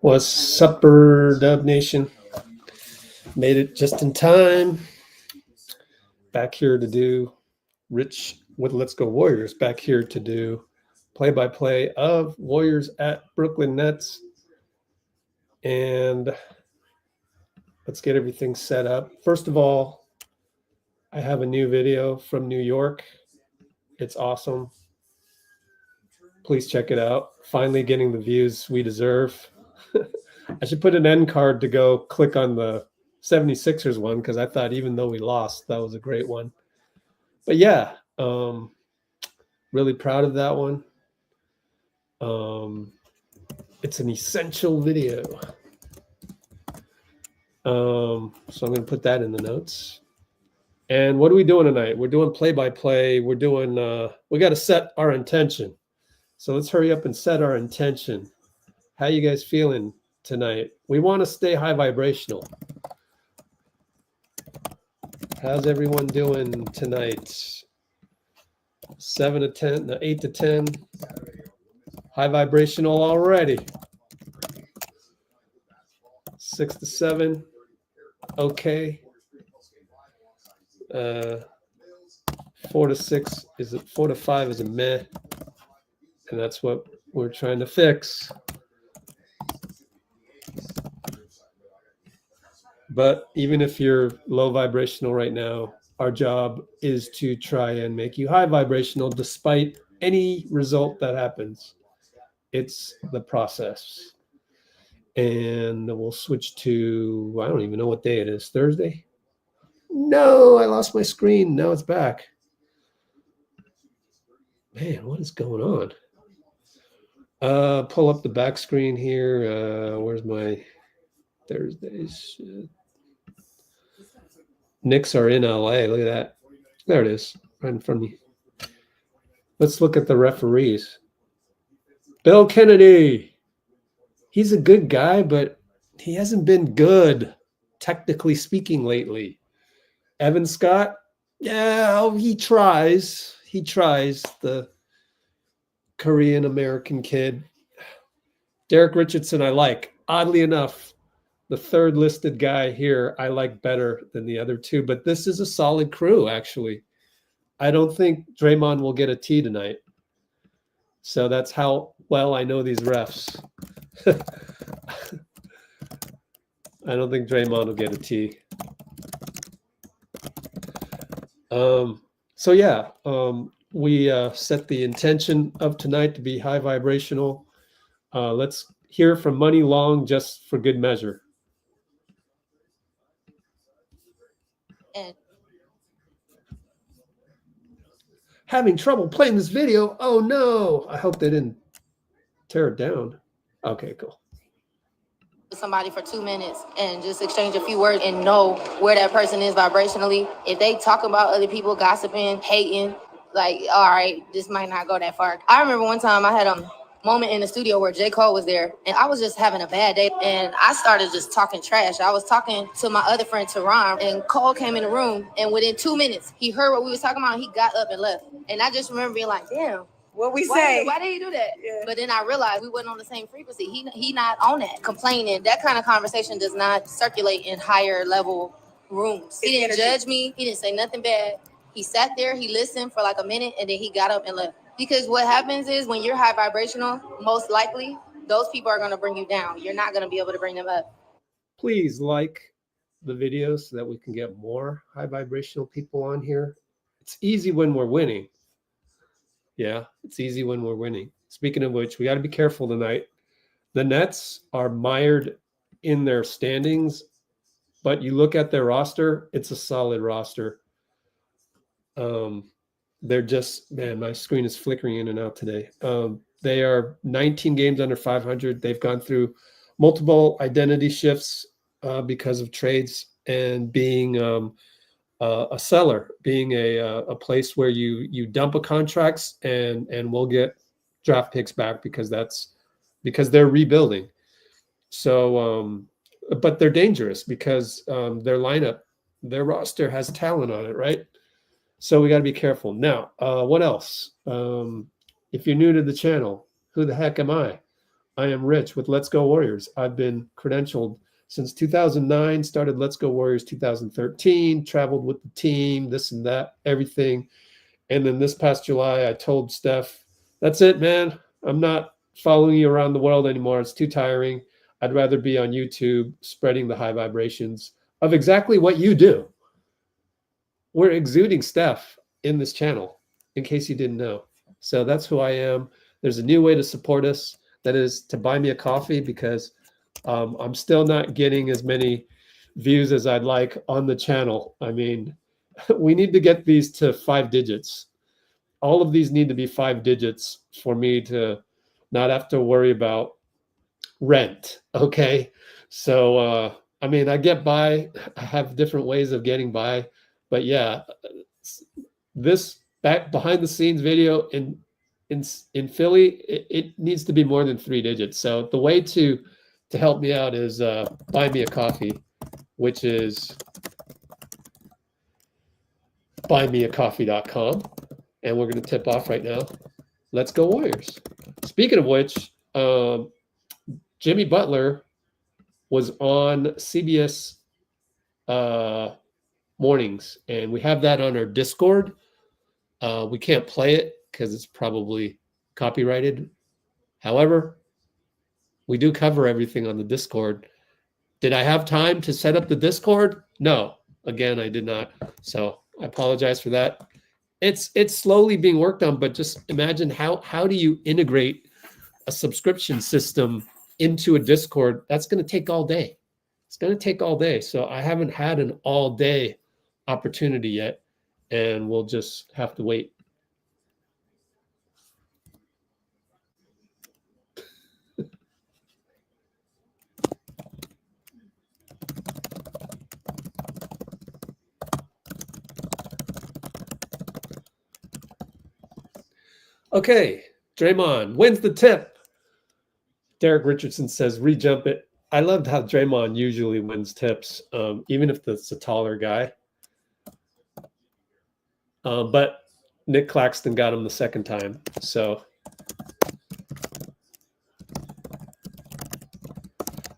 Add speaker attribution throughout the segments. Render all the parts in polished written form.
Speaker 1: What's supper, Dub Nation? Made it just in time. Back here to do Rich with Let's Go Warriors. Back here to do play-by-play of Warriors at Brooklyn Nets. And let's get everything set up. First of all, I have a new video from New York. It's awesome. Please check it out. Finally getting the views we deserve. I should put an end card to go click on the 76ers one, because I thought even though we lost, that was a great one. But yeah, really proud of that one. It's an essential video. So I'm going to put that in the notes. And what are we doing tonight? We're doing play-by-play. We're doing, we got to set our intention. So let's hurry up and set our intention. How you guys feeling tonight? We want to stay high vibrational. How's everyone doing tonight? 7 to 10, no, 8 to 10. High vibrational already. 6 to 7. Okay. 4 to 6 is it? 4 to 5 is a meh, and that's what we're trying to fix. But even if you're low vibrational right now, our job is to try and make you high vibrational despite any result that happens. It's the process. And we'll switch to, I don't even know what day it is. Thursday? No, I lost my screen. Now it's back. Man, what is going on? Pull up the back screen here. Where's my Thursdays? Knicks are in LA. Look at that. There it is, right in front of me. Let's look at the referees. Bill Kennedy. He's a good guy, but he hasn't been good, technically speaking, lately. Evan Scott, yeah, he tries. He tries, the Korean-American kid. Derek Richardson, I like. Oddly enough, the third listed guy here, I like better than the other two. But this is a solid crew, actually. I don't think Draymond will get a T tonight. So that's how well I know these refs. I don't think Draymond will get a T. So yeah, we set the intention of tonight to be high vibrational. Let's hear from Muni Long just for good measure. Having trouble playing this video. Oh no, I hope they didn't tear it down. Okay, cool.
Speaker 2: Somebody for 2 minutes and just exchange a few words and know where that person is vibrationally. If they talk about other people, gossiping, hating, like, all right, this might not go that far. I remember one time I had a moment in the studio where J.Cole was there and I was just having a bad day and I started just talking trash. I was talking to my other friend Teron and Cole came in the room and within 2 minutes he heard what we was talking about and he got up and left. And I just remember being like, damn, what we say? Why did he do that? Yeah. But then I realized we wasn't on the same frequency. He not on that. Complaining, that kind of conversation does not circulate in higher level rooms. He didn't judge me. He didn't say nothing bad. He sat there, he listened for like a minute, and then he got up and left. Because what happens is when you're high vibrational, most likely, those people are going to bring you down. You're not going to be able to bring them up.
Speaker 1: Please like the video so that we can get more high vibrational people on here. It's easy when we're winning. Yeah, it's easy when we're winning. Speaking of which, we got to be careful tonight. The Nets are mired in their standings, but you look at their roster, it's a solid roster. They're just, man, my screen is flickering in and out today. They are 19 games under 500. They've gone through multiple identity shifts because of trades and being a seller, being a place where you dump a contracts and we'll get draft picks back because they're rebuilding. So, but they're dangerous because their lineup, their roster has talent on it, right? So we got to be careful. Now, what else? If you're new to the channel, who the heck am I? I am Rich with Let's Go Warriors. I've been credentialed since 2009, started Let's Go Warriors 2013, traveled with the team, this and that, everything. And then this past July, I told Steph, that's it, man. I'm not following you around the world anymore. It's too tiring. I'd rather be on YouTube spreading the high vibrations of exactly what you do. We're exuding Steph in this channel, in case you didn't know. So that's who I am. There's a new way to support us. That is to buy me a coffee, because I'm still not getting as many views as I'd like on the channel. I mean, we need to get these to 5 digits. All of these need to be 5 digits for me to not have to worry about rent. Okay. So, I mean, I get by, I have different ways of getting by, but yeah, this back behind the scenes video in Philly, it needs to be more than 3 digits. So the way to help me out is buy me a coffee, which is buymeacoffee.com. And we're going to tip off right now. Let's go Warriors. Speaking of which, Jimmy Butler was on CBS mornings, and we have that on our Discord. We can't play it because it's probably copyrighted. However, we do cover everything on the Discord. Did I have time to set up the Discord? No. Again, I did not. So I apologize for that. It's slowly being worked on, but just imagine how do you integrate a subscription system into a Discord? That's going to take all day. It's going to take all day. So I haven't had an all day opportunity yet, and we'll just have to wait. Okay, Draymond wins the tip. Derek Richardson says, re-jump it. I loved how Draymond usually wins tips, even if it's a taller guy. But Nick Claxton got him the second time. So,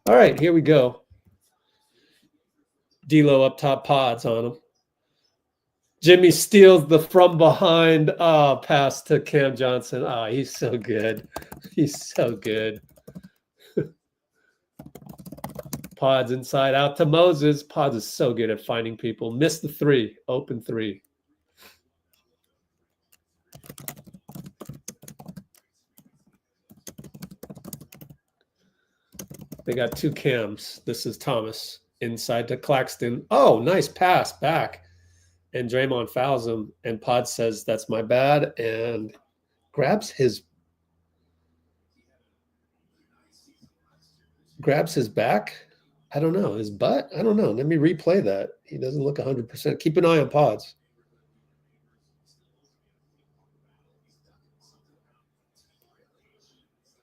Speaker 1: all right, here we go. D'Lo up top, Podz on him. Jimmy steals the from behind pass to Cam Johnson. Oh, he's so good. He's so good. Podz inside out to Moses. Podz is so good at finding people. Missed the 3. Open 3. They got 2 Cams. This is Thomas inside to Claxton. Oh, nice pass back. And Draymond fouls him, and Podz says, that's my bad, and grabs his back. I don't know. His butt? I don't know. Let me replay that. He doesn't look 100%. Keep an eye on Podz.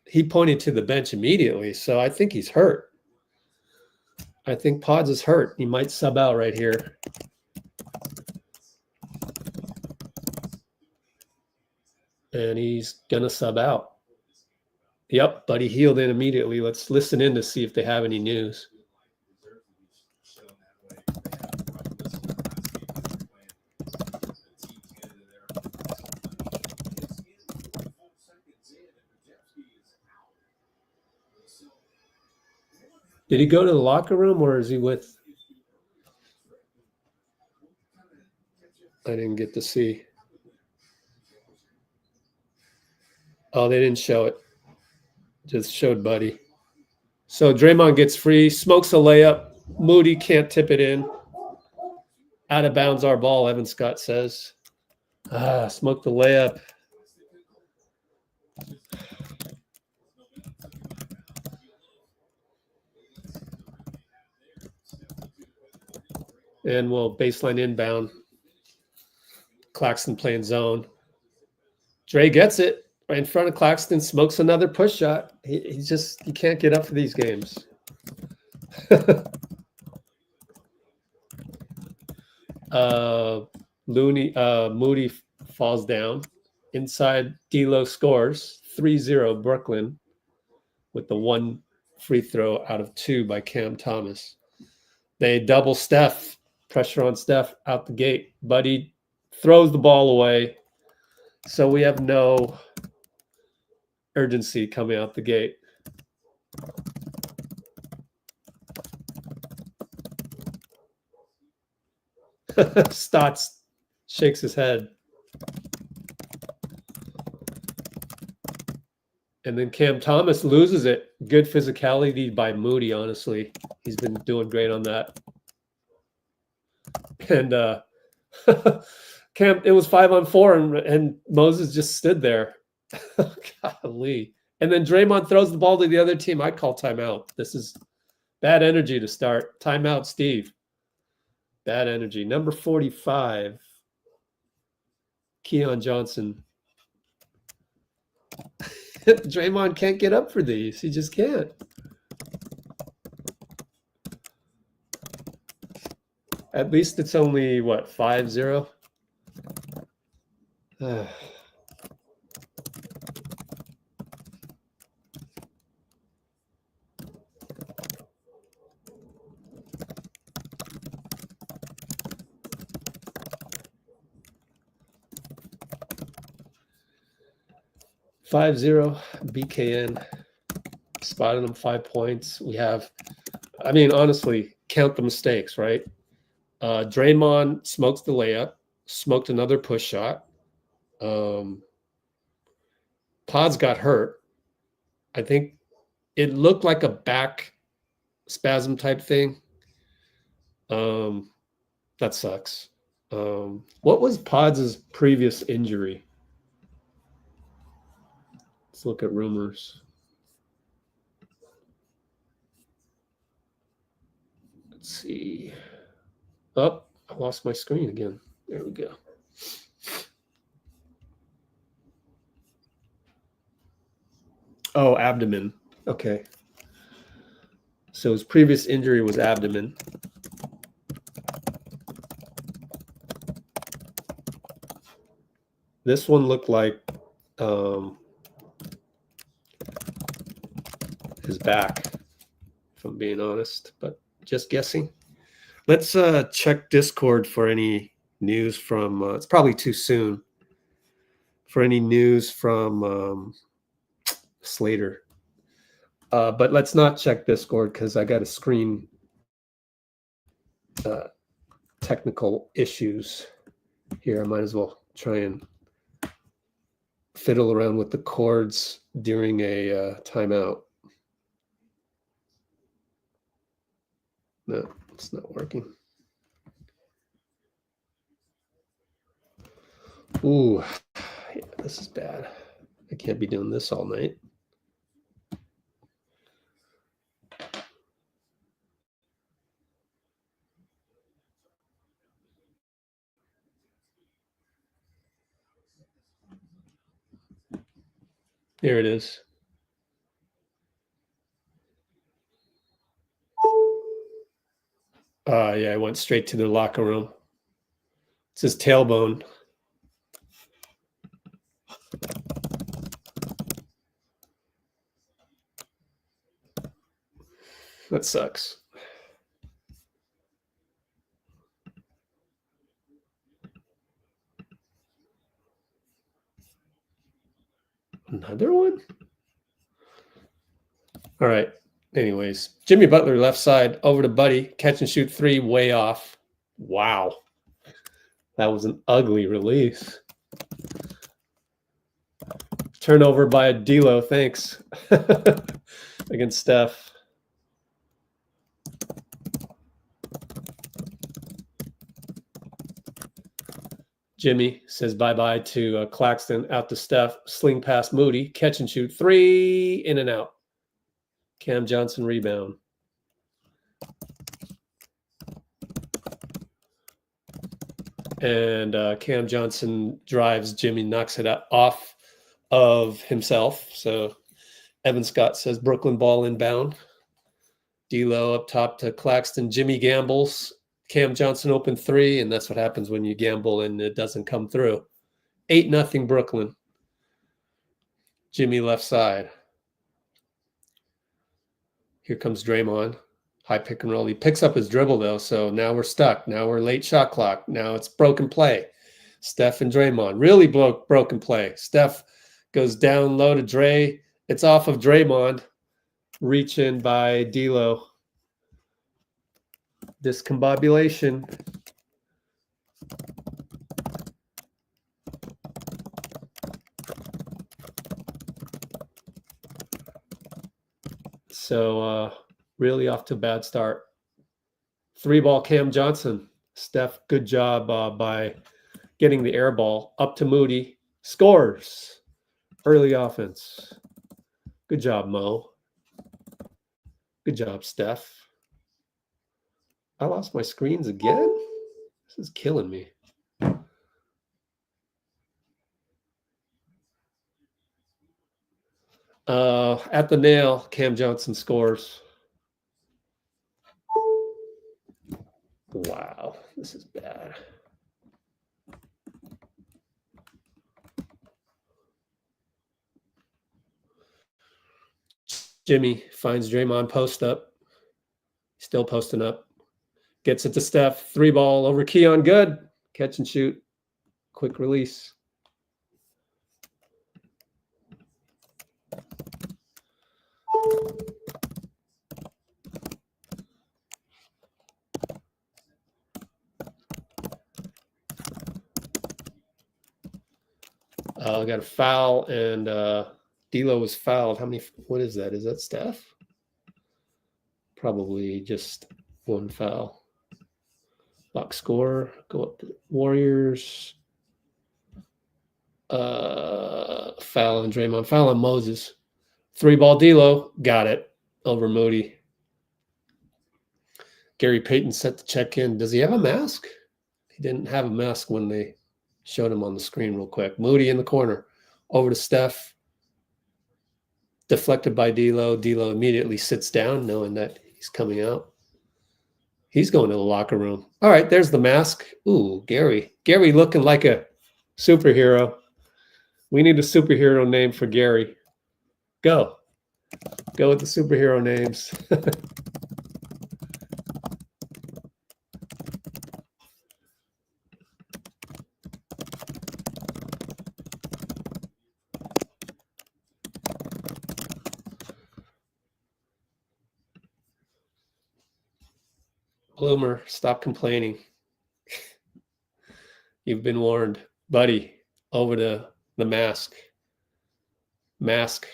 Speaker 1: He pointed to the bench immediately, so I think he's hurt. I think Podz is hurt. He might sub out right here. And he's going to sub out. Yep, but he healed in immediately. Let's listen in to see if they have any news. Did he go to the locker room, or is he with? I didn't get to see. Oh, they didn't show it. Just showed Buddy. So Draymond gets free, smokes a layup. Moody can't tip it in. Out of bounds our ball, Evan Scott says. Smoked the layup. And we'll baseline inbound. Claxton playing zone. Dray gets it right in front of Claxton, smokes another push shot. He can't get up for these games. Moody falls down. Inside, D'Lo scores. 3-0 Brooklyn. with the 1 free throw out of 2 by Cam Thomas. They double Steph, pressure on Steph out the gate. Buddy throws the ball away. So we have no urgency coming out the gate. Stotts shakes his head. And then Cam Thomas loses it. Good physicality by Moody, honestly. He's been doing great on that. And Cam, it was 5-on-4, and Moses just stood there. Golly. And then Draymond throws the ball to the other team. I call timeout. This is bad energy to start. Timeout, Steve. Bad energy. Number 45, Keon Johnson. Draymond can't get up for these. He just can't. At least it's only, what, 5-0? 5-0 BKN. Spotted them 5 points. We have, I mean, honestly, count the mistakes, right? Draymond smokes the layup, smoked another push shot. Podz got hurt. I think it looked like a back spasm type thing. That sucks. What was Podz's previous injury? Let's look at rumors. Let's see. Oh, I lost my screen again. There we go. Oh, abdomen. Okay. So his previous injury was abdomen. This one looked like his back, if I'm being honest, but just guessing. Let's check Discord for any news from, it's probably too soon for any news from Slater. But let's not check Discord because I got a screen technical issues here. I might as well try and fiddle around with the cords during a timeout. No, it's not working. Ooh, yeah, this is bad. I can't be doing this all night. Here it is. Yeah, I went straight to the locker room. It's his tailbone. That sucks. Another one? All right. Anyways, Jimmy Butler left side over to Buddy. Catch and shoot 3, way off. Wow. That was an ugly release. Turnover by a D'Lo. Thanks. Against Steph. Jimmy says bye-bye to Claxton, out to Steph, sling past Moody, catch and shoot 3, in and out. Cam Johnson rebound. And Cam Johnson drives. Jimmy knocks it off of himself. So Evan Scott says Brooklyn ball inbound. D'Lo up top to Claxton. Jimmy gambles. Cam Johnson open 3, and that's what happens when you gamble and it doesn't come through. 8-0 Brooklyn. Jimmy left side. Here comes Draymond. High pick and roll. He picks up his dribble, though, so now we're stuck. Now we're late shot clock. Now it's broken play. Steph and Draymond. Really broken play. Steph goes down low to Dray. It's off of Draymond. Reach in by D'Lo. Discombobulation. So really off to a bad start. 3-ball Cam Johnson. Steph, good job by getting the air ball up to Moody. Scores. Early offense. Good job, Mo. Good job, Steph. I lost my screens again? This is killing me. At the nail, Cam Johnson scores. Wow, this is bad. Jimmy finds Draymond post up. Still posting up. Gets it to Steph. 3-ball over Keon. Good. Catch and shoot. Quick release. Got a foul, and D'Lo was fouled. How many? What is that? Is that Steph? Probably just one foul. Box score. Go up to Warriors. Foul on Draymond. Foul on Moses. 3-ball D'Lo. Got it. Over Moody. Gary Payton set to check in. Does he have a mask? He didn't have a mask when they showed him on the screen real quick. Moody in the corner. Over to Steph. Deflected by D'Lo. D'Lo immediately sits down knowing that he's coming out. He's going to the locker room. All right, there's the mask. Ooh, Gary. Gary looking like a superhero. We need a superhero name for Gary. Go. Go with the superhero names. Bloomer, stop complaining. You've been warned. Buddy, over to the mask. Mask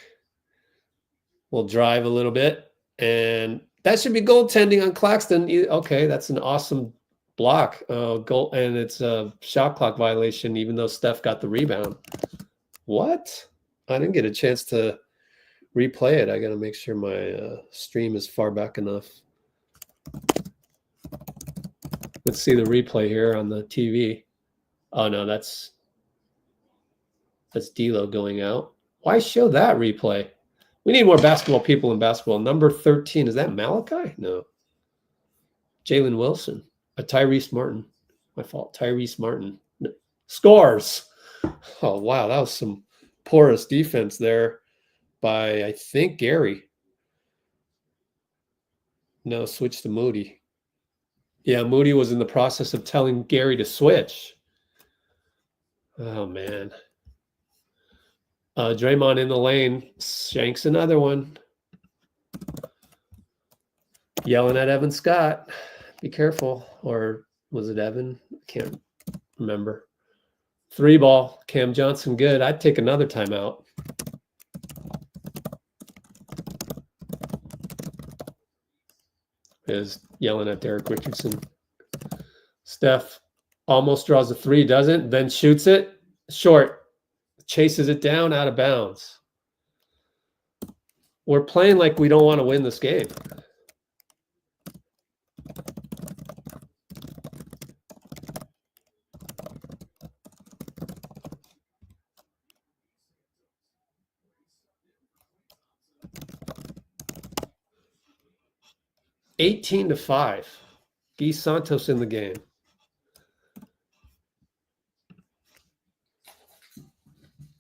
Speaker 1: will drive a little bit, and that should be goaltending on Claxton. Okay, that's an awesome block. Goal, and it's a shot clock violation, even though Steph got the rebound. What? I didn't get a chance to replay it. I got to make sure my stream is far back enough. Let's see the replay here on the TV. Oh, no, that's D'Lo going out. Why show that replay? We need more basketball people in basketball. Number 13, is that Malachi? No. Jalen Wilson. Tyrese Martin. My fault. Tyrese Martin. No. Scores. Oh, wow. That was some porous defense there by, I think, Gary. No, switch to Moody. Yeah, Moody was in the process of telling Gary to switch. Oh, man. Draymond in the lane. Shanks another one. Yelling at Evan Scott. Be careful. Or was it Evan? I can't remember. 3-ball. Cam Johnson good. I'd take another timeout. Is yelling at Derek Richardson. Steph almost draws a 3, doesn't, then shoots it. Short. Chases it down out of bounds. We're playing like we don't want to win this game. (18-5). Guy Santos in the game.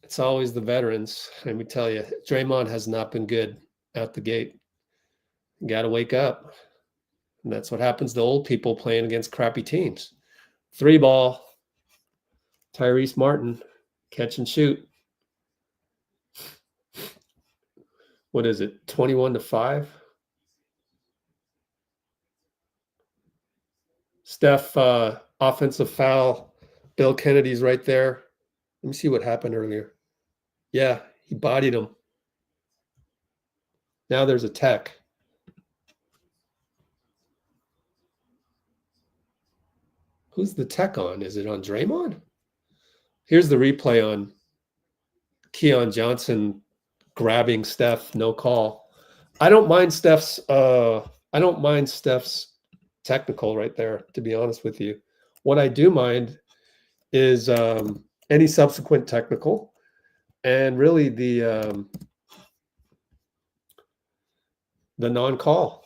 Speaker 1: It's always the veterans. Let me tell you, Draymond has not been good out the gate. You got to wake up. And that's what happens to old people playing against crappy teams. 3 ball. Tyrese Martin, catch and shoot. What is it? 21-5. Steph, offensive foul. Bill Kennedy's right there. Let me see what happened earlier. Yeah, he bodied him. Now there's a tech. Who's the tech on? Is it on Draymond? Here's the replay on Keon Johnson grabbing Steph, no call. I don't mind Steph's technical right there, to be honest with you. What I do mind is any subsequent technical and really the non-call.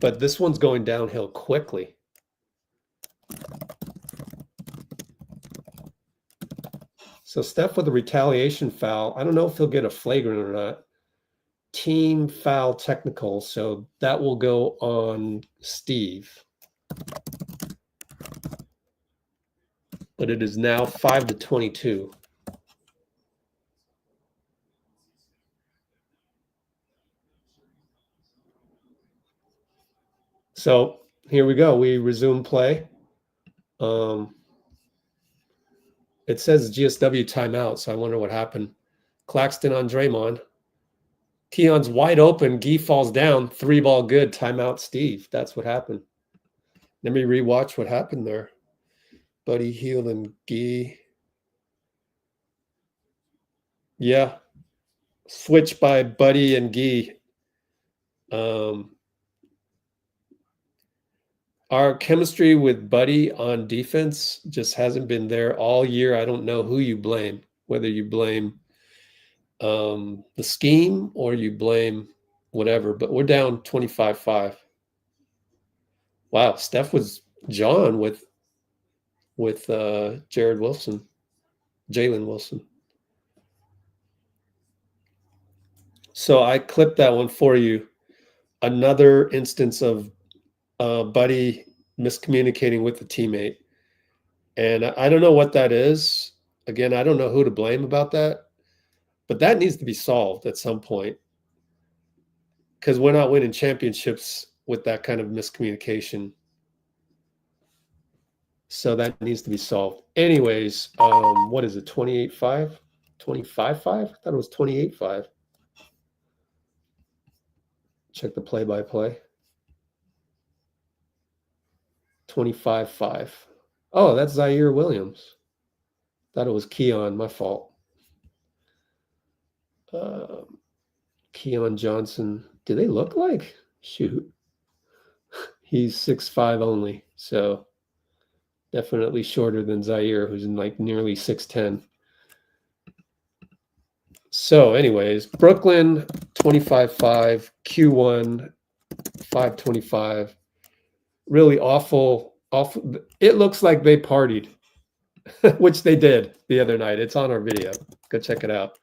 Speaker 1: But this one's going downhill quickly. So Steph with a retaliation foul. I don't know if he'll get a flagrant or not. Team foul technical. So that will go on Steve. But it is now 5-22. So here we go. We resume play. It says GSW timeout, so I wonder what happened. Claxton on Draymond. Keon's wide open. Gee falls down. 3 ball good. Timeout Steve. That's what happened. Let me rewatch what happened there. Buddy, Hield, and Gee. Yeah. Switch by Buddy and Gee. Our chemistry with Buddy on defense just hasn't been there all year. I don't know who you blame, whether you blame the scheme or you blame whatever, but we're down 25-5. Wow, Steph was John with Jalen Wilson. So I clipped that one for you. Another instance of Buddy miscommunicating with the teammate. And I don't know what that is. Again, I don't know who to blame about that, but that needs to be solved at some point because we're not winning championships with that kind of miscommunication. So that needs to be solved. Anyways, what is it, 28-5? 25-5? I thought it was 28-5. Check the play-by-play. 25-5. Oh, that's Zaire Williams. Thought it was Keon. My fault. Keon Johnson. Do they look like? Shoot. He's 6'5" only. So definitely shorter than Zaire, who's in like nearly 6'10". So anyways, Brooklyn 25-5. Q1 5-25. Really awful. It looks like they partied, which they did the other night. It's on our video. Go check it out.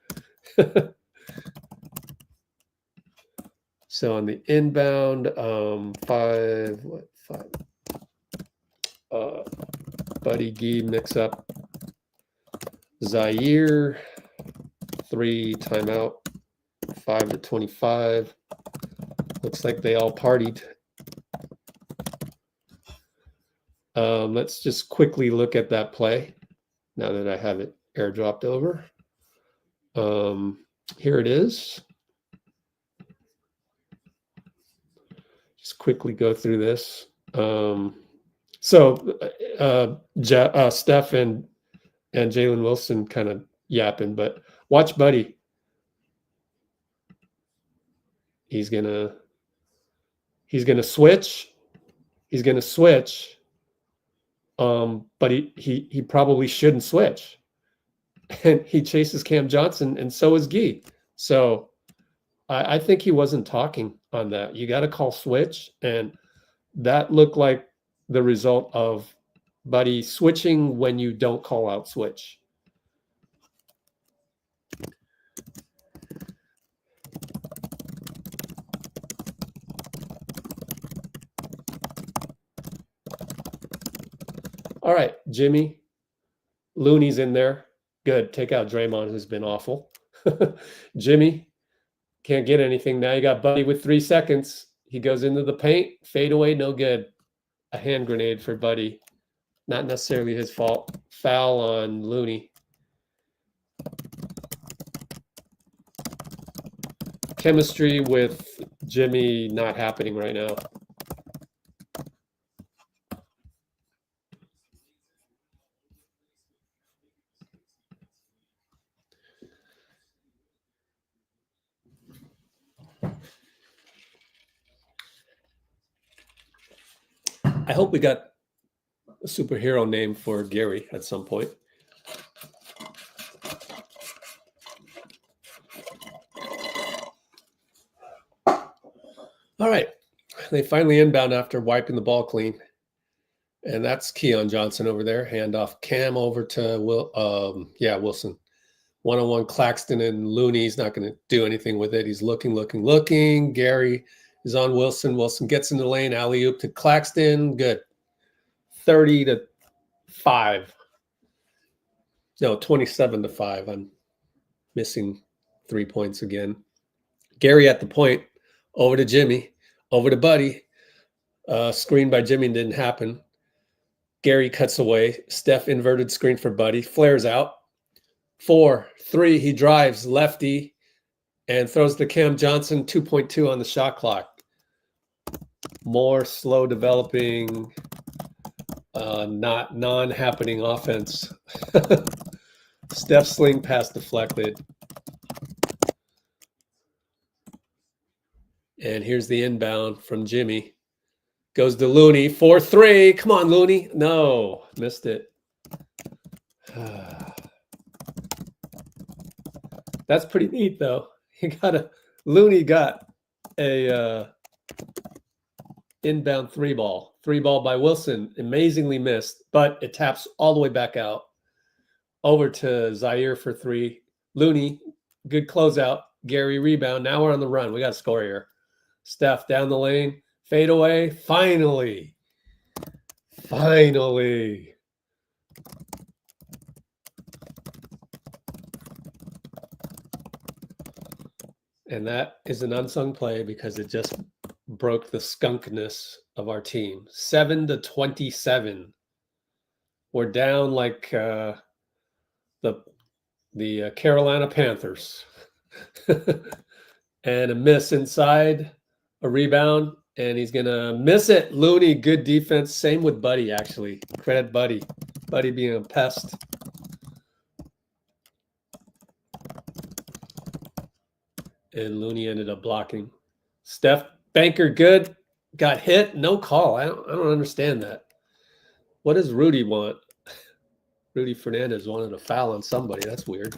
Speaker 1: So on the inbound, 5. Buddy Gee mix up. Zaire 3 timeout. 5-25. Looks like they all partied. Let's just quickly look at that play now that I have it airdropped over. Here it is. Just quickly go through this. Steph and Jalen Wilson kind of yapping, but watch Buddy. He's gonna switch. He's gonna switch. But he probably shouldn't switch. And he chases Cam Johnson, and so is Gee. So I think he wasn't talking on that. You got to call switch, and that looked like the result of Buddy switching when you don't call out switch. All right, Jimmy. Looney's in there. Good. Take out Draymond, who's been awful. Jimmy can't get anything. Now you got Buddy with 3 seconds. He goes into the paint. Fade away, no good. A hand grenade for Buddy. Not necessarily his fault. Foul on Looney. Chemistry with Jimmy not happening right now. I hope we got a superhero name for Gary at some point. All right. They finally inbound after wiping the ball clean. And that's Keon Johnson over there. Handoff Cam over to Wilson. One-on-one Claxton and Looney. He's not going to do anything with it. He's looking. Gary is on Wilson. Wilson gets in the lane. Alley-oop to Claxton. Good. 30-5. No, 27-5. I'm missing 3 points again. Gary at the point. Over to Jimmy. Over to Buddy. Screen by Jimmy didn't happen. Gary cuts away. Steph inverted screen for Buddy. Flares out. 4-3. He drives lefty and throws to Cam Johnson. 2.2 on the shot clock. More slow developing, not non-happening offense. Steph sling pass deflected. And here's the inbound from Jimmy. Goes to Looney. 4-3. Come on, Looney. No, missed it. That's pretty neat, though. Looney got a inbound 3-ball. 3-ball by Wilson. Amazingly missed, but it taps all the way back out. Over to Zaire for 3. Looney, good closeout. Gary rebound. Now we're on the run. We got to score here. Steph down the lane. Fade away. Finally. And that is an unsung play because it just broke the skunkness of our team. 7-27. We're down like the Carolina Panthers. And a miss inside. A rebound, and he's going to miss it. Looney, good defense. Same with Buddy, actually. Credit Buddy. Buddy being a pest. And Looney ended up blocking. Steph, banker, good. Got hit. No call. I don't understand that. What does Rudy want? Rudy Fernandez wanted a foul on somebody. That's weird.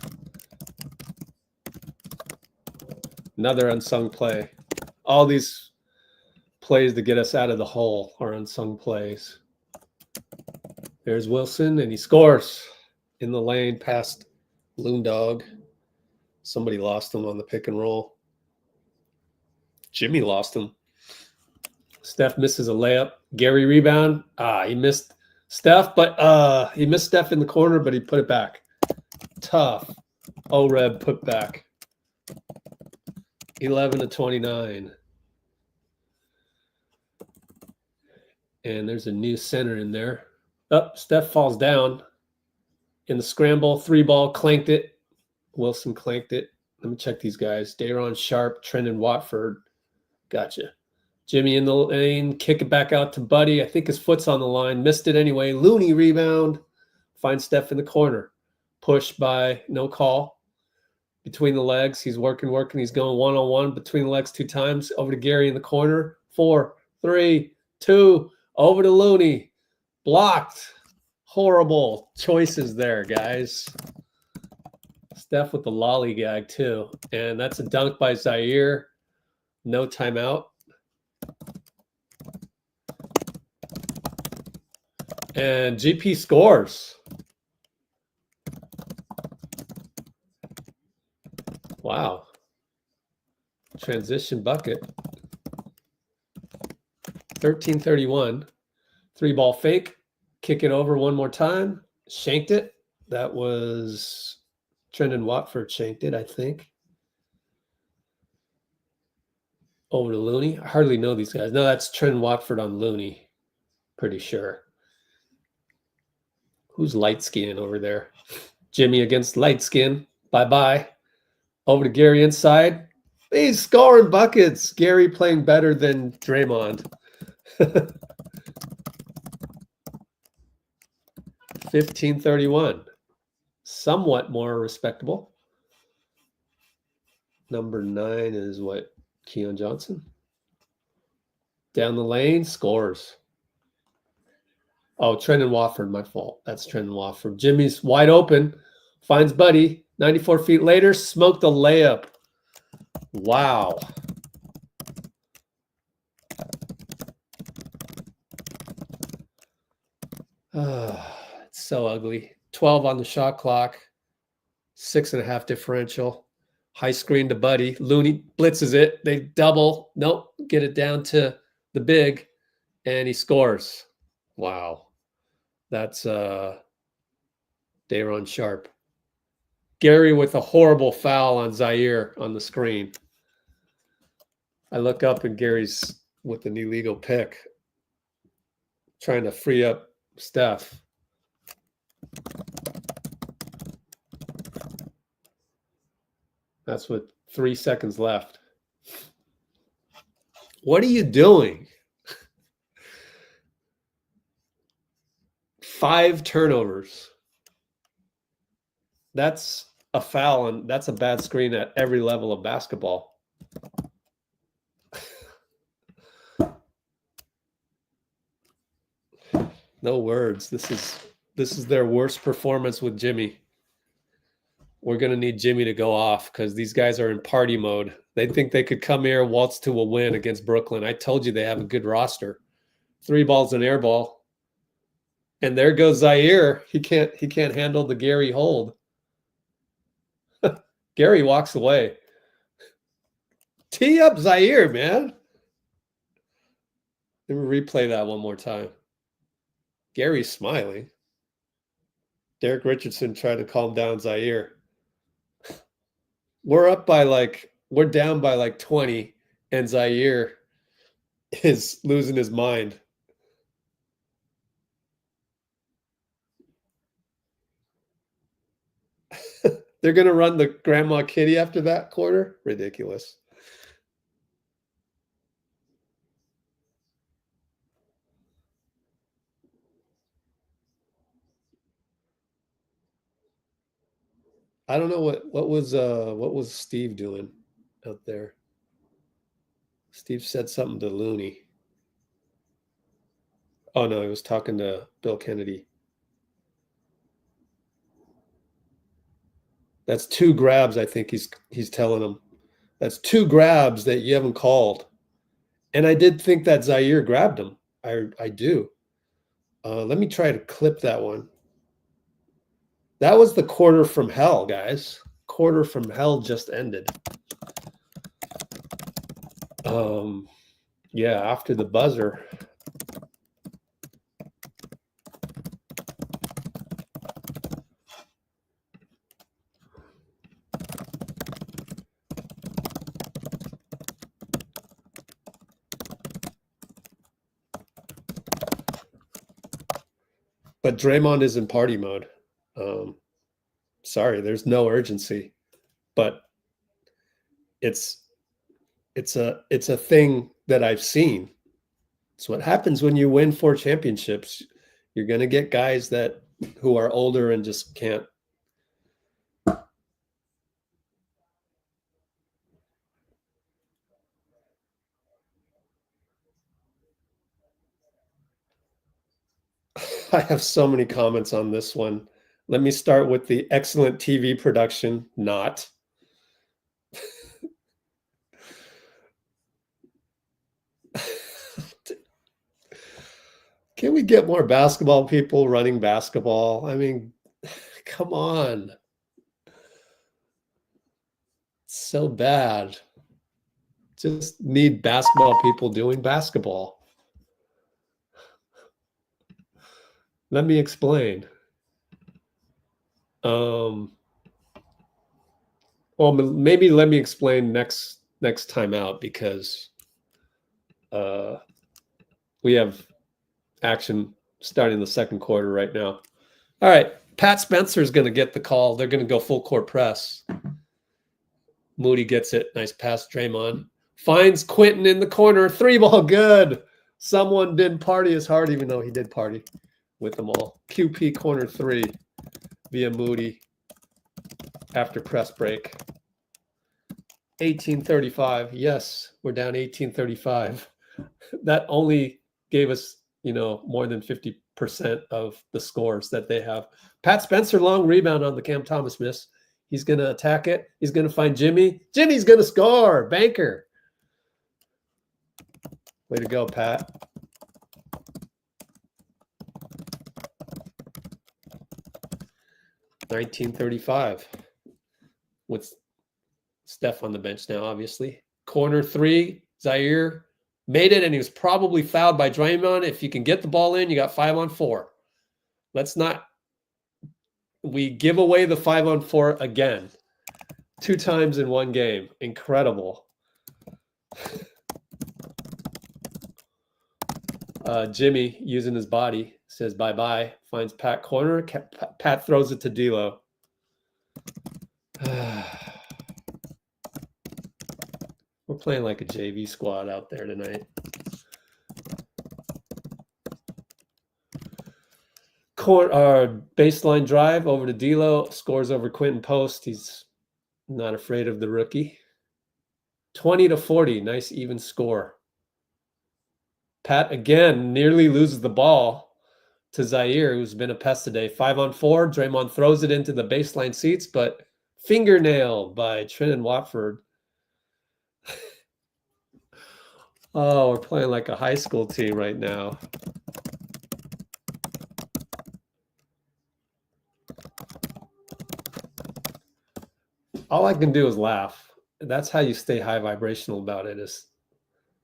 Speaker 1: Another unsung play. All these plays to get us out of the hole are unsung plays. There's Wilson, and he scores in the lane past Loon Dog. Somebody lost him on the pick and roll. Jimmy lost him. Steph misses a layup. Gary rebound. He missed Steph, but he missed Steph in the corner, but he put it back. Tough. O-Reb put back. 11-29. And there's a new center in there. Steph falls down in the scramble. 3-ball, clanked it. Wilson clanked it. Let me check these guys. Dayron Sharp, Trendon Watford. Gotcha. Jimmy in the lane. Kick it back out to Buddy. I think his foot's on the line. Missed it anyway. Looney rebound. Finds Steph in the corner. Push by no call. Between the legs. He's working. He's going one-on-one between the legs 2 times. Over to Gary in the corner. 4, 3, 2. Over to Looney. Blocked. Horrible choices there, guys. Steph with the lollygag, too. And that's a dunk by Zaire. No timeout. And GP scores. Wow. Transition bucket. 13-31. 3-ball fake. Kick it over one more time. Shanked it. That was Trendon Watford shanked it, I think. Over to Looney. I hardly know these guys. No, that's Trendon Watford on Looney. Pretty sure. Who's light skin over there? Jimmy against light skin. Bye-bye. Over to Gary inside. He's scoring buckets. Gary playing better than Draymond. 15-31. Somewhat more respectable. Number 9 is what? Keon Johnson. Down the lane, scores. Oh, Trendon Watford, my fault. That's Trendon Watford. Jimmy's wide open. Finds Buddy. 94 feet later, smoked the layup. Wow. It's so ugly. 12 on the shot clock. 6.5 differential. High screen to Buddy. Looney blitzes it. They double. Nope. Get it down to the big. And he scores. Wow. That's Dayron Sharp. Gary with a horrible foul on Zaire on the screen. I look up and Gary's with an illegal pick. Trying to free up Steph. That's with 3 seconds left. What are you doing? 5 turnovers. That's a foul, and that's a bad screen at every level of basketball. No words. This is their worst performance with Jimmy. We're going to need Jimmy to go off because these guys are in party mode. They think they could come here, waltz to a win against Brooklyn. I told you they have a good roster. 3 balls and air ball. And there goes Zaire. He can't handle the Gary hold. Gary walks away. Tee up Zaire, man. Let me replay that one more time. Gary's smiling. Derek Richardson tried to calm down Zaire. We're down by like 20, and Zaire is losing his mind. They're going to run the Grandma Kitty after that quarter? Ridiculous. I don't know what was Steve doing out there. Steve said something to Looney. Oh no, he was talking to Bill Kennedy. That's 2 grabs, I think he's telling him. That's 2 grabs that you haven't called. And I did think that Zaire grabbed him. I do. Let me try to clip that one. That was the quarter from hell, guys. Quarter from hell just ended. Yeah, after the buzzer. But Draymond is in party mode. Sorry, there's no urgency, but it's a thing that I've seen. It's what happens when you win 4 championships. You're going to get guys who are older and just can't. I have so many comments on this one. Let me start with the excellent TV production. Not. Can we get more basketball people running basketball? I mean, come on. It's so bad. Just need basketball people doing basketball. Let me explain. Well, maybe let me explain next time out, because we have action starting the second quarter right now. All right, Pat Spencer is going to get the call. They're going to go full court press. Moody gets it. Nice pass, Draymond. Finds Quinten in the corner. 3-ball, good. Someone didn't party as hard, even though he did party with them all. QP corner 3 via Moody after press break. 18:35. Yes, we're down 18:35. That only gave us, more than 50% of the scores that they have. Pat Spencer, long rebound on the Cam Thomas miss. He's going to attack it. He's going to find Jimmy. Jimmy's going to score. Banker. Way to go, Pat. $19.35 with Steph on the bench now, obviously. Corner 3, Zaire made it, and he was probably fouled by Draymond. If you can get the ball in, you got 5-on-4. We give away the 5-on-4 again. 2 times in one game. Incredible. Jimmy, using his body, says bye-bye. Finds Pat corner. Pat throws it to D'Lo. We're playing like a JV squad out there tonight. Baseline drive over to D'Lo. Scores over Quinten Post. He's not afraid of the rookie. 20-40. Nice even score. Pat again nearly loses the ball to Zaire, who's been a pest today. 5-on-4. Draymond throws it into the baseline seats, but fingernail by Trendon Watford. Oh, we're playing like a high school team right now. All I can do is laugh. That's how you stay high vibrational about it. Is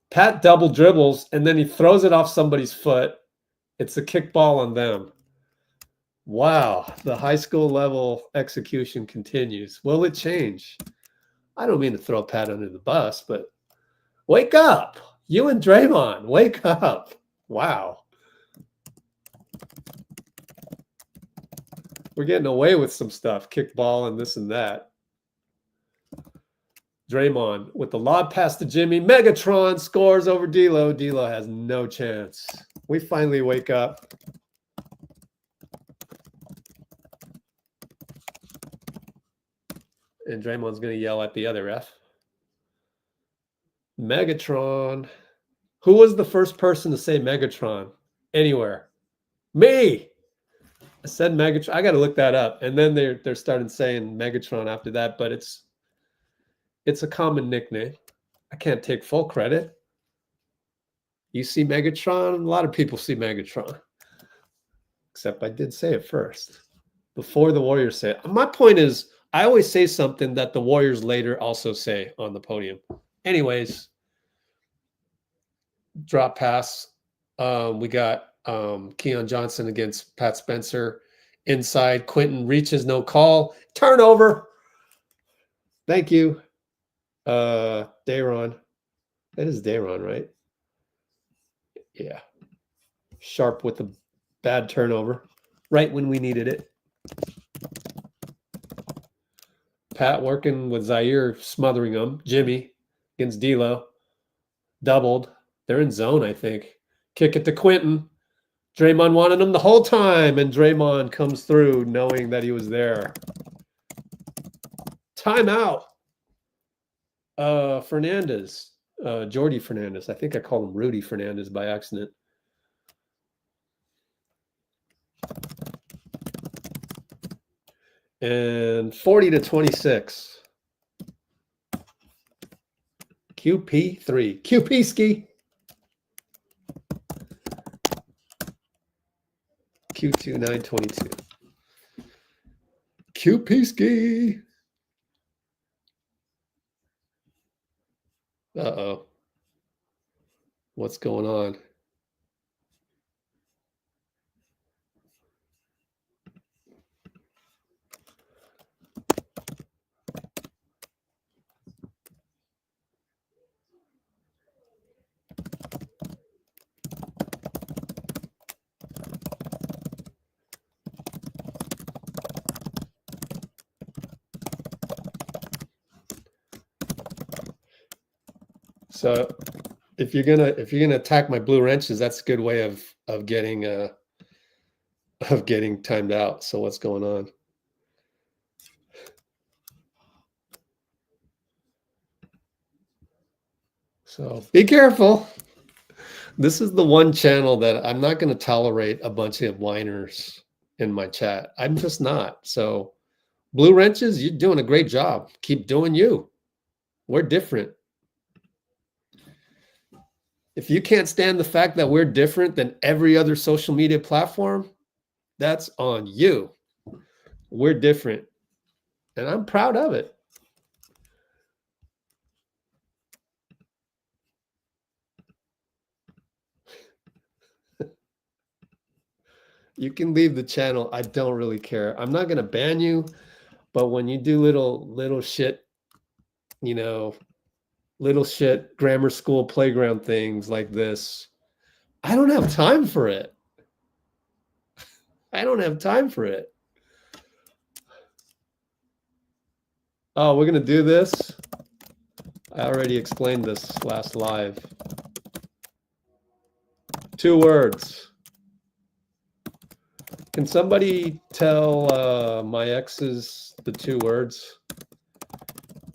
Speaker 1: Pat double dribbles, and then he throws it off somebody's foot. It's a kick ball on them. Wow, the high school level execution continues. Will it change? I don't mean to throw Pat under the bus, but wake up. You and Draymond, wake up. Wow. We're getting away with some stuff. Kick ball and this and that. Draymond with the lob pass to Jimmy. Megatron scores over D'Lo. D'Lo has no chance. We finally wake up. And Draymond's going to yell at the other ref. Megatron. Who was the first person to say Megatron anywhere? Me. I said Megatron. I got to look that up. And then they're starting saying Megatron after that, but it's a common nickname. I can't take full credit. You see Megatron? A lot of people see Megatron. Except I did say it first. Before the Warriors say it. My point is, I always say something that the Warriors later also say on the podium. Anyways, drop pass. We got Keon Johnson against Pat Spencer. Inside, Quinten reaches, no call. Turnover. Thank you. Dayron. That is Dayron, right? Yeah. Sharp with a bad turnover. Right when we needed it. Pat working with Zaire, smothering him. Jimmy against D'Lo. Doubled. They're in zone, I think. Kick it to Quinten. Draymond wanted him the whole time, and Draymond comes through knowing that he was there. Timeout. Fernandez. Jordy Fernandez. I think I called him Rudy Fernandez by accident. And 40-26. QP3. QP ski. Q2 922. QP ski. Uh-oh. What's going on? So if you're gonna attack my blue wrenches, that's a good way of getting timed out. So what's going on? So be careful. This is the one channel that I'm not going to tolerate a bunch of whiners in my chat. I'm just not. So blue wrenches, you're doing a great job. Keep doing you. We're different. If you can't stand the fact that we're different than every other social media platform, that's on you. We're different. And I'm proud of it. You can leave the channel. I don't really care. I'm not going to ban you, but when you do little shit, you know, little shit grammar school playground things like this, I don't have time for it. I don't have time for it. Oh, we're going to do this? I already explained this last live. 2 words. Can somebody tell my exes the 2 words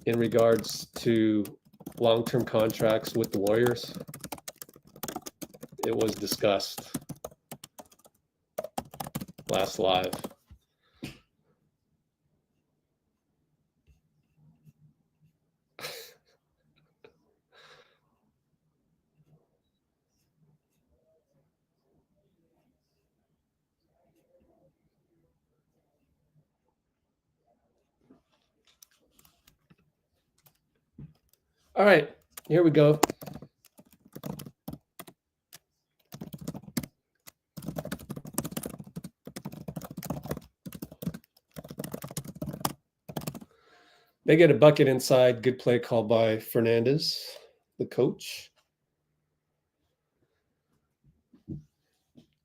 Speaker 1: in regards to long-term contracts with the Warriors? It was discussed last live. All right, here we go. They get a bucket inside. Good play called by Fernandez, the coach.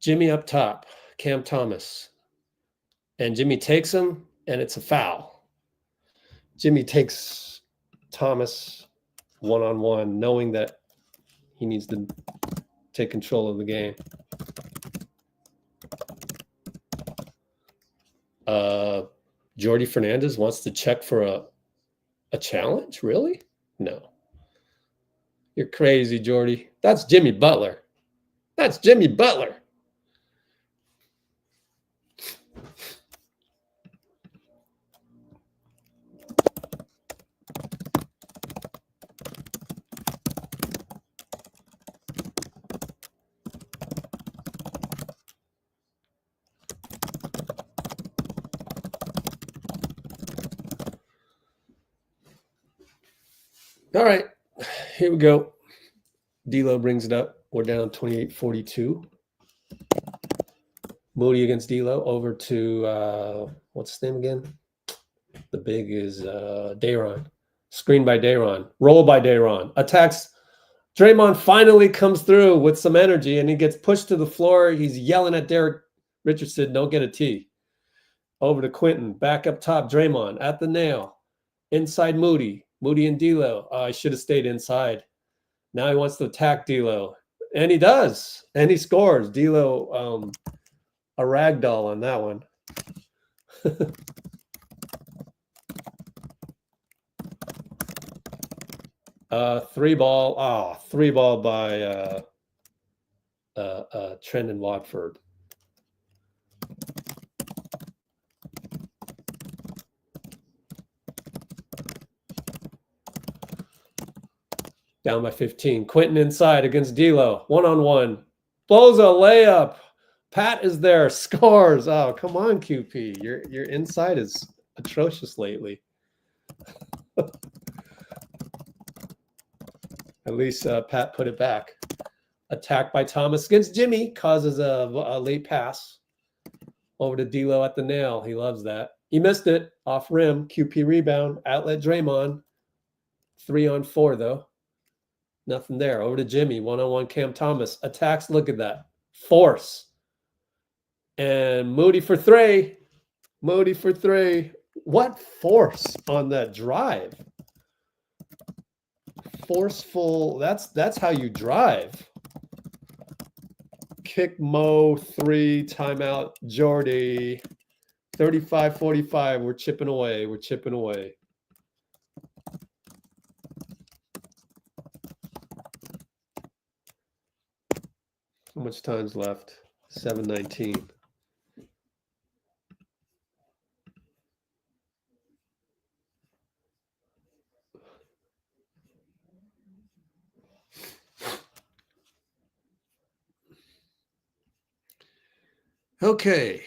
Speaker 1: Jimmy up top, Cam Thomas. And Jimmy takes him, and it's a foul. Jimmy takes Thomas one-on-one, knowing that he needs to take control of the game. Jordy Fernandez wants to check for a challenge? Really? No. You're crazy, Jordy. That's Jimmy Butler. That's Jimmy Butler. All right, here we go. D'Lo brings it up. We're down 28-42. Moody against D'Lo. Over to, what's his name again? The big is Dayron. Screen by Dayron. Roll by Dayron. Attacks. Draymond finally comes through with some energy, and he gets pushed to the floor. He's yelling at Derek Richardson, don't get a T. Over to Quinten. Back up top, Draymond at the nail. Inside Moody. Moody and D'Lo. I should have stayed inside. Now he wants to attack D'Lo. And he does. And he scores. D'Lo, a ragdoll on that one. 3 ball. Oh, 3 ball by Trendon Watford. Down by 15. Quinten inside against D'Lo. One-on-one. Blows a layup. Pat is there. Scores. Oh, come on, QP. Your inside is atrocious lately. At least Pat put it back. Attack by Thomas against Jimmy. Causes a late pass. Over to D'Lo at the nail. He loves that. He missed it. Off rim. QP rebound. Outlet Draymond. 3-on-4, though. Nothing there. Over to Jimmy. One-on-one Cam Thomas. Attacks. Look at that. Force. And Moody for 3. Moody for 3. What force on that drive? forceful. That's how you drive. Kick Mo 3, timeout Jordy. 35-45. We're chipping away. We're chipping away. How much time's left? 7:19. Okay.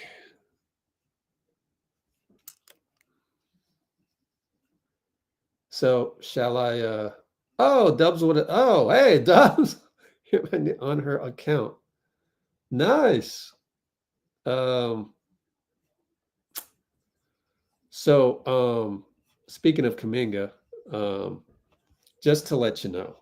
Speaker 1: So shall I oh, Dubs would oh, hey, Dubs on her account. Nice. Speaking of Kuminga, just to let you know.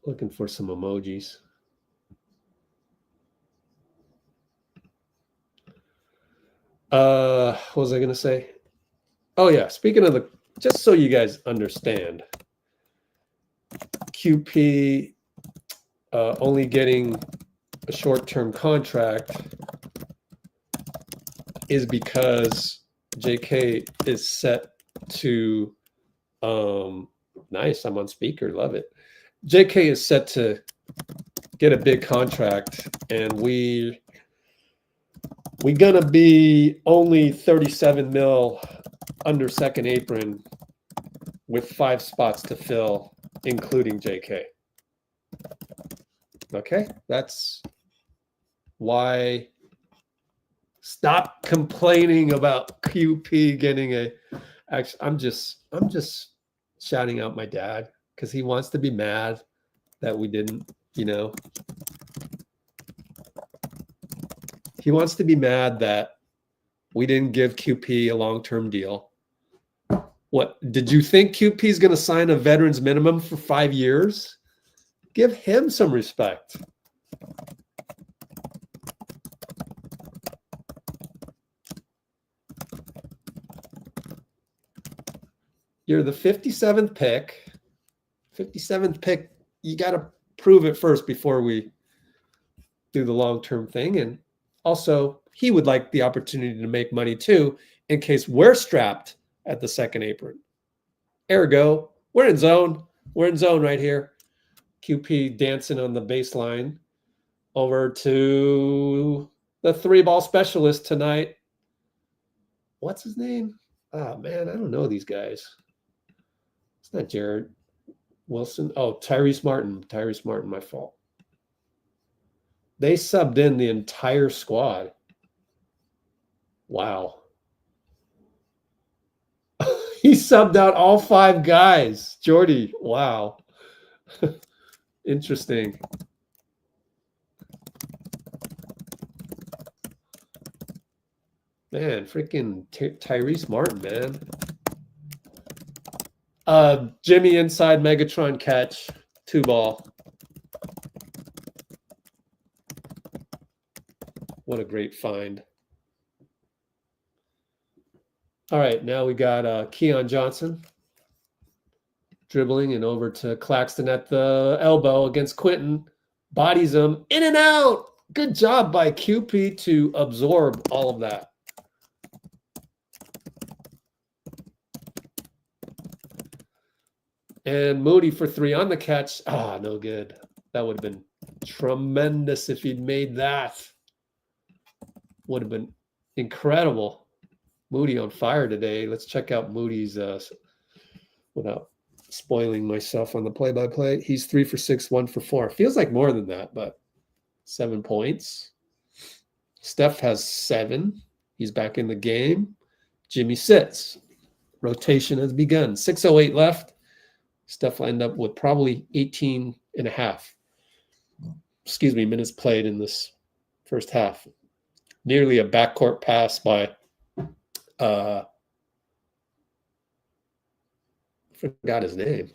Speaker 1: Looking for some emojis. What was I going to say? Oh yeah, speaking of just so you guys understand, QP only getting a short-term contract is because JK is set to nice, I'm on speaker, love it. JK is set to get a big contract, and we gonna be only 37 mil under second apron with 5 spots to fill, including JK. Okay, that's why. Stop complaining about QP getting a. Actually, I'm just shouting out my dad because he wants to be mad that we didn't, he wants to be mad that we didn't give QP a long-term deal. What, did you think QP is going to sign a veterans minimum for 5 years? Give him some respect. You're the 57th pick. 57th pick, you got to prove it first before we do the long-term thing. And also, he would like the opportunity to make money too, in case we're strapped at the second apron. Ergo, we're in zone. We're in zone right here. QP dancing on the baseline. Over to the 3-ball specialist tonight. What's his name? Oh, man, I don't know these guys. It's not Jared Wilson. Oh, Tyrese Martin. Tyrese Martin, my fault. They subbed in the entire squad. Wow. He subbed out all 5 guys. Jordy, wow. Interesting. Man, freaking Tyrese Martin, man. Jimmy inside Megatron catch, 2-ball. What a great find. All right, now we got Keon Johnson dribbling and over to Claxton at the elbow against Quinten. Bodies him in and out. Good job by QP to absorb all of that. And Moody for 3 on the catch. Ah, no good. That would have been tremendous if he'd made that. Would have been incredible. Moody on fire today. Let's check out Moody's without spoiling myself on the play-by-play. He's 3 for 6, 1 for 4. Feels like more than that, but 7 points. Steph has 7. He's back in the game. Jimmy sits. Rotation has begun. 6:08 left. Steph will end up with probably 18 and a half. Minutes played in this first half. Nearly a backcourt pass by Forgot his name.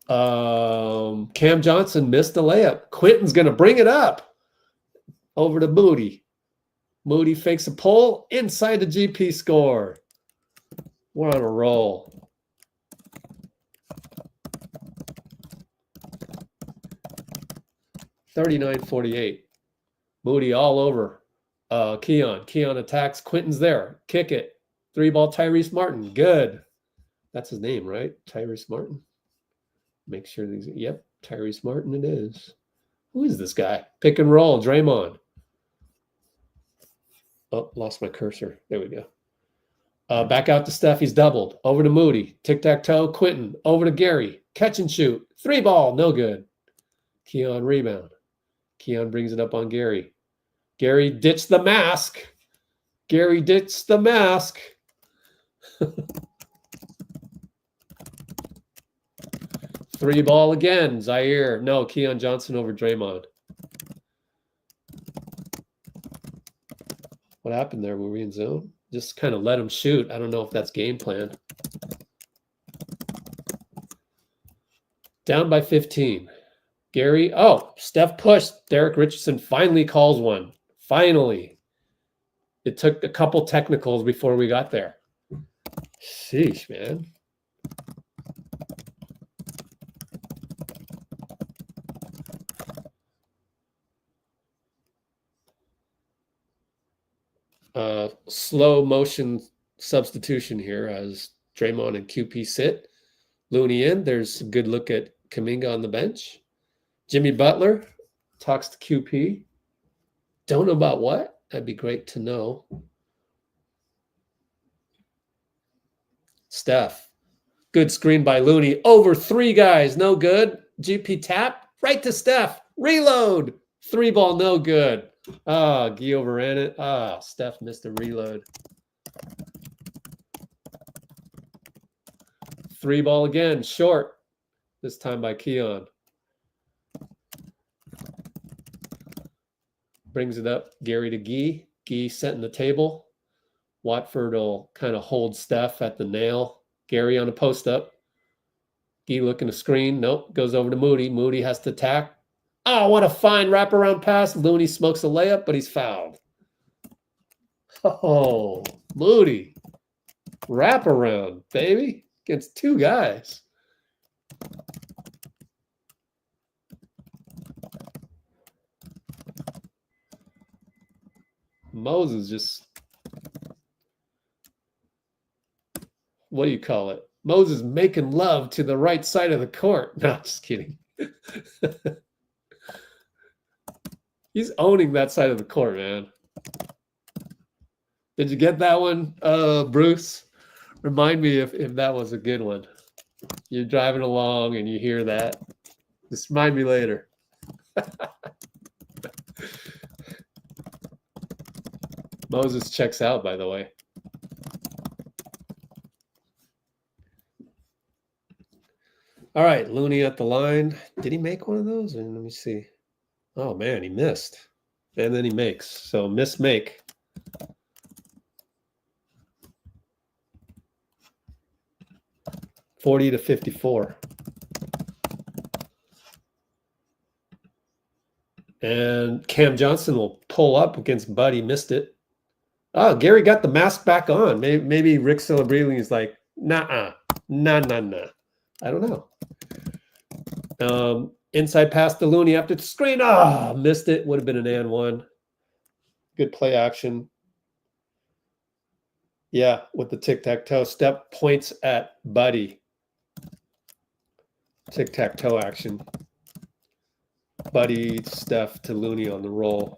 Speaker 1: Cam Johnson missed the layup. Quinten's going to bring it up over to Moody. Moody fakes a pull inside the GP score. We're on a roll. $39-48. Moody all over Keon. Keon attacks. Quinten's there. Kick it. 3-ball Tyrese Martin. Good. That's his name, right? Tyrese Martin. Make sure these. Yep, Tyrese Martin it is. Who is this guy? Pick and roll. Draymond. Oh, lost my cursor. There we go. Back out to Steph. He's doubled. Over to Moody. Tic-tac-toe. Quinten. Over to Gary. Catch and shoot. 3-ball. No good. Keon rebound. Keon brings it up on Gary. Gary ditched the mask. Gary ditched the mask. 3-ball again. Zaire. No, Keon Johnson over Draymond. What happened there? Were we in zone? Just kind of let him shoot. I don't know if that's game plan. Down by 15. Gary. Oh, Steph pushed. Derek Richardson finally calls one. Finally. It took a couple technicals before we got there. Sheesh, man. Slow motion substitution here as Draymond and QP sit. Looney in. There's a good look at Kuminga on the bench. Jimmy Butler talks to QP. Don't know about what? That'd be great to know. Steph. Good screen by Looney. Over 3 guys. No good. GP tap. Right to Steph. Reload. 3-ball. No good. Ah, Guy overran it. Ah, Steph missed a reload. 3-ball again. Short. This time by Keon. Brings it up. Gary to Guy. Guy setting the table. Watford will kind of hold Steph at the nail. Gary on a post up. Guy looking to screen. Nope. Goes over to Moody. Moody has to attack. Oh, what a fine wraparound pass. Looney smokes a layup, but he's fouled. Oh, Moody. Wraparound, baby. Against 2 guys. Moses just, what do you call it? Moses making love to the right side of the court. No, just kidding. He's owning that side of the court, man. Did you get that one, Bruce? Remind me if that was a good one. You're driving along and you hear that. Just remind me later. Moses checks out, by the way. All right, Looney at the line. Did he make one of those? And let me see. Oh, man, he missed. And then he makes. So, miss make. $40-54. And Cam Johnson will pull up against Buddy. Missed it. Oh, Gary got the mask back on. Maybe Rick Celebrelli is like, nah. I don't know. Inside pass to Looney after the screen. Ah, missed it. Would have been an and one. Good play action. Yeah, with the tic-tac-toe. Step points at Buddy. Tic-tac-toe action. Buddy, Steph to Looney on the roll.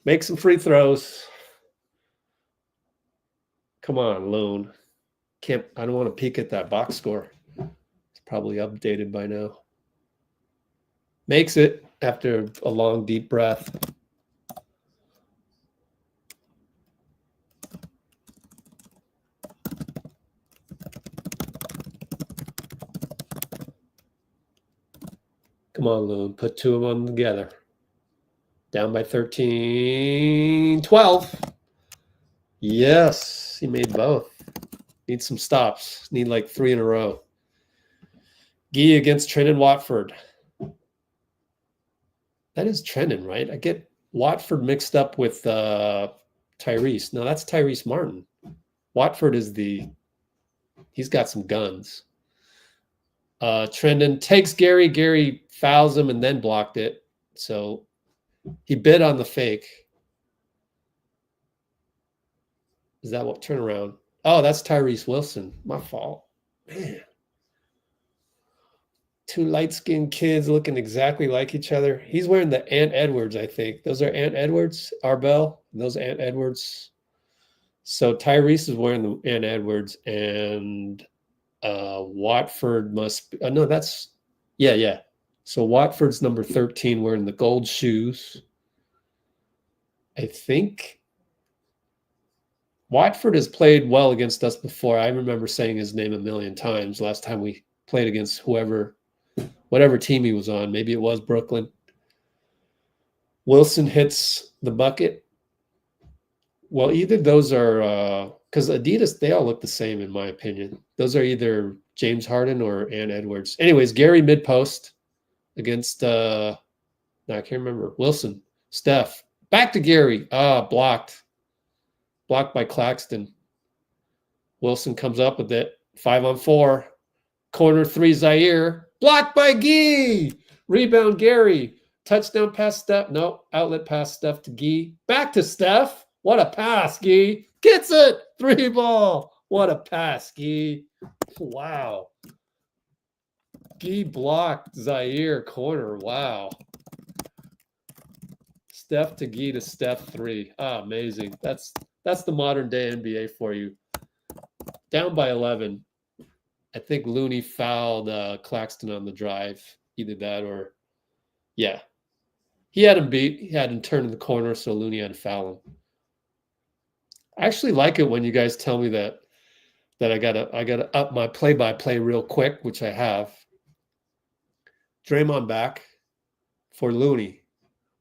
Speaker 1: Make some free throws. Come on, Loon. I don't want to peek at that box score. It's probably updated by now. Makes it after a long, deep breath. Come on, Loon. Put 2 of them together. Down by 13. 12. Yes, he made both. Need some stops. Need like 3 in a row. Gee against Trenton Watford. That is Trenton, right? I get Watford mixed up with Tyrese. No, that's Tyrese Martin. Watford is he's got some guns. Trenton takes Gary. Gary fouls him and then blocked it. So he bid on the fake. Is that what turnaround? Oh, that's Tyrese Wilson. My fault. Man. 2 light-skinned kids looking exactly like each other. He's wearing the Ant Edwards, I think. Those are Ant Edwards, Arbel. Those Ant Edwards. So Tyrese is wearing the Ant Edwards, and Watford must be. No, that's yeah. So Watford's number 13 wearing the gold shoes. I think Watford has played well against us before. I remember saying his name a million times last time we played against whatever team he was on. Maybe it was Brooklyn. Wilson hits the bucket. Well, either those are because Adidas, they all look the same in my opinion. Those are either James Harden or Ant Edwards. Anyways, Gary mid post against I can't remember. Wilson. Steph. Back to Gary. Blocked. Blocked by Claxton. Wilson comes up with it. 5-on-4. Corner 3, Zaire. Blocked by Gee. Rebound, Gary. Touchdown pass, Steph. No, outlet pass, Steph to Gee. Back to Steph. What a pass, Gee. Gets it. 3 ball. What a pass, Gee. Wow. Gee blocked Zaire corner. Wow. Steph to Gee to Steph 3. Amazing. That's the modern day NBA for you. Down by 11. I think Looney fouled Claxton on the drive. Either that or, yeah. He had him beat. He had him turn in the corner, so Looney had to foul him. I actually like it when you guys tell me that I gotta up my play-by-play real quick, which I have. Draymond back for Looney.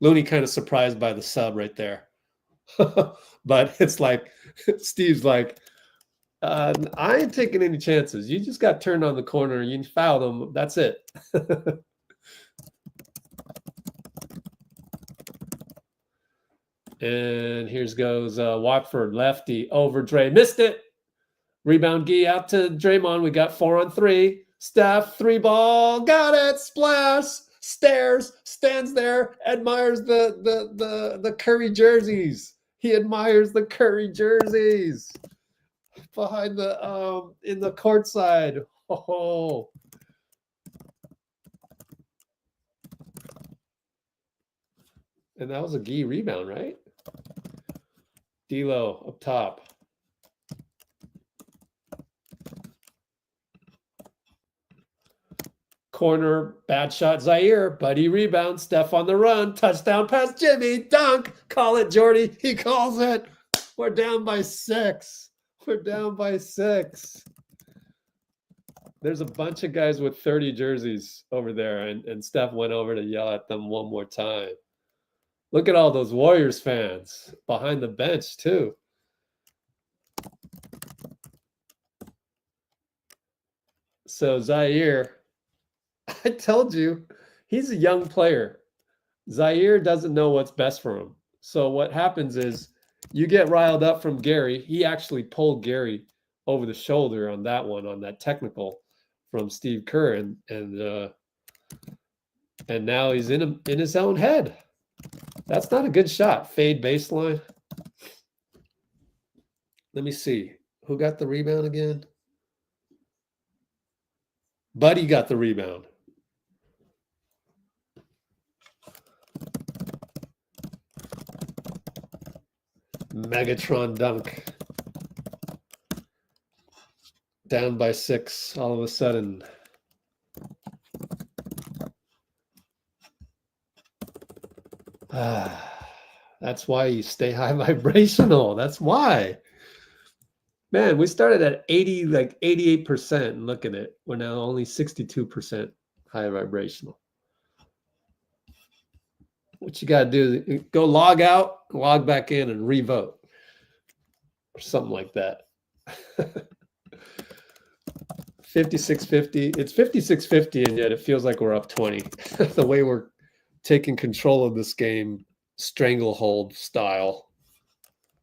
Speaker 1: Looney kind of surprised by the sub right there. But it's like, Steve's like, I ain't taking any chances. You just got turned on the corner. You fouled him. That's it. And here's goes Watford, lefty, over Dray. Missed it. Rebound Gee out to Draymond. We got 4-on-3. Steph, 3 ball. Got it. Splash. Stares. Stands there. Admires the Curry jerseys. He admires the Curry jerseys. Behind the in the court side. Oh. And that was a Gee rebound, right? D'Lo up top. Corner, bad shot, Zaire. Buddy rebound. Steph on the run. Touchdown pass, Jimmy. Dunk. Call it, Jordy. He calls it. We're down by 6. We're down by 6. There's a bunch of guys with 30 jerseys over there, and Steph went over to yell at them one more time. Look at all those Warriors fans behind the bench, too. So Zaire, I told you, he's a young player. Zaire doesn't know what's best for him. So what happens is you get riled up from Gary. He actually pulled Gary over the shoulder on that one, on that technical from Steve Kerr, and now he's in his own head. That's not a good shot. Fade baseline. Let me see. Who got the rebound again? Buddy got the rebound. Megatron dunk. Down by 6 all of a sudden. That's why you stay high vibrational. That's why. Man, we started at 80, like 88%, and look at it. We're now only 62% high vibrational. What you got to do is go log out, log back in, and revote. Or something like that. 56-50. It's 56-50, and yet it feels like we're up 20. The way we're taking control of this game, stranglehold style.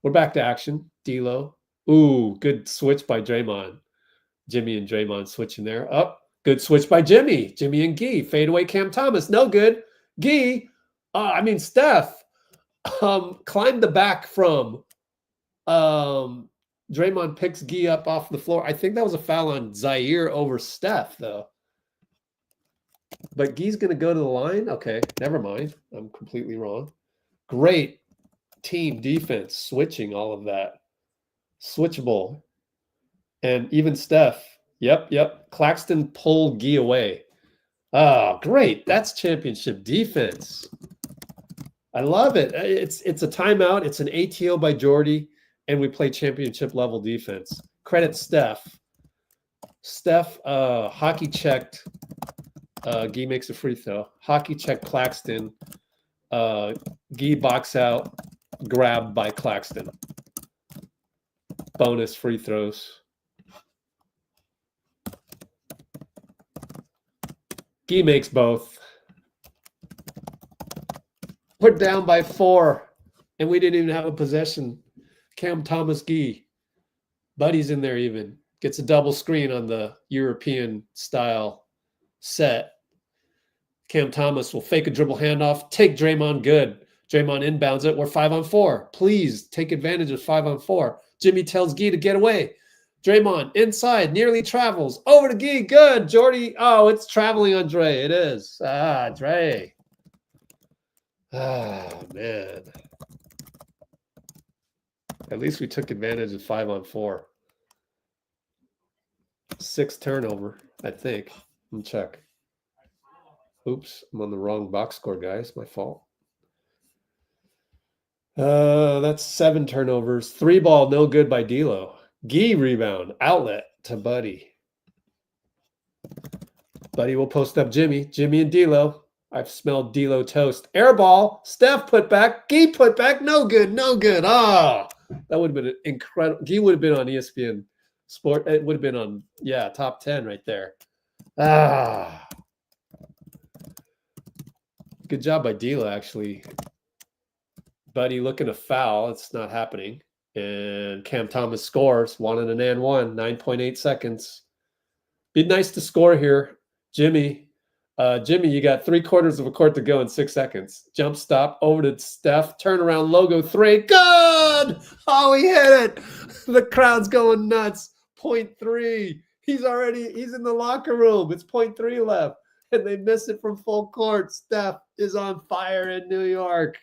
Speaker 1: We're back to action. D'Lo. Ooh, good switch by Draymond. Jimmy and Draymond switching there. Up. Good switch by Jimmy. Jimmy and Gee. Fadeaway Cam Thomas. No good. Gee. Steph. Climbed the back from. Draymond picks Gee up off the floor. I think that was a foul on Zaire over Steph, though. But Gee's going to go to the line? Okay, never mind. I'm completely wrong. Great team defense, switching all of that. Switchable. And even Steph. Yep. Claxton pulled Gee away. Oh, great. That's championship defense. I love it. It's a timeout. It's an ATO by Jordy, and we play championship level defense. Credit Steph. Steph hockey checked. Gee makes a free throw. Hockey checked Claxton. Gee box out. Grabbed by Claxton. Bonus free throws. Gee makes both. We're down by 4, and we didn't even have a possession. Cam Thomas Gee. Buddy's in there even. Gets a double screen on the European style set. Cam Thomas will fake a dribble handoff. Take Draymond good. Draymond inbounds it. We're 5-on-4. Please take advantage of 5-on-4. Jimmy tells Gee to get away. Draymond inside, nearly travels. Over to Gee. Good. Jordy. Oh, it's traveling on Dray. It is. Dray. Man. At least we took advantage of 5-on-4. 6 turnover, I think. Let me check. Oops, I'm on the wrong box score, guys. My fault. That's 7 turnovers. 3 ball, no good by D'Lo. Gee rebound, outlet to Buddy. Buddy will post up Jimmy. Jimmy and D'Lo. I've smelled D'Lo toast. Air ball. Steph put back. Gee put back. No good. That would have been incredible. Gee would have been on ESPN Sport. It would have been on, top 10 right there. Good job by D'Lo, actually. Buddy looking to foul. It's not happening. And Cam Thomas scores. 1 and 1. 9.8 seconds. Be nice to score here. Jimmy, you got 3/4 of a court to go in 6 seconds. Jump stop over to Steph. Turnaround logo 3. Good! Oh, he hit it. The crowd's going nuts. 0.3. He's in the locker room. It's 0.3 left. And they miss it from full court. Steph is on fire in New York.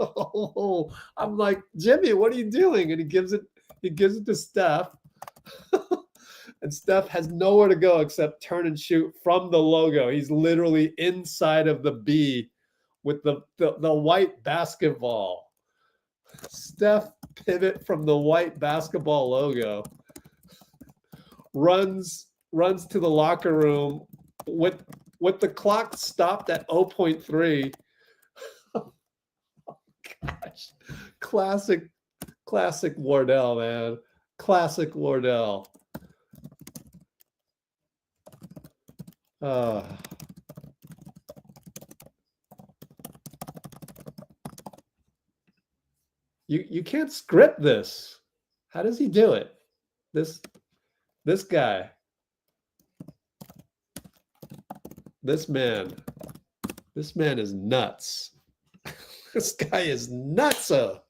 Speaker 1: Oh, I'm like, Jimmy, what are you doing? And he gives it to Steph. And Steph has nowhere to go except turn and shoot from the logo. He's literally inside of the B with the white basketball. Steph pivot from the white basketball logo. Runs to the locker room with the clock stopped at 0.3. Oh, gosh. Classic Wardell, man. Classic Wardell. You can't script this. How does he do it? This guy. This man is nuts. This guy is nutso.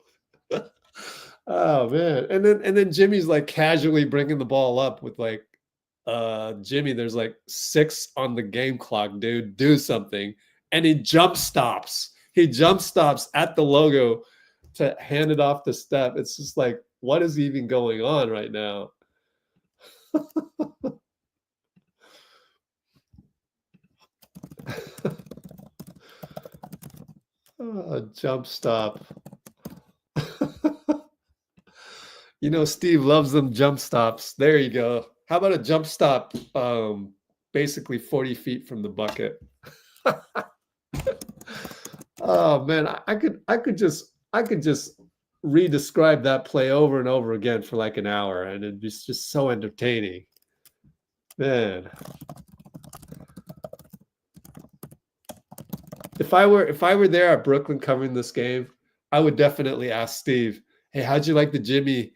Speaker 1: Oh man. And then Jimmy's like casually bringing the ball up with like, Jimmy, there's like 6 on the game clock, dude. Do something. And he jump stops. He jump stops at the logo to hand it off to Steph. It's just like, what is even going on right now? Jump stop. Steve loves them jump stops. There you go. How about a jump stop basically 40 feet from the bucket? Oh man, I could just re-describe that play over and over again for like an hour, and it's just so entertaining. Man. If I were there at Brooklyn covering this game, I would definitely ask Steve, "Hey, how'd you like the Jimmy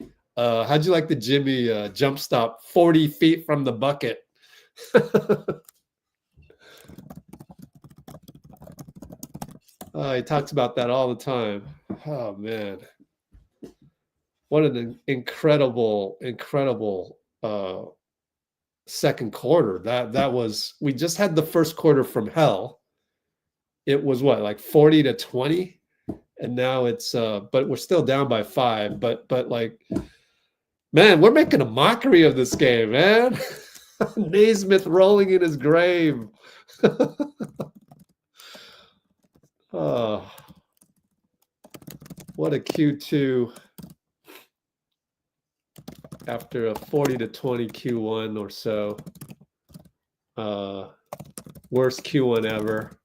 Speaker 1: jump stop 40 feet from the bucket?" He talks about that all the time. Oh man, what an incredible second quarter. That was. We just had the first quarter from hell. It was what, like 40-20, and now it's but we're still down by 5. But like, man, we're making a mockery of this game, man. Naismith rolling in his grave. Oh, what a Q2 after a 40-20 Q1 or so. Worst Q1 ever.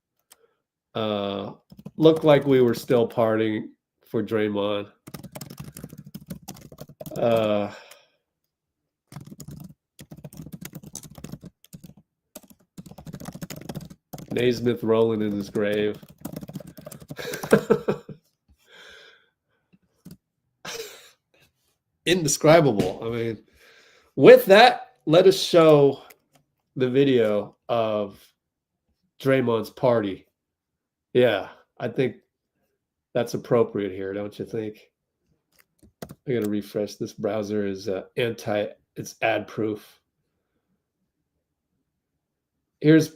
Speaker 1: Looked like we were still partying for Draymond. Naismith rolling in his grave. Indescribable. I mean, with that, let us show the video of Draymond's party. Yeah, I think that's appropriate here, don't you think? I gotta refresh. This browser is it's ad proof. Let's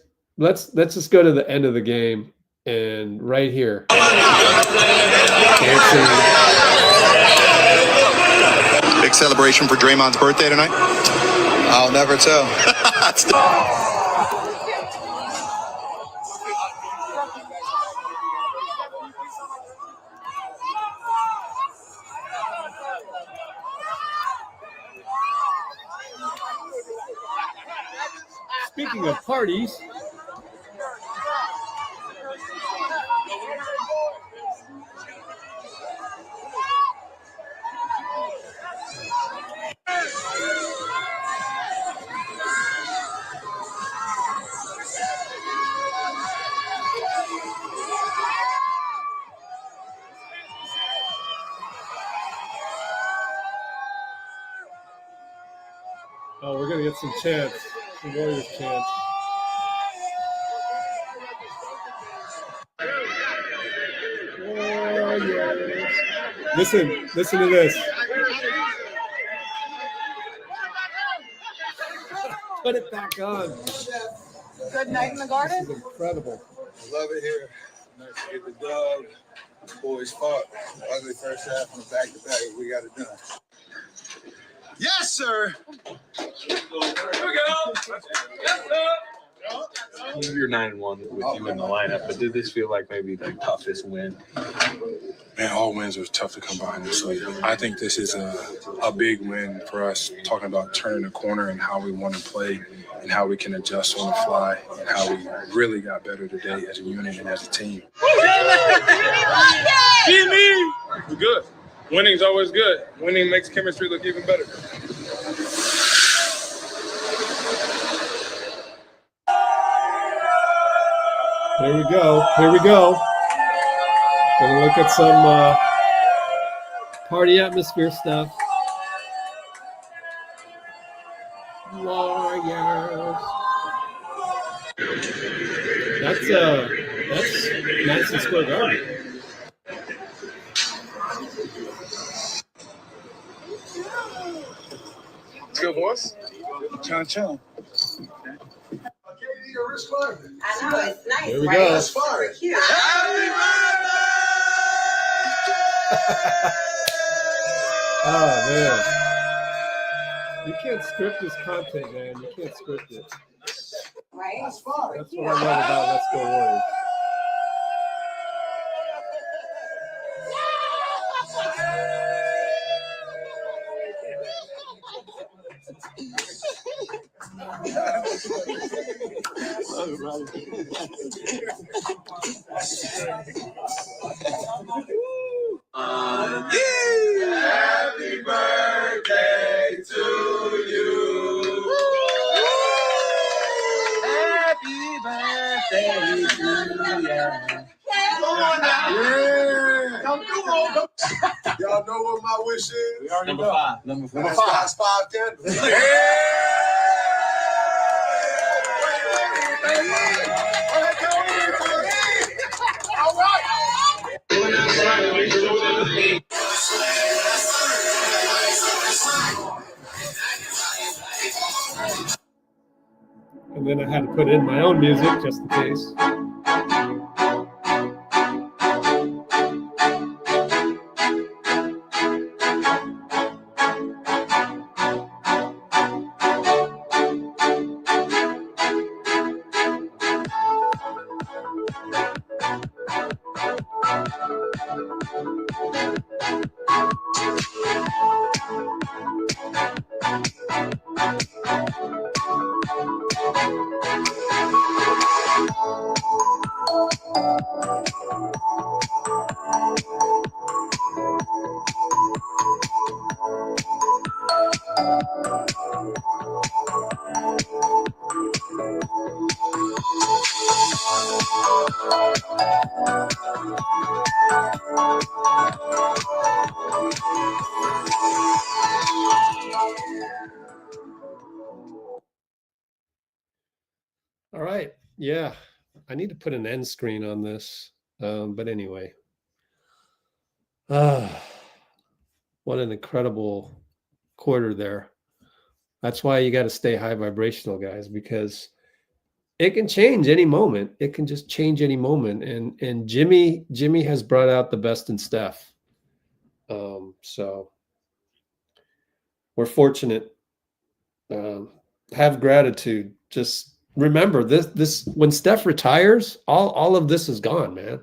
Speaker 1: just go to the end of the game, and right here, dancing.
Speaker 3: Big celebration for Draymond's birthday tonight? I'll never tell.
Speaker 1: Speaking of parties, oh, we're gonna get some chants, some Warriors chants. Warriors. Listen to this. Put it back on.
Speaker 4: Good night in the garden.
Speaker 1: This is incredible.
Speaker 5: I love it here. Nice to get the dub. The boys fought. Ugly first half and back-to-back. We got it done.
Speaker 3: Yes, sir.
Speaker 5: Here we go. Yes, sir.
Speaker 6: You're 9-1 with you in the lineup, but did this feel like maybe the toughest win?
Speaker 5: Man, all wins are tough to come behind this week. I think this is a big win for us, talking about turning the corner and how we want to play and how we can adjust on the fly and how we really got better today as a unit and as a team.
Speaker 7: We're good. Winning's always good. Winning makes chemistry look even better.
Speaker 1: Here we go. Gonna look at some party atmosphere stuff. Warriors. That's Madison Square Garden.
Speaker 7: Good boys.
Speaker 5: Chon.
Speaker 4: I know, it's nice.
Speaker 1: Here we
Speaker 4: right?
Speaker 1: go.
Speaker 4: It's super cute.
Speaker 1: Oh man. You can't script this content, man. You can't script it.
Speaker 4: Right?
Speaker 1: That's what I love about Let's Go Warriors.
Speaker 5: Happy birthday to you.
Speaker 3: Yeah. Y'all know what my wish is?
Speaker 6: We already know. Five. Number five.
Speaker 3: Number five. That's 5 candles. Yeah. All
Speaker 1: And then I had to put in my own music just in case. All right. Yeah. I need to put an end screen on this. But anyway. What an incredible quarter there. That's why you got to stay high vibrational, guys, because it can change any moment. It can just change any moment. And Jimmy has brought out the best in Steph. So we're fortunate. Have gratitude. Just remember this when Steph retires, all of this is gone, man.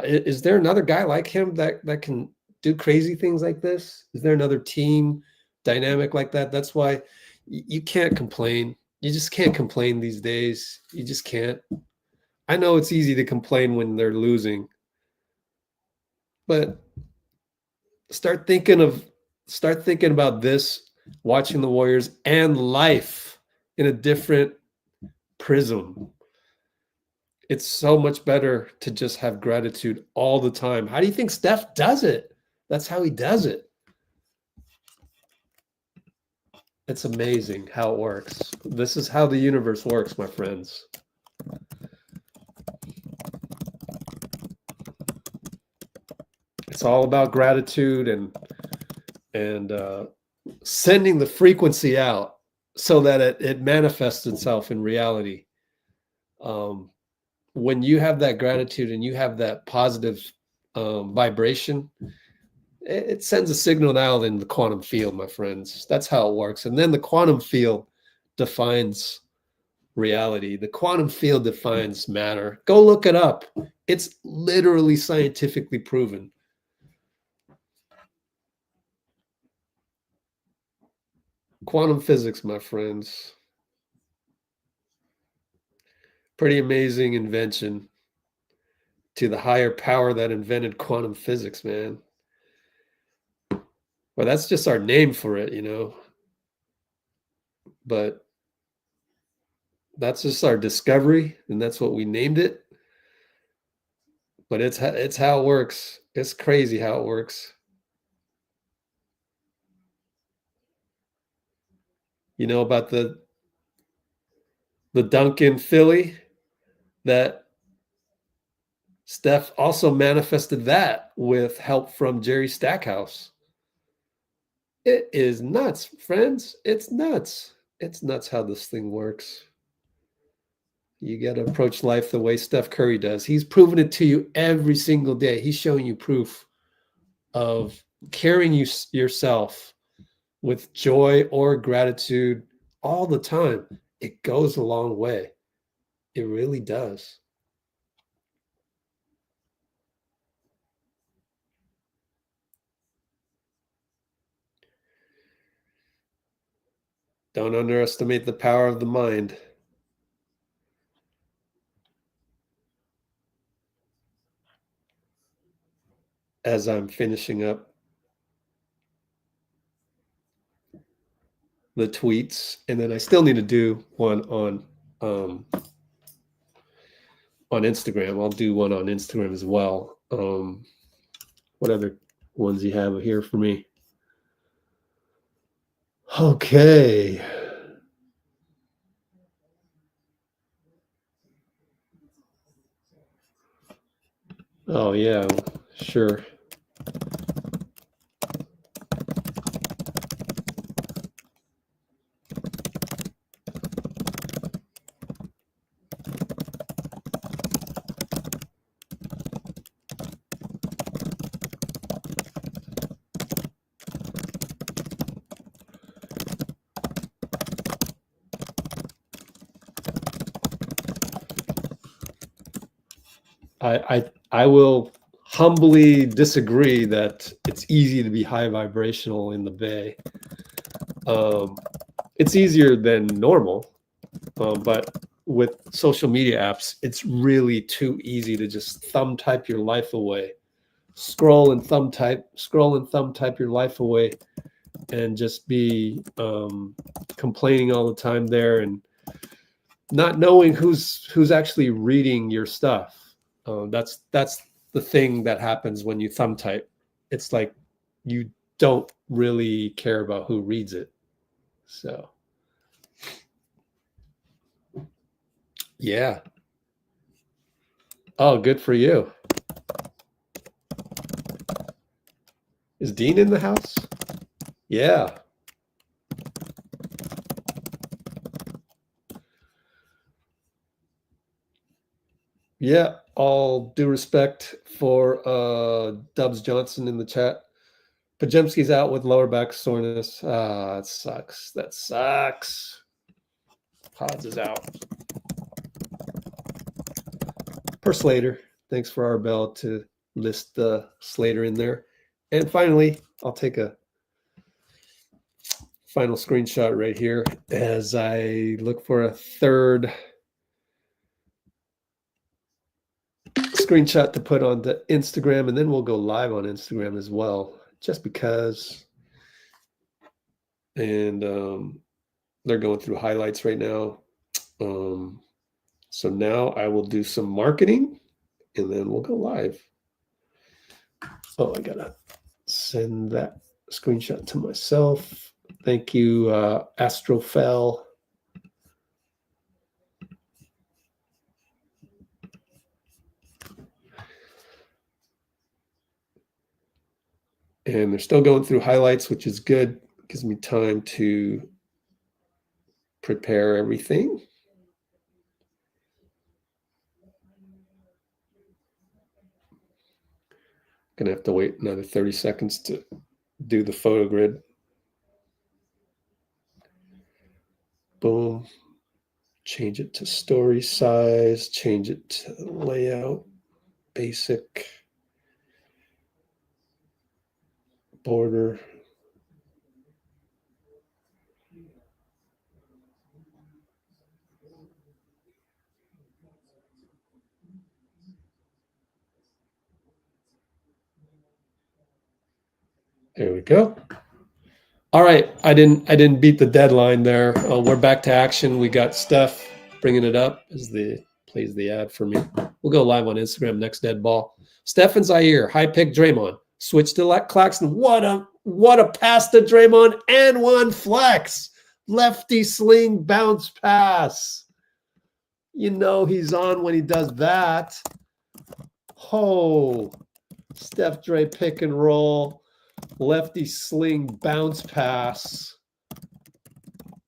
Speaker 1: Is there another guy like him that can do crazy things like this? Is there another team dynamic like that? That's why you can't complain. You just can't complain these days. You just can't. I know it's easy to complain when they're losing, but start thinking about this, watching the Warriors and life in a different prism. It's so much better to just have gratitude all the time. How do you think Steph does it? That's how he does it. It's amazing how it works. This is how the universe works, my friends. It's all about gratitude and sending the frequency out so that it manifests itself in reality. When you have that gratitude and you have that positive vibration, it sends a signal out in the quantum field, my friends. That's how it works. And then the quantum field defines reality. The quantum field defines matter. Go look it up. It's literally scientifically proven. Quantum physics, my friends. Pretty amazing invention to the higher power that invented quantum physics, man. Well, that's just our name for it, you know. But that's just our discovery, and that's what we named it. But it's how it works. It's crazy how it works. You know about the dunk in Philly that Steph also manifested that with help from Jerry Stackhouse. It is nuts, friends. It's nuts. It's nuts how this thing works. You got to approach life the way Steph Curry does. He's proven it to you every single day. He's showing you proof of carrying yourself with joy or gratitude all the time. It goes a long way. It really does. Don't underestimate the power of the mind. As I'm finishing up the tweets, and then I still need to do one on on Instagram. I'll do one on Instagram as well. What other ones you have here for me? Okay. Oh, yeah, sure. I will humbly disagree that it's easy to be high vibrational in the Bay. It's easier than normal, but with social media apps, it's really too easy to just thumb type your life away. Scroll and thumb type your life away, and just be complaining all the time there, and not knowing who's actually reading your stuff. That's the thing that happens when you thumb type. It's like you don't really care about who reads it. So, yeah. Oh, good for you. Is Dean in the house? Yeah. Yeah, all due respect for Dubs Johnson in the chat. Podziemski's out with lower back soreness. That sucks. That sucks. Podz is out. Per Slater. Thanks for our bell to list Slater in there. And finally, I'll take a final screenshot right here as I look for a third screenshot to put on the Instagram, and then we'll go live on Instagram as well, just because. And they're going through highlights right now. So now I will do some marketing, and then we'll go live. Oh, I gotta send that screenshot to myself. Thank you, Astrofell. And they're still going through highlights, which is good. It gives me time to prepare everything. Gonna have to wait another 30 seconds to do the photo grid. Boom. Change it to story size, change it to layout, basic, border. There we go. All right, I didn't beat the deadline there. We're back to action. We got Steph bringing it up as plays the ad for me. We'll go live on Instagram next dead ball. Steph and Zaire, high pick Draymond. Switch to Claxton. What a pass to Draymond and one flex. Lefty sling bounce pass. You know he's on when he does that. Oh, Steph Dre pick and roll. Lefty sling bounce pass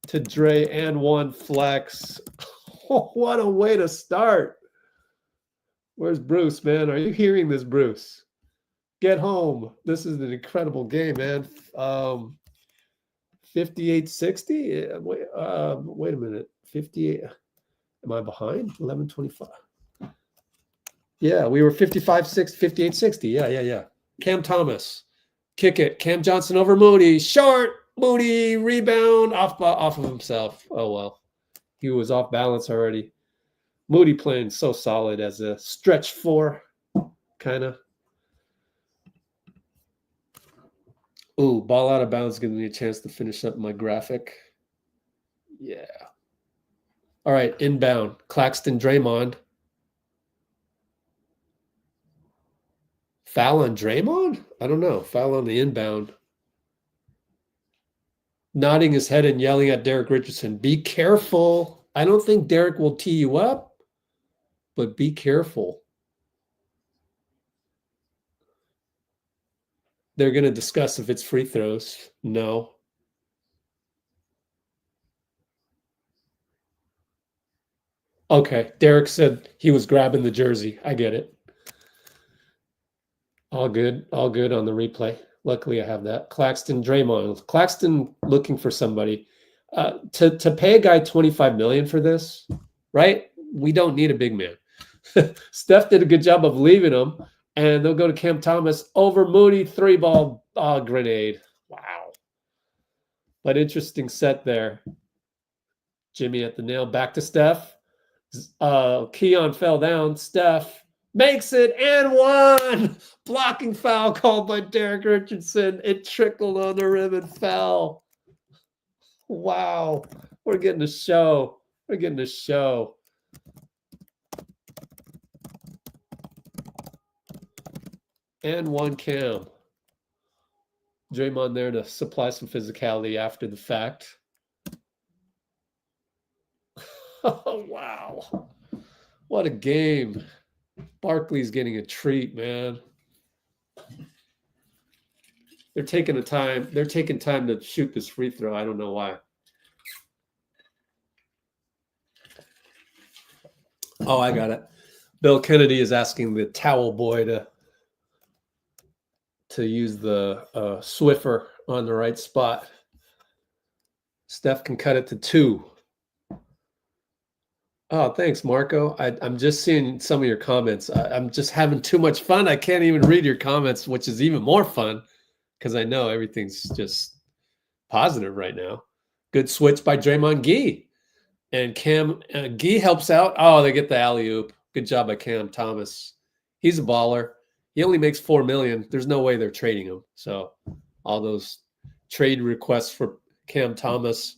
Speaker 1: to Dre and one flex. Oh, what a way to start. Where's Bruce, man? Are you hearing this, Bruce? Get home. This is an incredible game, man. 58-60? Wait a minute. 58. Am I behind? 11:25. Yeah, we were 55-6, 58-60. Yeah. Cam Thomas. Kick it. Cam Johnson over Moody. Short. Moody rebound off of himself. Oh, well. He was off balance already. Moody playing so solid as a stretch four, kind of. Ooh, ball out of bounds gives me a chance to finish up my graphic. Yeah. All right, inbound. Claxton, Draymond. Foul on Draymond? I don't know. Foul on the inbound. Nodding his head and yelling at Derek Richardson, be careful. I don't think Derek will tee you up, but be careful. They're going to discuss if it's free throws. No. Okay. Derek said he was grabbing the jersey. I get it. All good. All good on the replay. Luckily, I have that. Claxton, Draymond. Claxton looking for somebody. To pay a guy $25 million for this, right? We don't need a big man. Steph did a good job of leaving him, and they'll go to Cam Thomas over Mooney, 3-ball grenade. Wow. But interesting set there. Jimmy at the nail. Back to Steph. Keon fell down. Steph makes it and one. Blocking foul called by Derek Richardson. It trickled on the rim and fell. Wow. We're getting a show. We're getting a show. And one Cam. Draymond there to supply some physicality after the fact. Oh, wow. What a game. Barkley's getting a treat, man. They're taking time to shoot this free throw. I don't know why. Oh, I got it. Bill Kennedy is asking the towel boy to use the Swiffer on the right spot. Steph can cut it to 2. Oh, thanks, Marco. I'm just seeing some of your comments. I'm just having too much fun. I can't even read your comments, which is even more fun because I know everything's just positive right now. Good switch by Draymond Gee. And Cam Gee helps out. Oh, they get the alley-oop. Good job by Cam Thomas. He's a baller. He only makes $4 million. There's no way they're trading him. So all those trade requests for Cam Thomas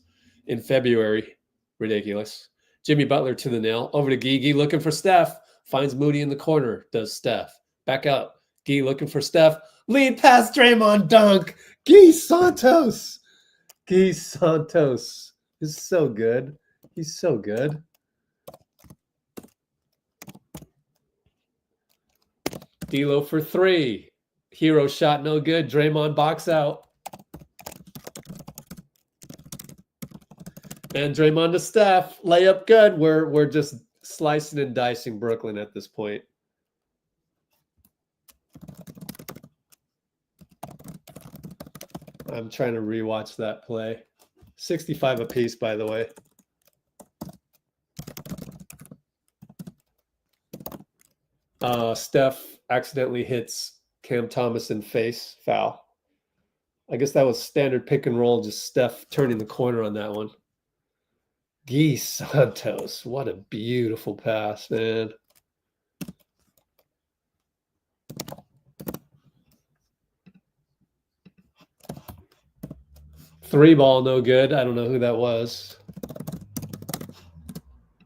Speaker 1: in February, ridiculous. Jimmy Butler to the nail. Over to Gee looking for Steph. Finds Moody in the corner. Does Steph. Back up. Gee looking for Steph. Lead past Draymond dunk. Gee Santos. Gee Santos is so good. He's so good. D'Lo for 3. Hero shot no good. Draymond box out. And Draymond to Steph. Layup good. We're just slicing and dicing Brooklyn at this point. I'm trying to rewatch that play. 65 apiece, by the way. Steph accidentally hits Cam Thomas in face. Foul. I guess that was standard pick and roll, just Steph turning the corner on that one. Gee Santos. What a beautiful pass, man. Three ball, no good. I don't know who that was.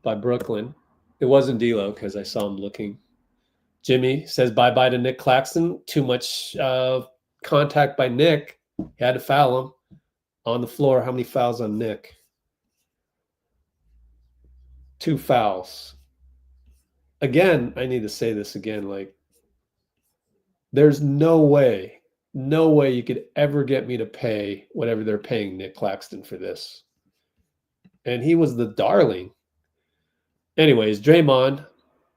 Speaker 1: By Brooklyn. It wasn't D'Lo because I saw him looking. Jimmy says bye-bye to Nick Claxton. Too much contact by Nick. He had to foul him. On the floor, how many fouls on Nick? 2 fouls. Again, I need to say this again. Like, there's no way you could ever get me to pay whatever they're paying Nick Claxton for this. And he was the darling. Anyways, Draymond,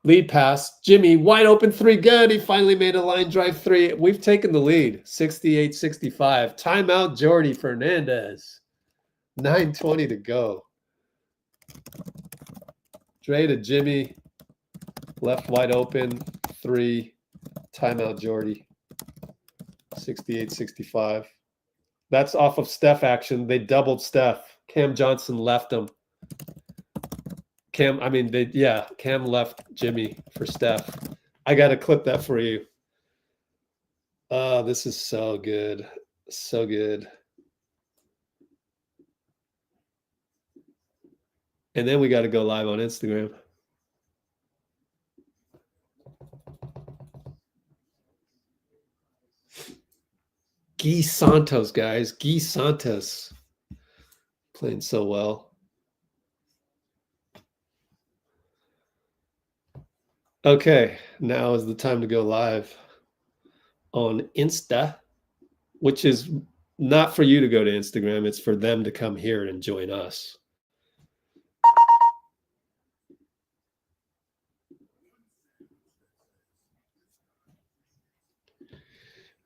Speaker 1: lead pass. Jimmy, wide open 3, good. He finally made a line drive 3. We've taken the lead, 68-65. Timeout, Jordy Fernandez. 9:20 to go. Dray to Jimmy, left wide open, 3. Timeout, Jordy. 68-65. That's off of Steph action. They doubled Steph. Cam Johnson left him. Cam left Jimmy for Steph. I got to clip that for you. This is so good. So good. And then we got to go live on Instagram. Guy Santos, guys. Guy Santos. Playing so well. Okay, now is the time to go live on Insta, which is not for you to go to Instagram. It's for them to come here and join us.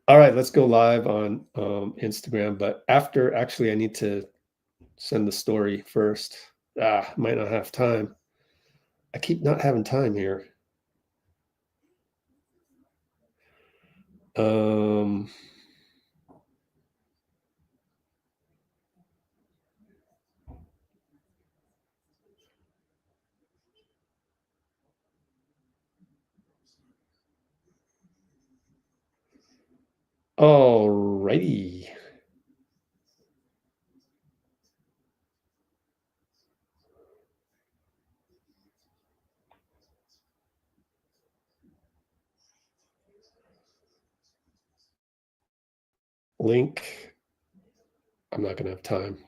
Speaker 1: All right, let's go live on Instagram. But after, actually, I need to send the story first. Might not have time. I keep not having time here. Alrighty. Link. I'm not going to have time.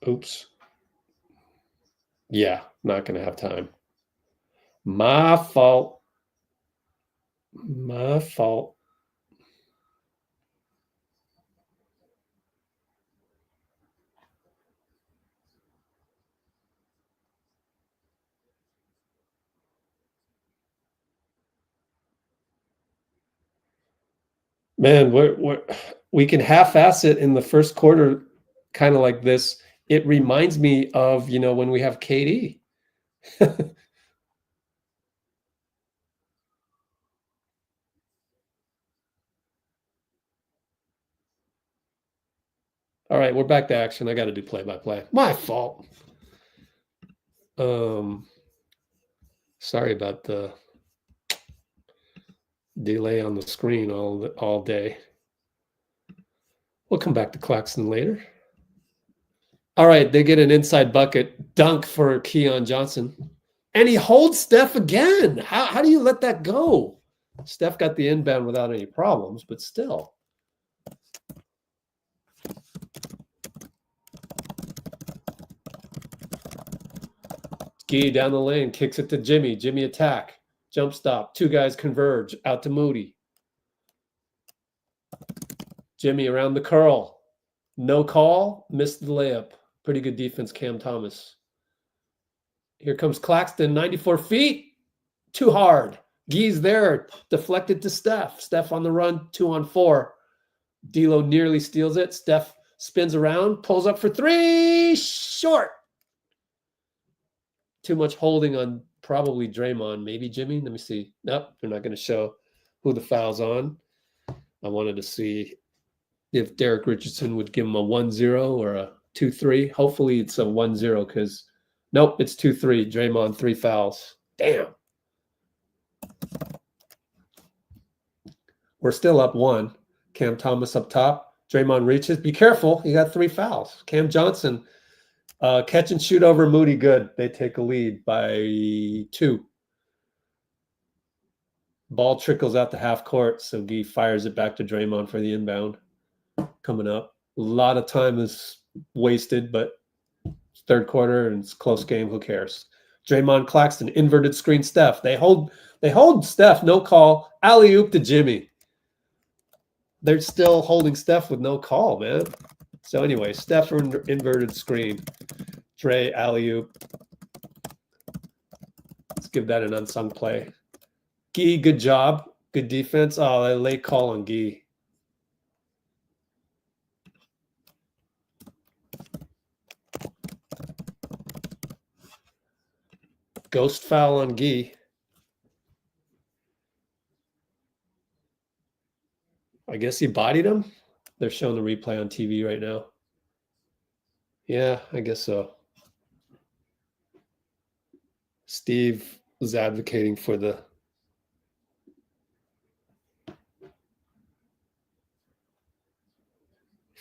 Speaker 1: Oops. Yeah, not going to have time. My fault. My fault. Man, we can half-ass it in the first quarter, kind of like this. It reminds me of, when we have KD. All right, we're back to action. I got to do play-by-play. My fault. Sorry about the delay on the screen all day. We'll come back to Claxton later. All right, they get an inside bucket dunk for Keon Johnson. And he holds Steph again. How do you let that go? Steph got the inbound without any problems, but still. Gee down the lane, kicks it to Jimmy. Jimmy attack. Jump stop. Two guys converge. Out to Moody. Jimmy around the curl. No call. Missed the layup. Pretty good defense, Cam Thomas. Here comes Claxton, 94 feet. Too hard. Gee's there. Deflected to Steph. Steph on the run, 2-on-4. D'Lo nearly steals it. Steph spins around, pulls up for three. Short. Too much holding on probably Draymond. Maybe Jimmy. Let me see. Nope, they're not going to show who the foul's on. I wanted to see if Derek Richardson would give him a 1-0 or a 2-3. Hopefully it's a 1-0 because, nope, it's 2-3. Draymond, 3 fouls. Damn. We're still up 1. Cam Thomas up top. Draymond reaches. Be careful. He got 3 fouls. Cam Johnson, catch and shoot over Moody. Good. They take a lead by 2. Ball trickles out to half court. So Guy fires it back to Draymond for the inbound. Coming up. A lot of time is wasted, but it's third quarter and it's a close game. Who cares? Draymond, Claxton, inverted screen Steph. They hold Steph, no call. Alley-oop to Jimmy. They're still holding Steph with no call, man. So anyway, Steph inverted screen. Dray alley-oop. Let's give that an unsung play. Guy, good job. Good defense. Oh, a late call on Guy. Ghost foul on Guy. I guess he bodied him. They're showing the replay on TV right now. Yeah, I guess so. Steve was advocating for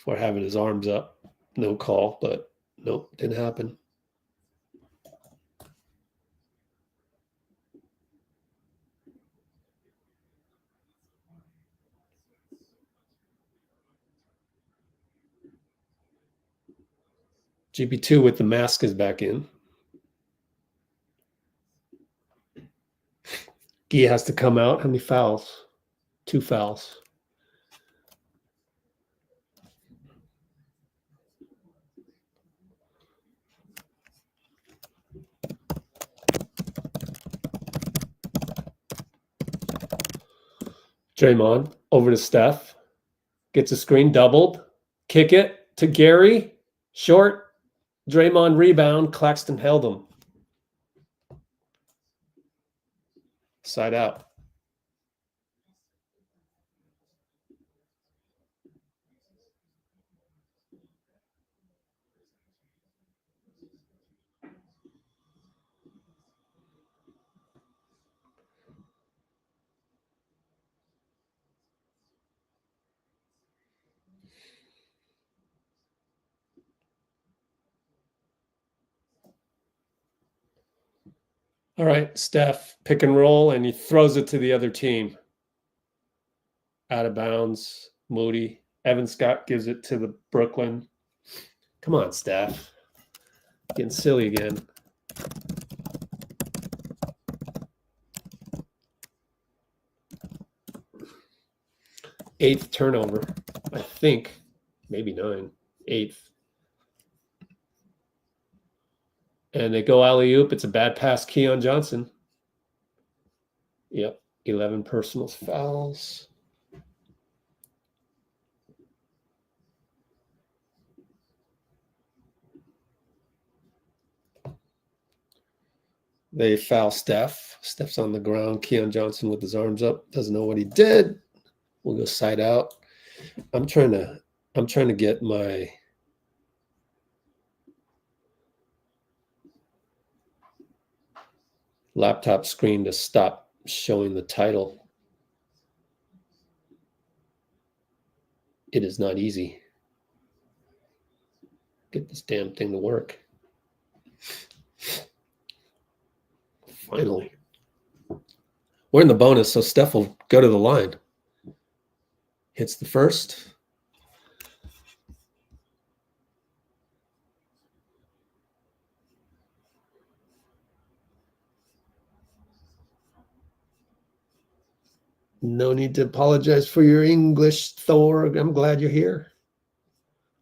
Speaker 1: having his arms up. No call, but nope, didn't happen. GP2 with the mask is back in. Gia has to come out. How many fouls? 2 fouls. Draymond over to Steph. Gets a screen, doubled. Kick it to Gary. Short. Draymond rebound. Claxton held him. Side out. All right, Steph, pick and roll, and he throws it to the other team. Out of bounds, Moody. Evan Scott gives it to the Brooklyn. Come on, Steph. Getting silly again. Eighth turnover, I think. Maybe 9. 8th. And they go alley-oop. It's a bad pass, Keon Johnson. Yep, 11 personal fouls. They foul Steph. Steph's on the ground. Keon Johnson with his arms up. Doesn't know what he did. We'll go side out. I'm trying to get my laptop screen to stop showing the title. It is not easy. Get this damn thing to work. Finally. We're in the bonus, so Steph will go to the line. Hits the first. No need to apologize for your English, Thor. I'm glad you're here.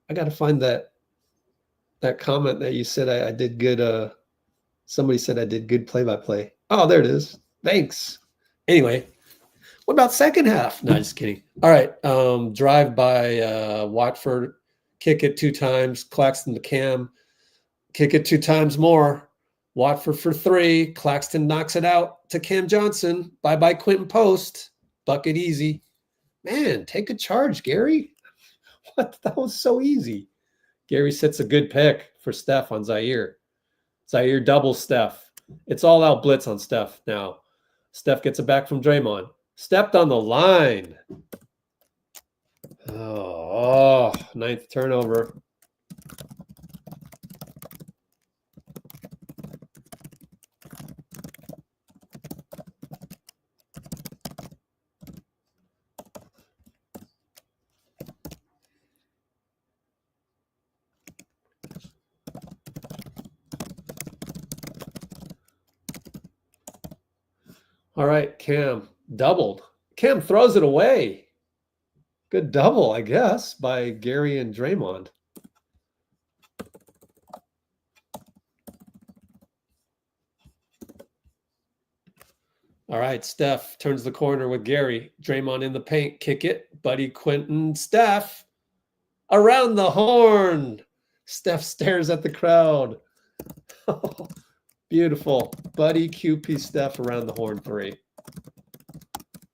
Speaker 1: I got to find that comment that you said I did good. Somebody said I did good play-by-play. Oh, there it is. Thanks. Anyway, what about second half? No, just kidding. All right. Drive by Watford. Kick it 2 times. Claxton to Cam. Kick it 2 times more. Watford for 3. Claxton knocks it out to Cam Johnson. Bye-bye Quinten Post. Bucket easy. Man, take a charge, Gary. What? That was so easy. Gary sets a good pick for Steph on Zaire. Zaire doubles Steph. It's all out blitz on Steph now. Steph gets it back from Draymond. Stepped on the line. Oh, 9th turnover. All right, Cam doubled. Cam throws it away. Good double, I guess, by Gary and Draymond. All right, Steph turns the corner with Gary. Draymond in the paint, kick it. Buddy Quinten, Steph around the horn. Steph stares at the crowd. Beautiful. Buddy QP Steph around the horn 3.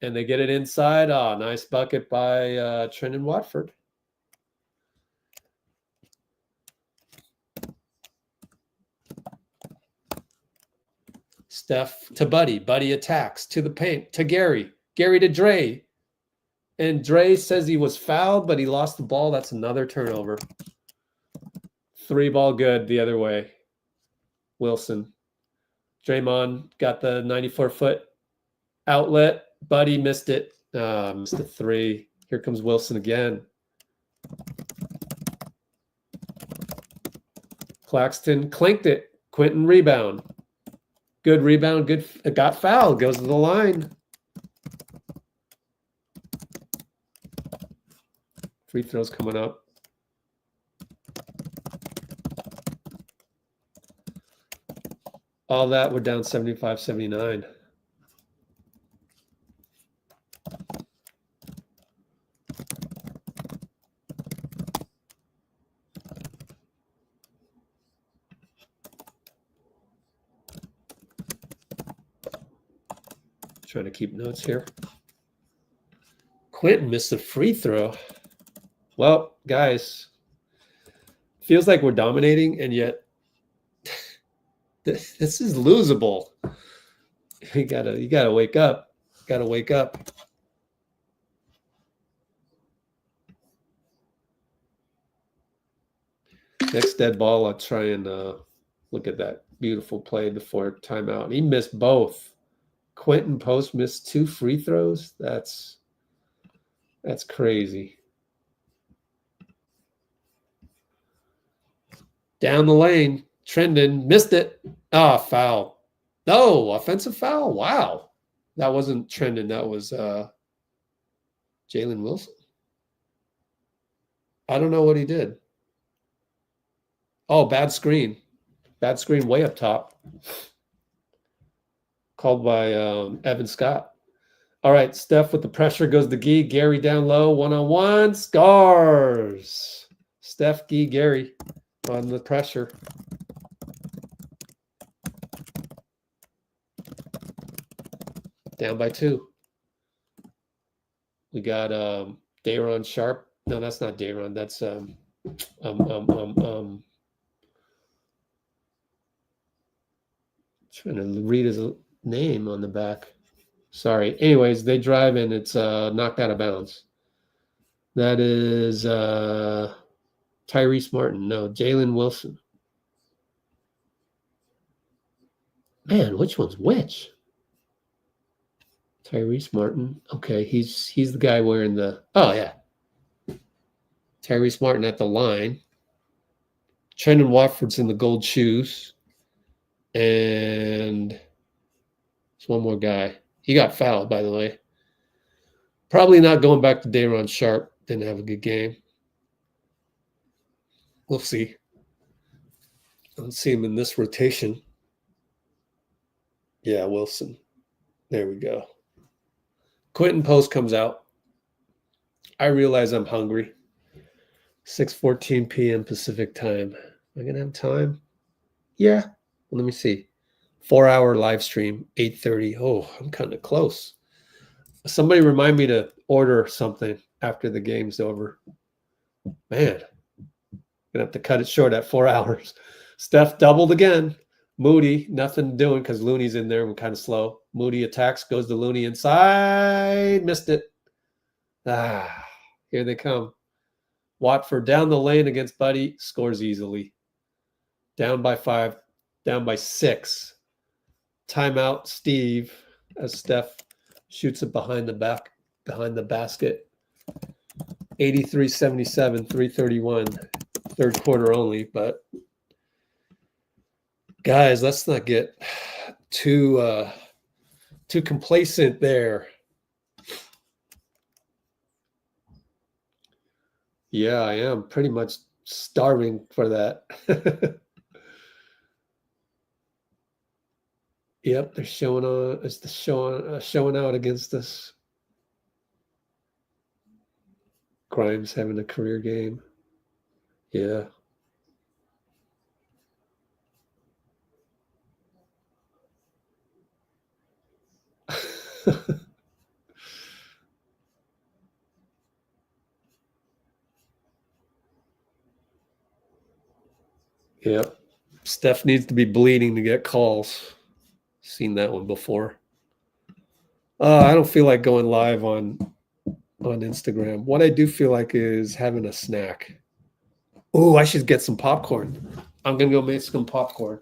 Speaker 1: And they get it inside. Oh, nice bucket by Trenton Watford. Steph to Buddy. Buddy attacks to the paint to Gary. Gary to Dray. And Dray says he was fouled, but he lost the ball. That's another turnover. 3 ball good the other way. Wilson. Draymond got the 94-foot outlet. Buddy missed it. Missed a 3. Here comes Wilson again. Claxton clanked it. Quinten rebound. Good rebound. Good. It got fouled. Goes to the line. Free throws coming up. All that, we're down 75-79. Trying to keep notes here. Quinten missed a free throw. Well, guys, feels like we're dominating, and yet this is losable. You gotta wake up. Gotta wake up. Next dead ball, I'll try and look at that beautiful play before timeout. He missed both. Quinten Post missed 2 free throws. That's crazy. Down the lane, Trendon missed it. Ah, foul. No, offensive foul. Wow. That wasn't Trendon. That was Jalen Wilson. I don't know what he did. Oh, bad screen. Bad screen way up top. Called by Evan Scott. All right, Steph with the pressure goes to Gee. Gary down low, one-on-one. Scars. Steph, Gee, Gary on the pressure. Down by 2. We got Dayron Sharp. No, that's not Dayron. That's trying to read his name on the back. Sorry. Anyways, they drive and it's knocked out of bounds. That is Tyrese Martin. No, Jalen Wilson. Man, which one's which? Tyrese Martin. Okay, he's the guy wearing the. Oh yeah. Tyrese Martin at the line. Trendon Watford's in the gold shoes. And there's one more guy. He got fouled, by the way. Probably not going back to Dayron Sharp. Didn't have a good game. We'll see. I don't see him in this rotation. Yeah, Wilson. There we go. Quinten Post comes out. I realize I'm hungry. 6:14 p.m. Pacific time. Am I going to have time? Yeah. Well, let me see. 4-hour live stream, 8:30. Oh, I'm kind of close. Somebody remind me to order something after the game's over. Man, going to have to cut it short at 4 hours. Steph doubled again. Moody, nothing doing because Looney's in there. We're kind of slow. Moody attacks, goes to Looney inside. Missed it. Ah, here they come. Watford down the lane against Buddy. Scores easily. Down by 5. Down by 6. Timeout, Steve, as Steph shoots it behind the basket. 83-77, 3:31. Third quarter only, but guys, let's not get too complacent there. Yeah, I am pretty much starving for that. Yep, they're showing on. It's the showing out against us. Grimes having a career game. Yeah. Yep. Steph needs to be bleeding to get calls. Seen that one before. I don't feel like going live on Instagram. What I do feel like is having a snack. Oh, I should get some popcorn. I'm gonna go make some popcorn.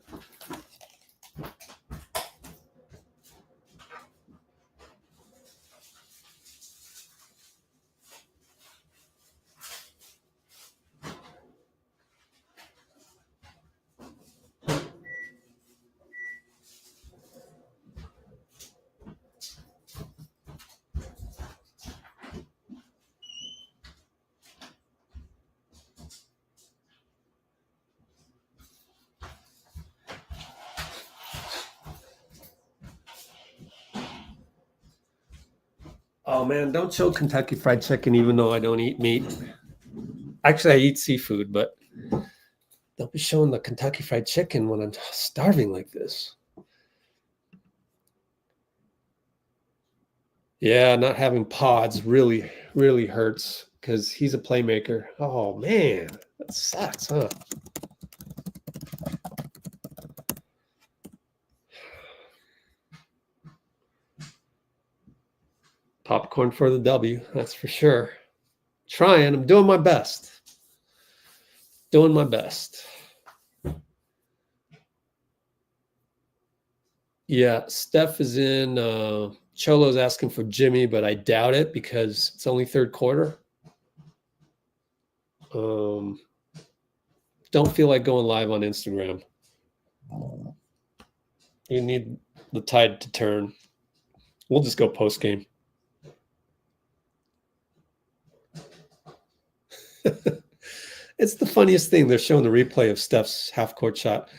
Speaker 1: Oh man, don't show Kentucky Fried Chicken even though I don't eat meat. Actually, I eat seafood, but don't be showing the Kentucky Fried Chicken when I'm starving like this. Yeah, not having Podz really, really hurts because he's a playmaker. Oh man, that sucks, huh? Popcorn for the W, that's for sure. Trying, I'm doing my best. Doing my best. Yeah, Steph is in. Cholo's asking for Jimmy, but I doubt it because it's only third quarter. Don't feel like going live on Instagram. You need the tide to turn. We'll just go post game. It's the funniest thing. They're showing the replay of Steph's half-court shot.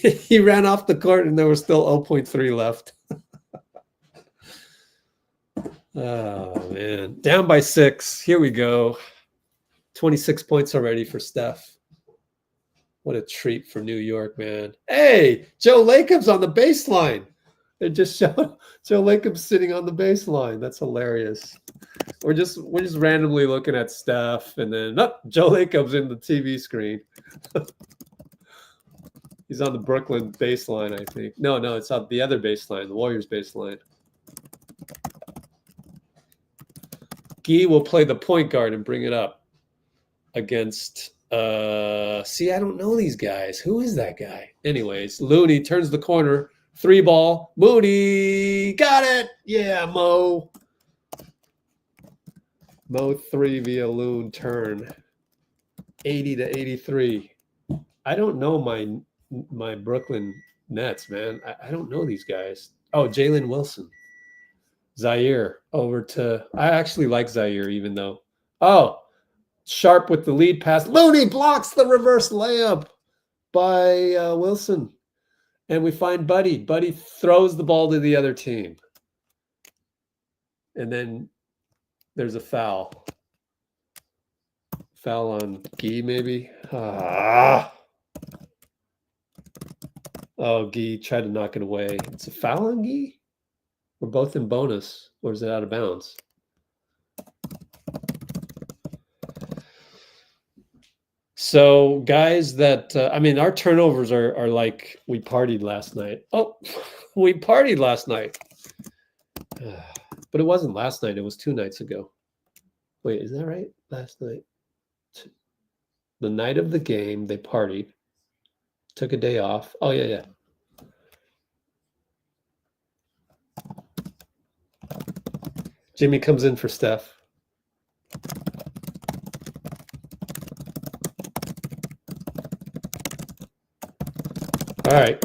Speaker 1: He ran off the court and there was still 0.3 left. Oh, man. Down by 6. Here we go. 26 points already for Steph. What a treat for New York, man. Hey, Joe Lacob's on the baseline. They're just showing Joe Lacob's sitting on the baseline. That's hilarious. We're just randomly looking at Steph, and then Joe Lacob's in the TV screen. He's on the Brooklyn baseline, I think. No, it's on the other baseline, the Warriors baseline. Guy will play the point guard and bring it up against see, I don't know these guys. Who is that guy? Anyways, Looney turns the corner. 3 ball. Mooney got it. Yeah, Mo 3 via Loon turn. 80 to 83. I don't know my Brooklyn Nets, man. I don't know these guys. Oh, Jalen Wilson. Zaire over to, I actually like Zaire even though. Oh, Sharp with the lead pass. Looney blocks the reverse layup by Wilson. And we find Buddy. Buddy throws the ball to the other team. And then there's a foul. Foul on Guy, maybe. Oh, Guy tried to knock it away. It's a foul on Guy? We're both in bonus. Or is it out of bounds? So guys that, our turnovers are like, we partied last night. Oh, we partied last night. But it wasn't last night. It was 2 nights ago. Wait, is that right? Last night. The night of the game, they partied. Took a day off. Oh, yeah. Jimmy comes in for Steph. All right.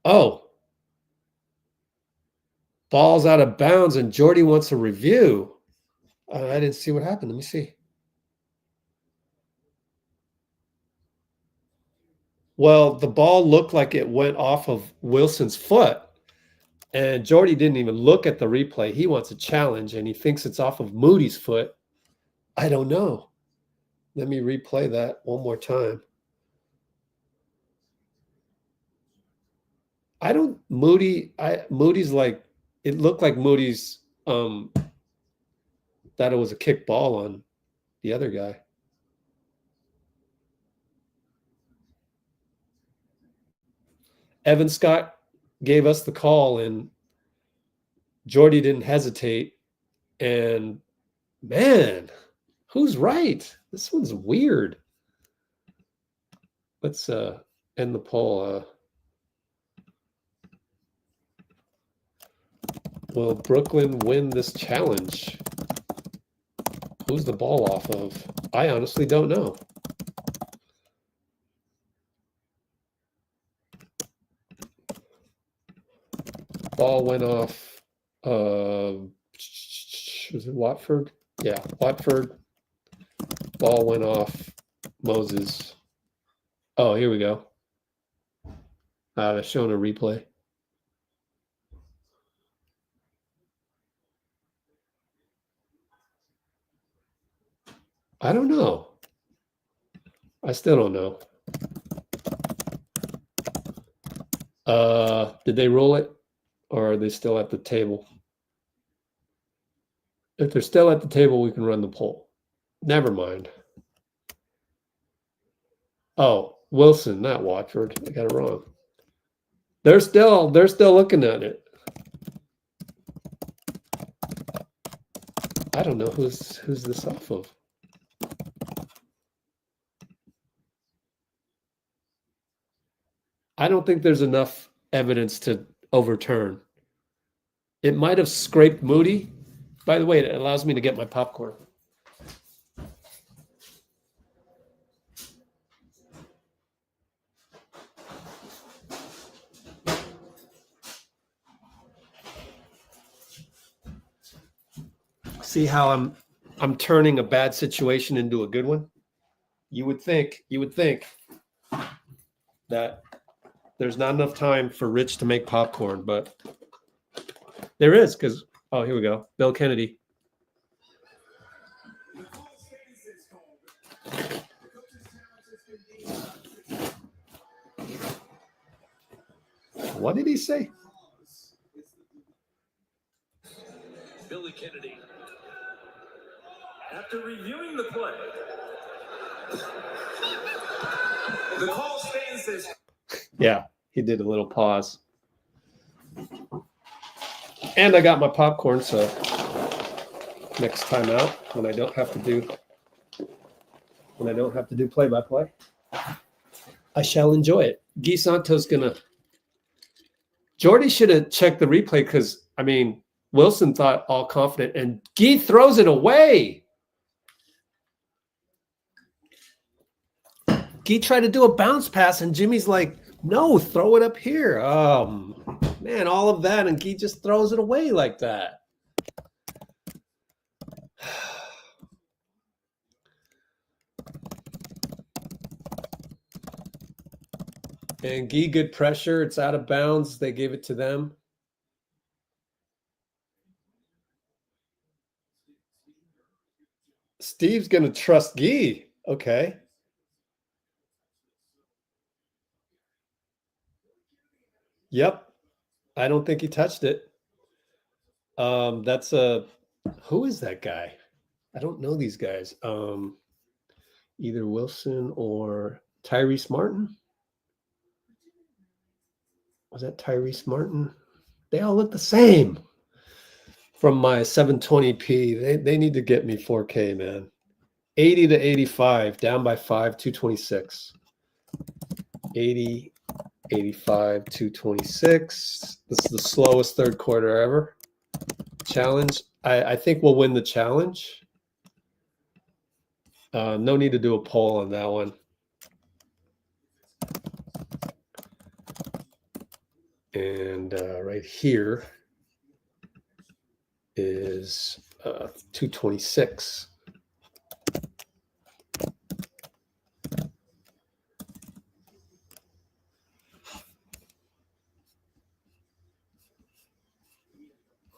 Speaker 1: Oh. Ball's out of bounds, and Jordy wants a review. I didn't see what happened. Let me see. Well, the ball looked like it went off of Wilson's foot, and Jordy didn't even look at the replay. He wants a challenge, and he thinks it's off of Moody's foot. I don't know. Let me replay that one more time. Moody's like, it looked like Moody's that it was a kick ball on the other guy. Evan Scott gave us the call, and Jordy didn't hesitate. And man, who's right? This one's weird. Let's end the poll. Will Brooklyn win this challenge? Who's the ball off of? I honestly don't know. Ball went off. Was it Watford? Yeah, Watford. Ball went off Moses. Oh, here we go. They're showing a replay. I don't know. I still don't know. Did they rule it, or are they still at the table? If they're still at the table, we can run the poll. Never mind. Oh, Wilson, not Watford. I got it wrong. They're still looking at it. I don't know who's this off of. I don't think there's enough evidence to overturn. It might have scraped Moody. By the way, it allows me to get my popcorn. See how I'm turning a bad situation into a good one? You would think that there's not enough time for Rich to make popcorn, but there is, because here we go. Bill Kennedy. What did he say?
Speaker 8: Billy Kennedy. After reviewing the play, the call stands as.
Speaker 1: Yeah, he did a little pause. And I got my popcorn, so next time out, when I don't have to do play-by-play, I shall enjoy it. Guy Santos gonna. Jordy should have checked the replay because Wilson thought all confident, and Guy throws it away. Guy tried to do a bounce pass, and Jimmy's like, no, throw it up here. Man, all of that, and Guy just throws it away like that. And Guy, good pressure. It's out of bounds. They gave it to them. Steve's going to trust Guy. Okay. Yep. I don't think he touched it. Who is that guy? I don't know these guys. Either Wilson or Tyrese Martin. Was that Tyrese Martin? They all look the same. From my 720p, they need to get me 4K, man. 80 to 85, down by 5, 226. 80, 85, 226. This is the slowest third quarter ever. Challenge. I think we'll win the challenge. No need to do a poll on that one. And right here is 226.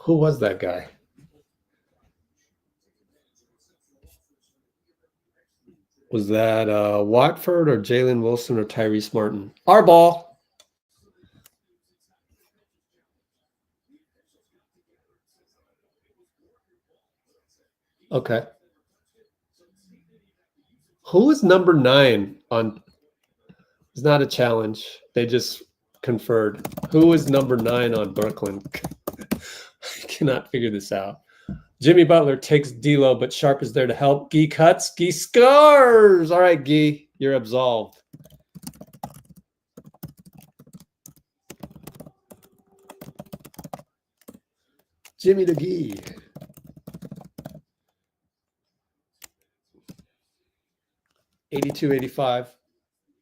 Speaker 1: Who was that guy? Was that Watford or Jalen Wilson or Tyrese Martin? Our ball. Okay. Who is number 9 on? It's not a challenge. They just conferred. Who is number 9 on Brooklyn? I cannot figure this out. Jimmy Butler takes D'Lo, but Sharp is there to help. Guy cuts. Guy scores. All right, Guy, you're absolved. Jimmy to Guy. $82-85.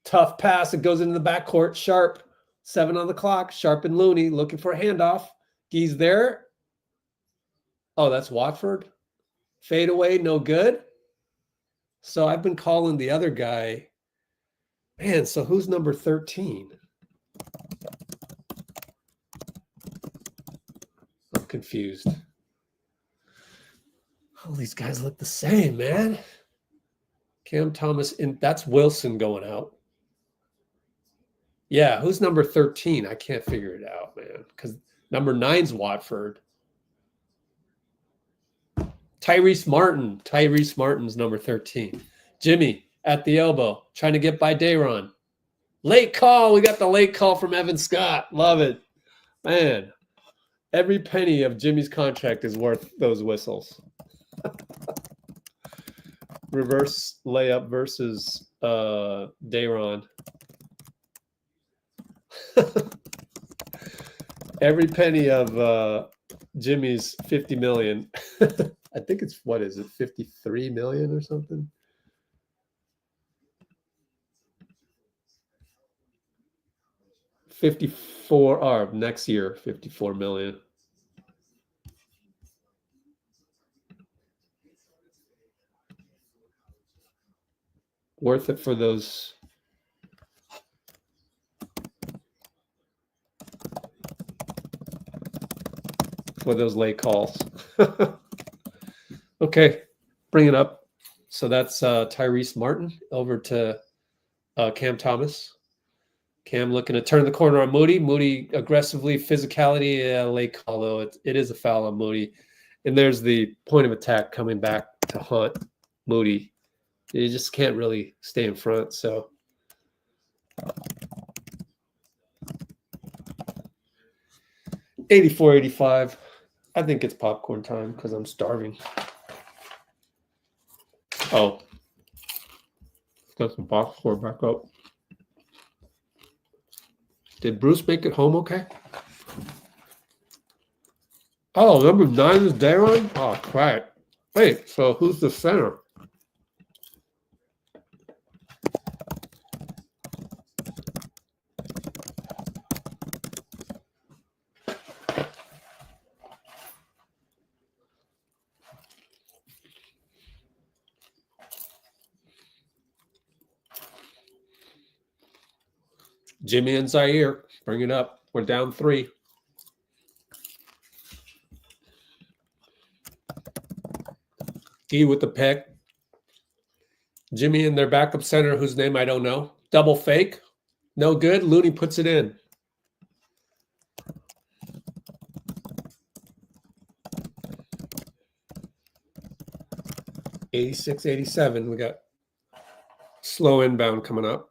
Speaker 1: Tough pass. It goes into the backcourt. Sharp. 7 on the clock. Sharp and Looney looking for a handoff. Guy's there. Oh, that's Watford. Fade away. No good. So I've been calling the other guy. Man, so who's number 13? I'm confused. All these guys look the same, man. Cam Thomas, that's Wilson going out. Yeah, who's number 13? I can't figure it out, man, because number 9's Watford. Tyrese Martin. Tyrese Martin's number 13. Jimmy at the elbow, trying to get by Dayron. Late call. We got the late call from Evan Scott. Love it. Man, every penny of Jimmy's contract is worth those whistles. Reverse layup versus Dayron. Every penny of Jimmy's 50 million. I think it's, what is it, 53 million or something? Next year, 54 million. Worth it for those. For those late calls. Okay, bring it up. So that's Tyrese Martin over to Cam Thomas. Cam looking to turn the corner on Moody. Moody aggressively, physicality, late call though. It is a foul on Moody. And there's the point of attack coming back to haunt Moody. You just can't really stay in front, so. $84-85. I think it's popcorn time because I'm starving. Oh. Got some popcorn back up. Did Bruce make it home okay? Oh, number 9 is Dayron? Oh, crap. Wait, so who's the center? Jimmy and Zaire, bring it up. We're down 3. E with the pick. Jimmy and their backup center, whose name I don't know. Double fake. No good. Looney puts it in. $86-87. We got slow inbound coming up.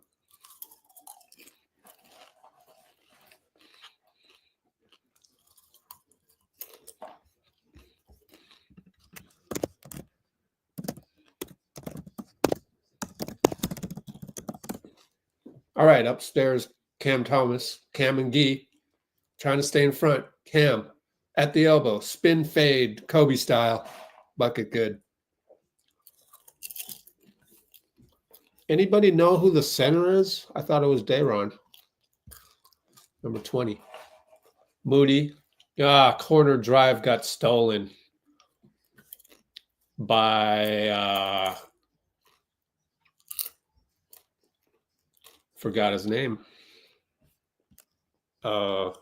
Speaker 1: All right, upstairs, Cam Thomas, Cam and Gee, trying to stay in front. Cam at the elbow, spin fade, Kobe style, bucket good. Anybody know who the center is? I thought it was Dayron, number 20. Moody, corner drive got stolen by forgot his name. Jalen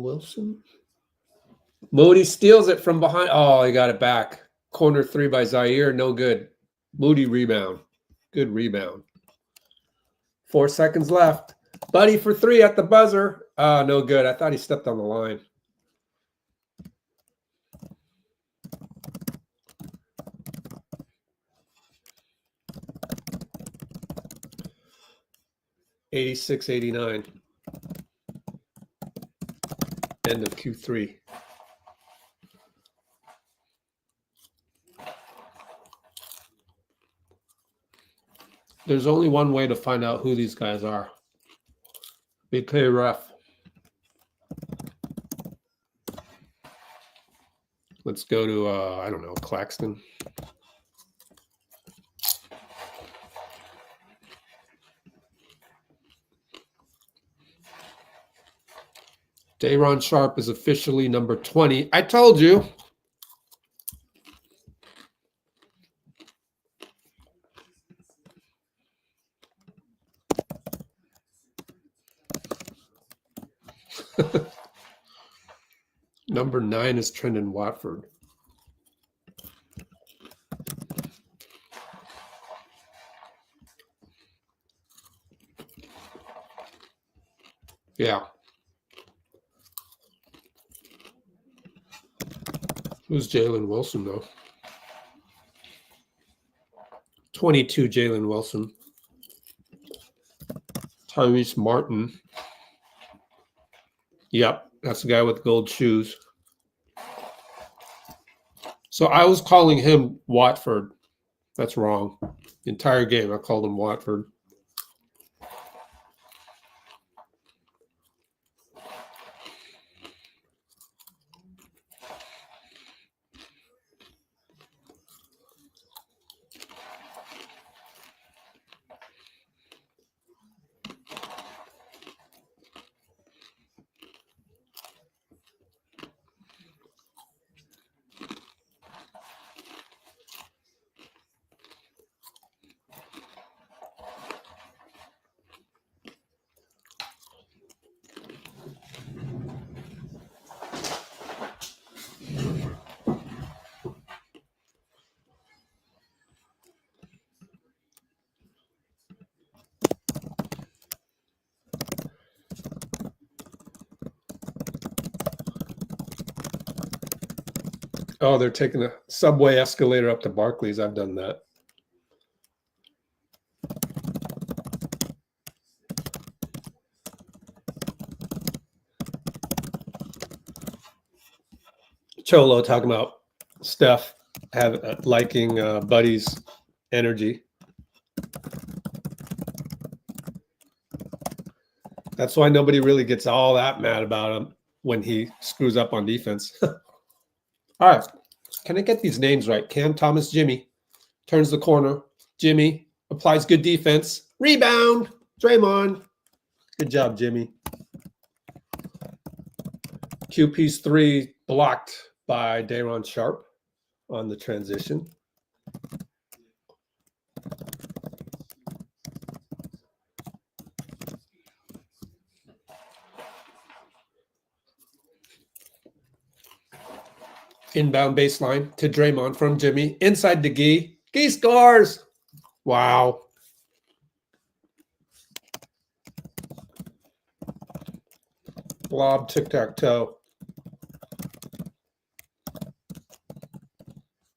Speaker 1: Wilson. Moody steals it from behind. Oh, he got it back. Corner 3 by Zaire. No good. Moody rebound. Good rebound. 4 seconds left. Buddy for 3 at the buzzer. No good. I thought he stepped on the line. $86-89. End of Q3. There's only one way to find out who these guys are. Big play ref. Let's go to, I don't know, Claxton. Dayron Sharp is officially number 20. I told you. Number 9 is Trendon Watford. Yeah. Who's Jalen Wilson, though? 22 Jalen Wilson. Tyrese Martin. Yep, that's the guy with gold shoes. So I was calling him Watford. That's wrong. The entire game, I called him Watford. Oh, they're taking a subway escalator up to Barclays. I've done that. Cholo talking about Steph liking Buddy's energy. That's why nobody really gets all that mad about him when he screws up on defense. All right. Can I get these names right? Cam Thomas, Jimmy. Turns the corner. Jimmy applies good defense. Rebound. Draymond. Good job, Jimmy. QP's 3 blocked by Day'Ron Sharpe on the transition. Inbound baseline to Draymond from Jimmy. Inside to Gee. Gee scores. Wow. Blob tic-tac-toe.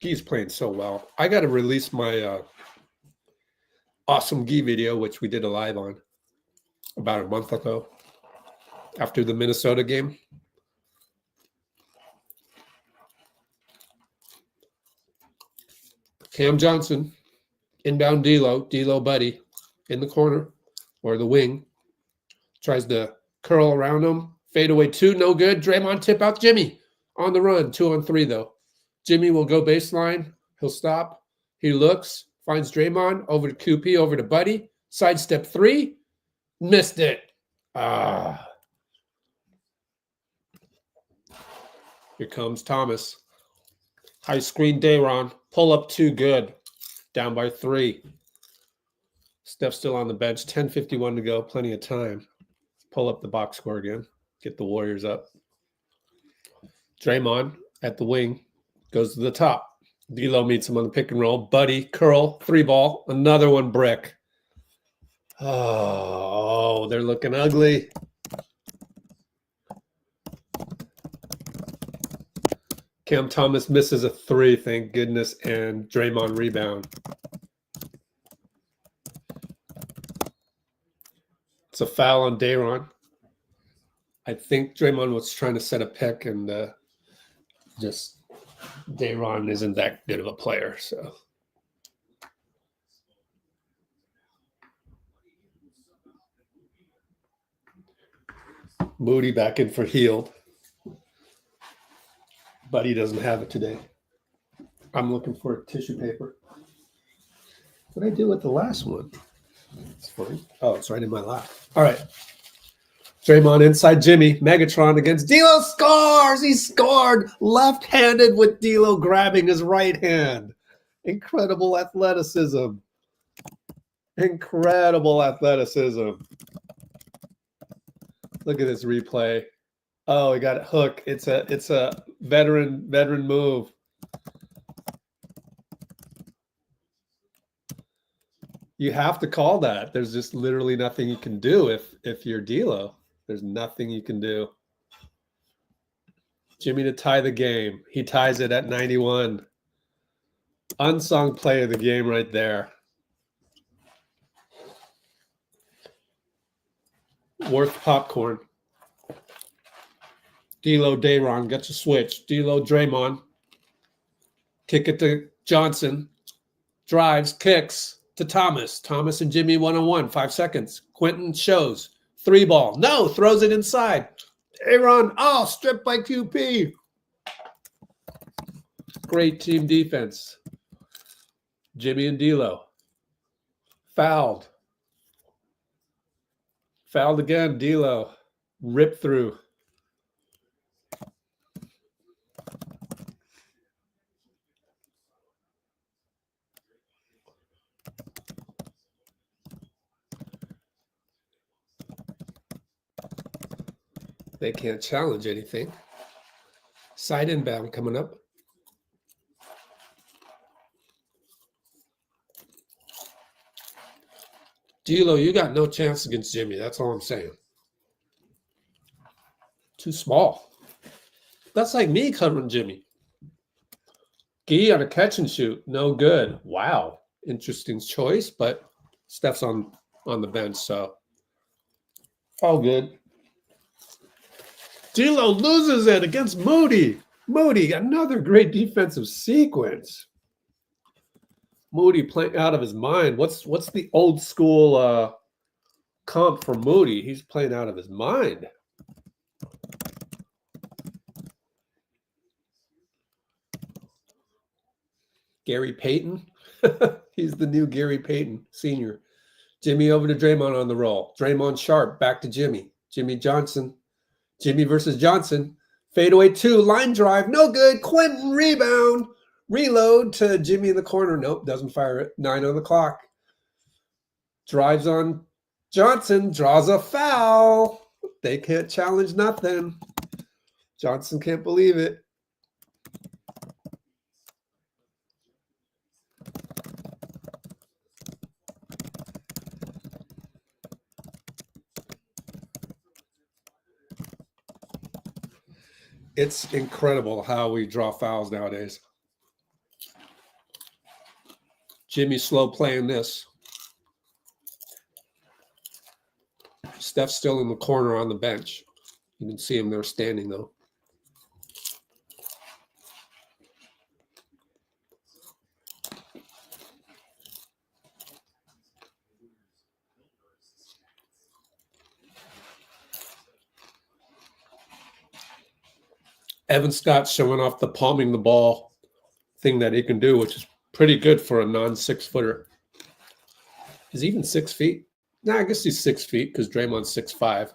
Speaker 1: Gee's playing so well. I got to release my awesome Gee video, which we did a live on about a month ago after the Minnesota game. Cam Johnson, inbound D'Lo buddy in the corner or the wing. Tries to curl around him. Fade away 2, no good. Draymond tip out Jimmy on the run. 2-on-3 though. Jimmy will go baseline. He'll stop. He looks, finds Draymond over to QP, over to Buddy. Sidestep 3. Missed it. Here comes Thomas. High screen Day'Ron. Pull up 2, good. Down by 3. Steph's still on the bench. 10:51 to go. Plenty of time. Pull up the box score again. Get the Warriors up. Draymond at the wing. Goes to the top. D'Lo meets him on the pick and roll. Buddy, curl, 3-ball. Another one, brick. Oh, they're looking ugly. Cam Thomas misses a 3, thank goodness, and Draymond rebound. It's a foul on Day'Ron. I think Draymond was trying to set a pick, and just Day'Ron isn't that good of a player, so. Moody back in for Hield. But he doesn't have it today. I'm looking for tissue paper. What did I do with the last one? It's funny. Oh, it's right in my lap. All right. Draymond inside Jimmy. Megatron against D'Lo. Scores! He scored left-handed with D'Lo grabbing his right hand. Incredible athleticism. Incredible athleticism. Look at this replay. Oh, he got it hook. It's a veteran move. You have to call that. There's just literally nothing you can do if you're D'Lo. There's nothing you can do. Jimmy to tie the game. He ties it at 91. Unsung play of the game right there. Worth popcorn. D'Lo Dayron gets a switch. D'Lo Draymond. Kick it to Johnson. Drives, kicks to Thomas. Thomas and Jimmy one-on-one. 5 seconds. Quinten shows. 3-ball. No, throws it inside. Aaron, stripped by QP. Great team defense. Jimmy and D'Lo. Fouled. Fouled again, D'Lo. Ripped through. They can't challenge anything. Side inbound coming up. D'Lo, you got no chance against Jimmy. That's all I'm saying. Too small. That's like me covering Jimmy. Gee on a catch and shoot. No good. Wow. Interesting choice, but Steph's on the bench, so all good. D'Lo loses it against Moody. Moody, another great defensive sequence. Moody playing out of his mind. What's the old school comp for Moody? He's playing out of his mind. Gary Payton. He's the new Gary Payton, senior. Jimmy over to Draymond on the roll. Draymond sharp, back to Jimmy. Jimmy Johnson. Jimmy versus Johnson. Fadeaway 2, line drive, no good. Quinten rebound. Reload to Jimmy in the corner. Nope, doesn't fire it. 9 on the clock. Drives on Johnson, draws a foul. They can't challenge nothing. Johnson can't believe it. It's incredible how we draw fouls nowadays. Jimmy slow playing this. Steph's still in the corner on the bench. You can see him there standing, though. Evan Scott showing off the palming the ball thing that he can do, which is pretty good for a non-6-footer. Is he even 6 feet? Nah, I guess he's 6 feet because Draymond's 6'5".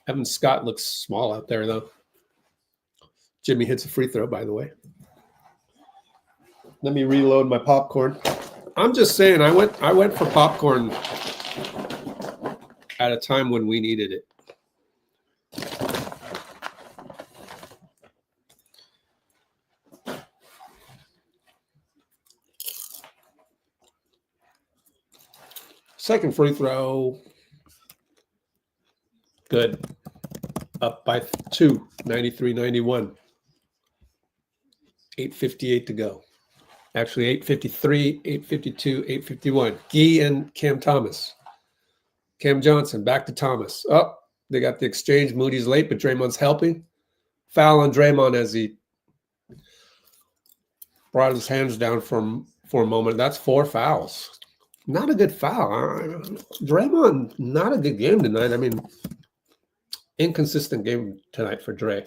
Speaker 1: Evan Scott looks small out there, though. Jimmy hits a free throw, by the way. Let me reload my popcorn. I'm just saying, I went for popcorn at a time when we needed it. Second free throw. Good. Up by 2, 93-91. 8:58 to go. Actually, 8:53, 8:52, 8:51. Gee and Cam Thomas. Cam Johnson, back to Thomas. Oh, they got the exchange. Moody's late, but Draymond's helping. Foul on Draymond as he brought his hands down for a moment. That's 4 fouls. Not a good foul. Draymond, not a good game tonight. I mean, inconsistent game tonight for Dray.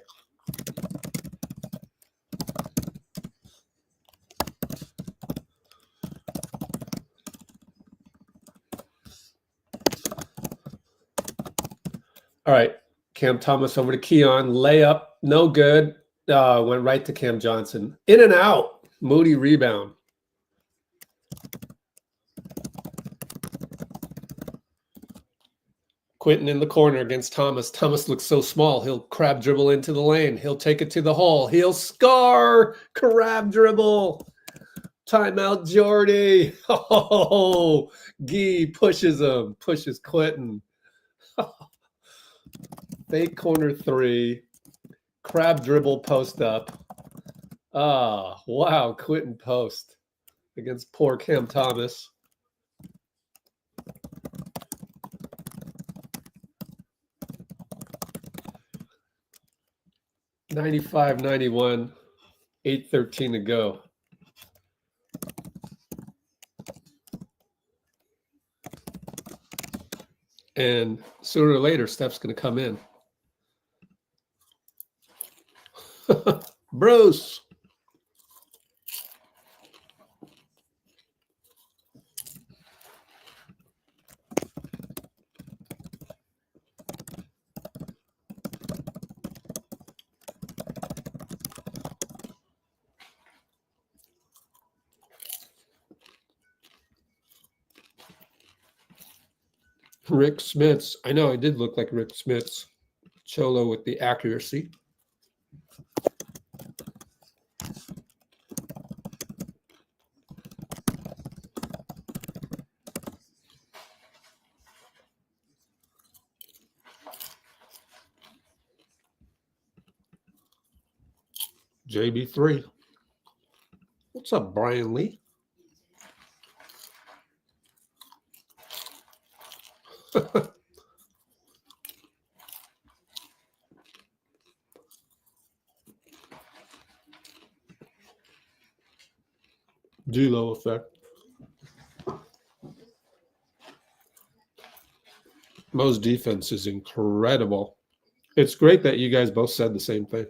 Speaker 1: All right, Cam Thomas over to Keon. Layup, no good. Went right to Cam Johnson. In and out. Moody rebound. Quinten in the corner against Thomas. Thomas looks so small. He'll crab dribble into the lane. He'll take it to the hole. He'll score. Crab dribble. Timeout, Jordy. Oh, Gee pushes him. Pushes Quinten. Fake corner three. Crab dribble post up. Ah, wow. Quinten Post against poor Cam Thomas. $95.91. 8:13 to go. And sooner or later, Steph's going to come in. Bruce. Rick Smits. I know I did look like Rick Smits. Cholo with the accuracy. JB3. What's up, Brian Lee? G-Lo effect. Mo's defense is incredible. It's great that you guys both said the same thing.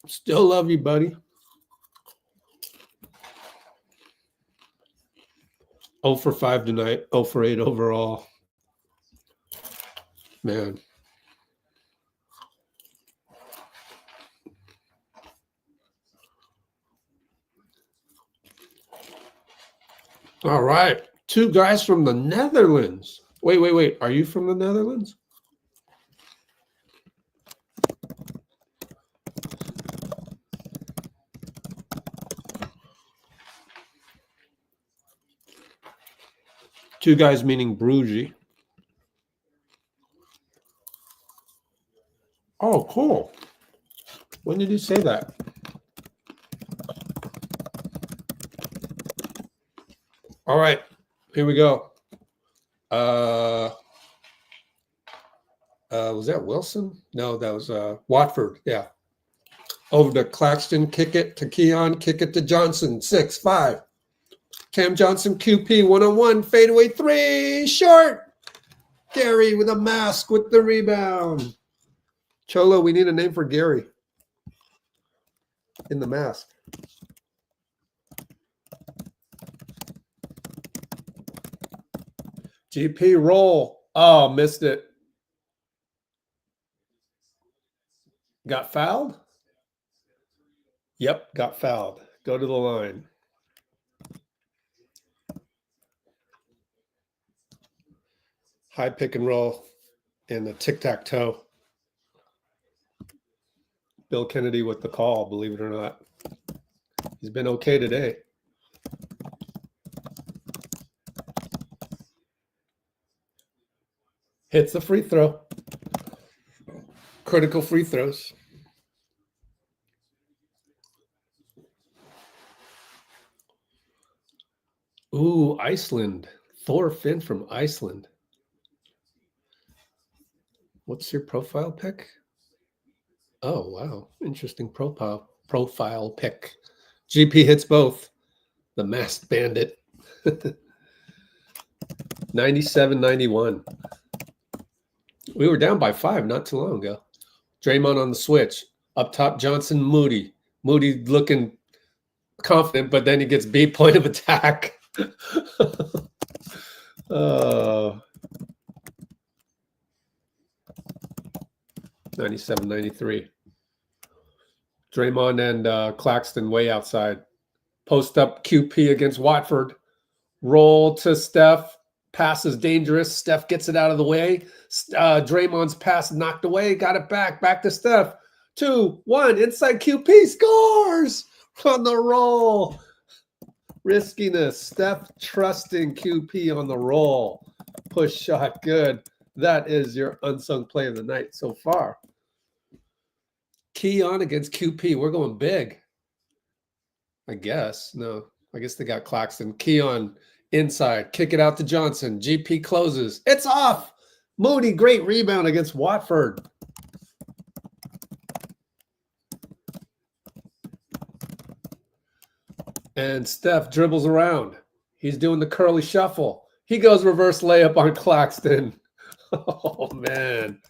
Speaker 1: Still love you, buddy. 0 for 5 tonight. 0 for 8 overall. Man. All right. 2 guys from the Netherlands. Wait. Are you from the Netherlands? Two guys meaning Bruges. Oh, cool. When did you say that? All right, here we go. Was that Wilson? No, that was Watford. Yeah. Over to Claxton, kick it to Keon, kick it to Johnson, 6-5. Cam Johnson, QP, 1-on-1, fadeaway 3, short. Gary with a mask with the rebound. Cholo, we need a name for Gary in the mask. GP roll. Oh, missed it. Got fouled? Yep, got fouled. Go to the line. High pick and roll and the tic-tac-toe. Bill Kennedy with the call, believe it or not. He's been okay today. Hits the free throw. Critical free throws. Ooh, Iceland. Thor Finn from Iceland. What's your profile pic? Oh, wow. Interesting profile pic. GP hits both. The Masked Bandit. 97-91. We were down by 5 not too long ago. Draymond on the switch. Up top, Johnson, Moody. Moody looking confident, but then he gets beat point of attack. Oh. 97-93. Draymond and Claxton way outside. Post up QP against Watford. Roll to Steph. Pass is dangerous. Steph gets it out of the way. Draymond's pass knocked away. Got it back. Back to Steph. 2, 1. Inside QP scores on the roll. Riskiness. Steph trusting QP on the roll. Push shot. Good. That is your unsung play of the night so far. Keon against QP. We're going big. I guess. No, I guess they got Claxton. Keon inside. Kick it out to Johnson. GP closes. It's off. Mooney, great rebound against Watford. And Steph dribbles around. He's doing the curly shuffle. He goes reverse layup on Claxton. Oh, man.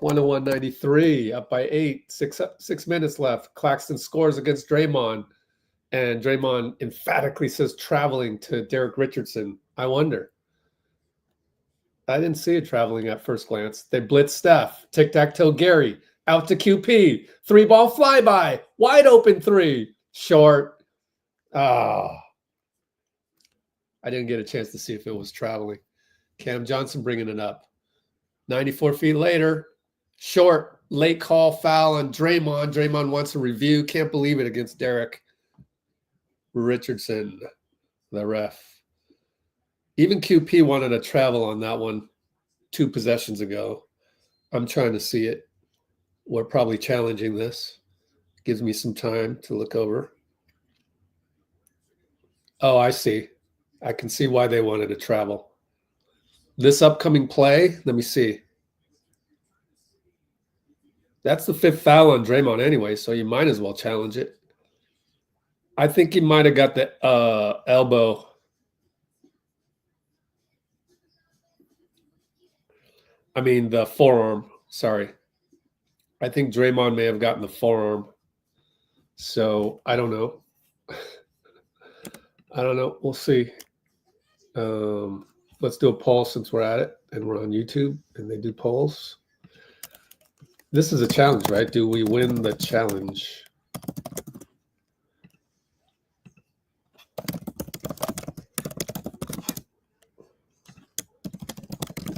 Speaker 1: 101-93, up by 8. 6 minutes left. Claxton scores against Draymond. And Draymond emphatically says traveling to Derek Richardson. I wonder. I didn't see it traveling at first glance. They blitz Steph. Tic-tac-toe Gary. Out to QP. 3-ball flyby. Wide open 3. Short. Oh. I didn't get a chance to see if it was traveling. Cam Johnson bringing it up. 94 feet later. Short. Late call foul on Draymond. Draymond wants a review. Can't believe it against Derek Richardson, the ref. Even QP wanted a travel on that one 2 possessions ago. I'm trying to see it. We're probably challenging this. Gives me some time to look over. Oh, I see. I can see why they wanted to travel. This upcoming play, let me see. That's the 5th foul on Draymond anyway, so you might as well challenge it. I think he might have got the elbow. I mean, the forearm. Sorry. I think Draymond may have gotten the forearm. So I don't know. I don't know. We'll see. Let's do a poll since we're at it and we're on YouTube and they do polls. This is a challenge, right? Do we win the challenge?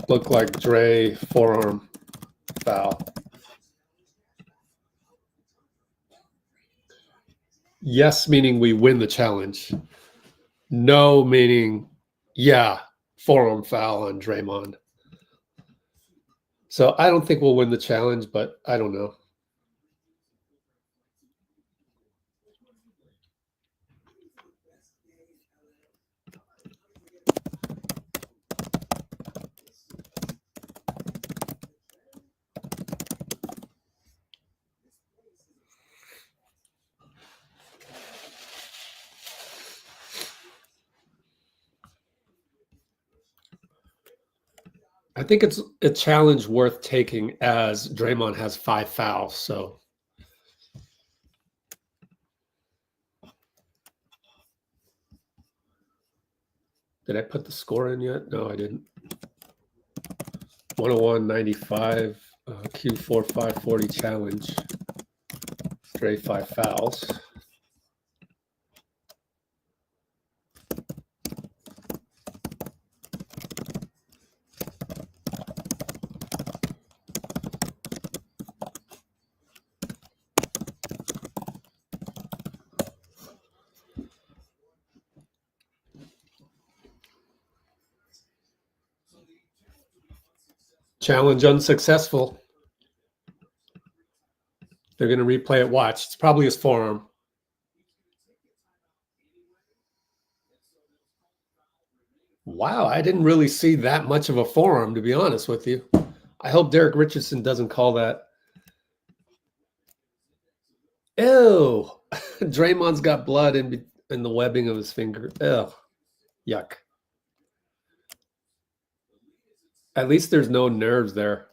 Speaker 1: Look like Dray forearm foul. Yes, meaning we win the challenge. No, meaning, yeah, forearm foul on Draymond. So I don't think we'll win the challenge, but I don't know. I think it's a challenge worth taking as Draymond has 5 fouls. So did I put the score in yet? No, I didn't. 101-95, Q4 540 challenge. Dray 5 fouls. Challenge unsuccessful. They're going to replay it. Watch. It's probably his forearm. Wow, I didn't really see that much of a forearm, to be honest with you. I hope Derek Richardson doesn't call that. Ew. Draymond's got blood in the webbing of his finger. Ew. Yuck. At least there's no nerves there.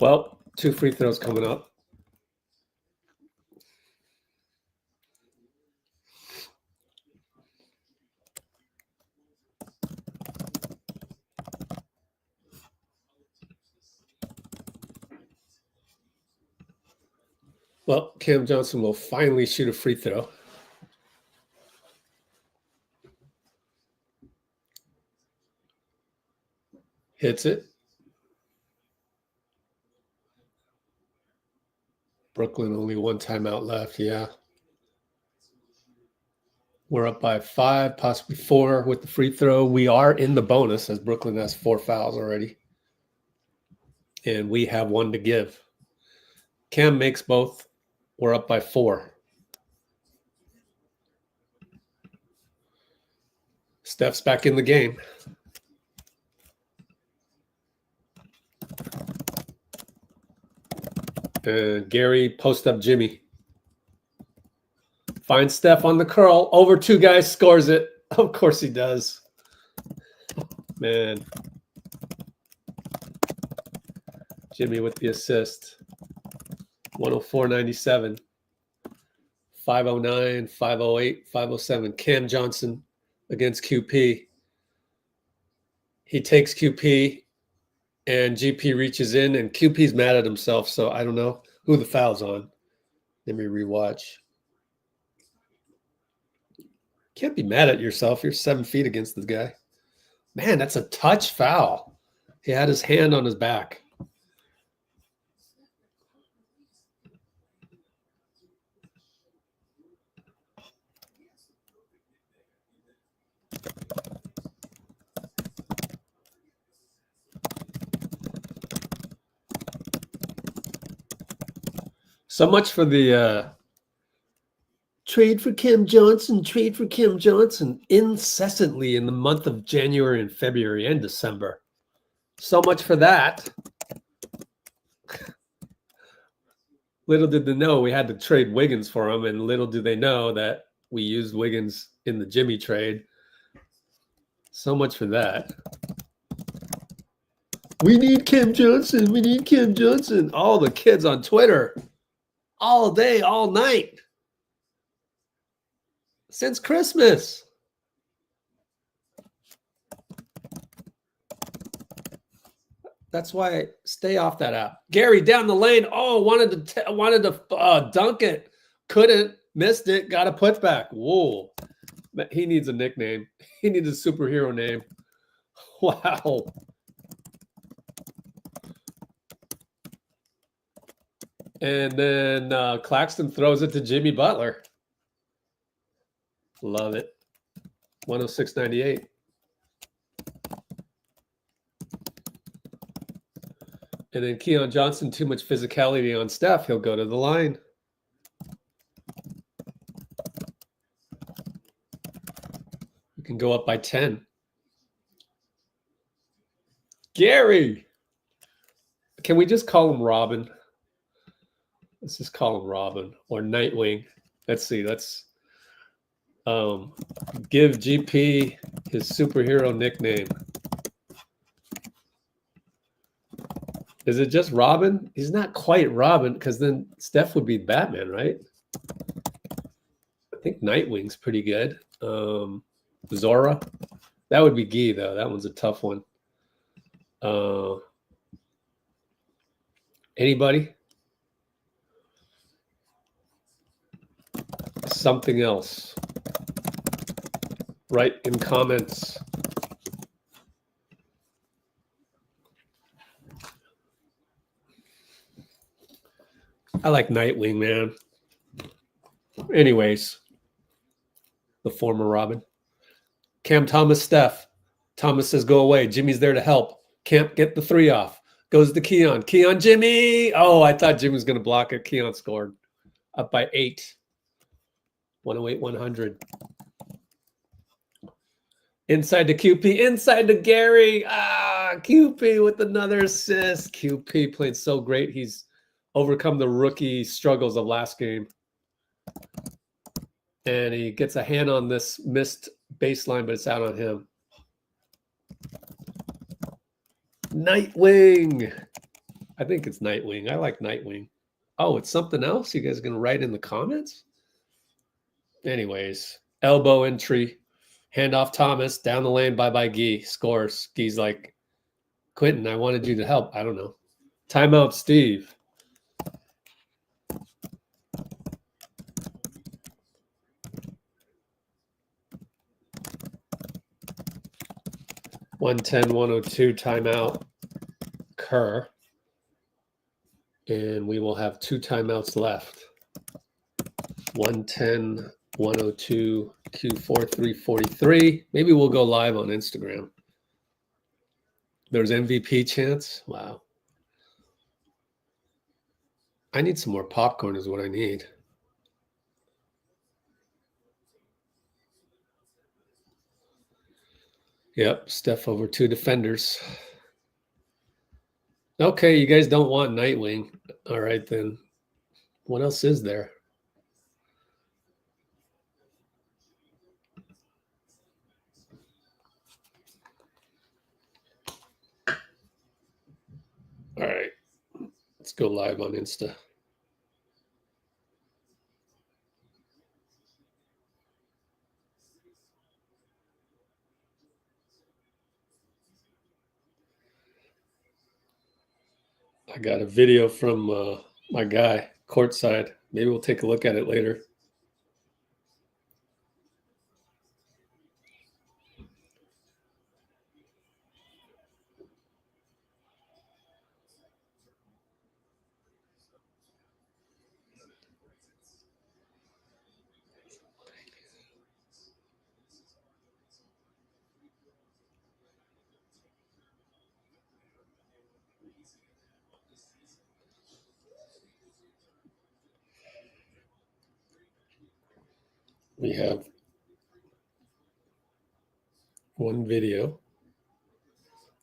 Speaker 1: Well, 2 free throws coming up. Well, Cam Johnson will finally shoot a free throw. Hits it. Brooklyn only one timeout left. Yeah. We're up by 5, possibly 4 with the free throw. We are in the bonus as Brooklyn has 4 fouls already. And we have 1 to give. Cam makes both. We're up by 4. Steph's back in the game. And Gary post up Jimmy. Finds Steph on the curl. Over 2 guys, scores it. Of course he does. Man. Jimmy with the assist. 104.97. 509, 508, 507. Cam Johnson against QP. He takes QP and GP reaches in and QP's mad at himself. So I don't know who the foul's on. Let me rewatch. Can't be mad at yourself. You're 7 feet against this guy. Man, that's a touch foul. He had his hand on his back. So much for the trade for Cam Johnson, trade for Cam Johnson incessantly in the month of January and February and December. So much for that. Little did they know we had to trade Wiggins for him, and little do they know that we used Wiggins in the Jimmy trade. So much for that. We need Cam Johnson. We need Cam Johnson. All the kids on Twitter. All day, all night. Since Christmas. That's why I stay off that app. Gary down the lane. Oh, wanted to dunk it. Couldn't. Missed it. Got a putback. Whoa. He needs a nickname. He needs a superhero name. Wow. And then Claxton throws it to Jimmy Butler. Love it. 106.98. And then Keon Johnson, too much physicality on Steph. He'll go to the line. You can go up by 10. Gary. Can we just call him Robin? Let's just call him Robin or Nightwing. Let's see. Let's give GP his superhero nickname. Is it just Robin? He's not quite Robin because then Steph would be Batman, right? I think Nightwing's pretty good. Zora. That would be Guy, though. That one's a tough one. Anybody? Something else. Write in comments. I like Nightwing, man. Anyways, the former Robin. Cam Thomas, Steph. Thomas says, go away. Jimmy's there to help. Can't get the 3 off. Goes to Keon. Keon, Jimmy. Oh, I thought Jimmy was going to block it. Keon scored. Up by 8. 108-100. Inside to QP. Inside to Gary. QP with another assist. QP played so great. He's overcome the rookie struggles of last game. And he gets a hand on this missed baseline, but it's out on him. Nightwing. I think it's Nightwing. I like Nightwing. Oh, it's something else? You guys are going to write in the comments? Anyways, elbow entry. Handoff Thomas. Down the lane. Bye-bye, Guy. Scores. Guy's like, Quinten, I wanted you to help. I don't know. Timeout, Steve. 110, 102 timeout, Kerr. And we will have 2 timeouts left. 110, 102, Q4, 343. Maybe we'll go live on Instagram. There's MVP chance. Wow. I need some more popcorn is what I need. Yep, Steph over 2 defenders. Okay, you guys don't want Nightwing. All right, then. What else is there? All right, let's go live on Insta. I got a video from my guy, courtside. Maybe we'll take a look at it later. We have one video.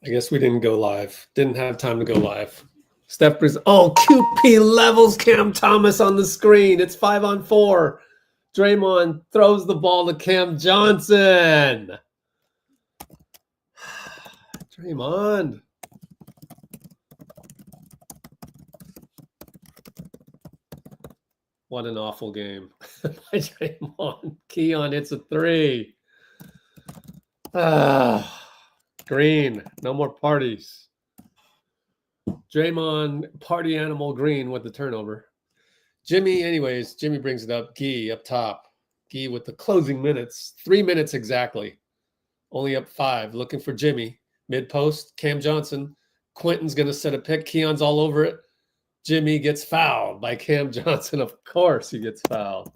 Speaker 1: I guess we didn't go live. Didn't have time to go live. Steph Curry. Oh, QP levels Cam Thomas on the screen. It's 5-on-4. Draymond throws the ball to Cam Johnson. Draymond. What an awful game by Draymond. Keon hits a 3. Green, no more parties. Draymond, party animal Green with the turnover. Jimmy, anyways, Jimmy brings it up. Gee up top. Gee with the closing minutes. 3 minutes exactly. Only up 5. Looking for Jimmy. Mid-post, Cam Johnson. Quinten's going to set a pick. Keon's all over it. Jimmy gets fouled by Cam Johnson. Of course he gets fouled.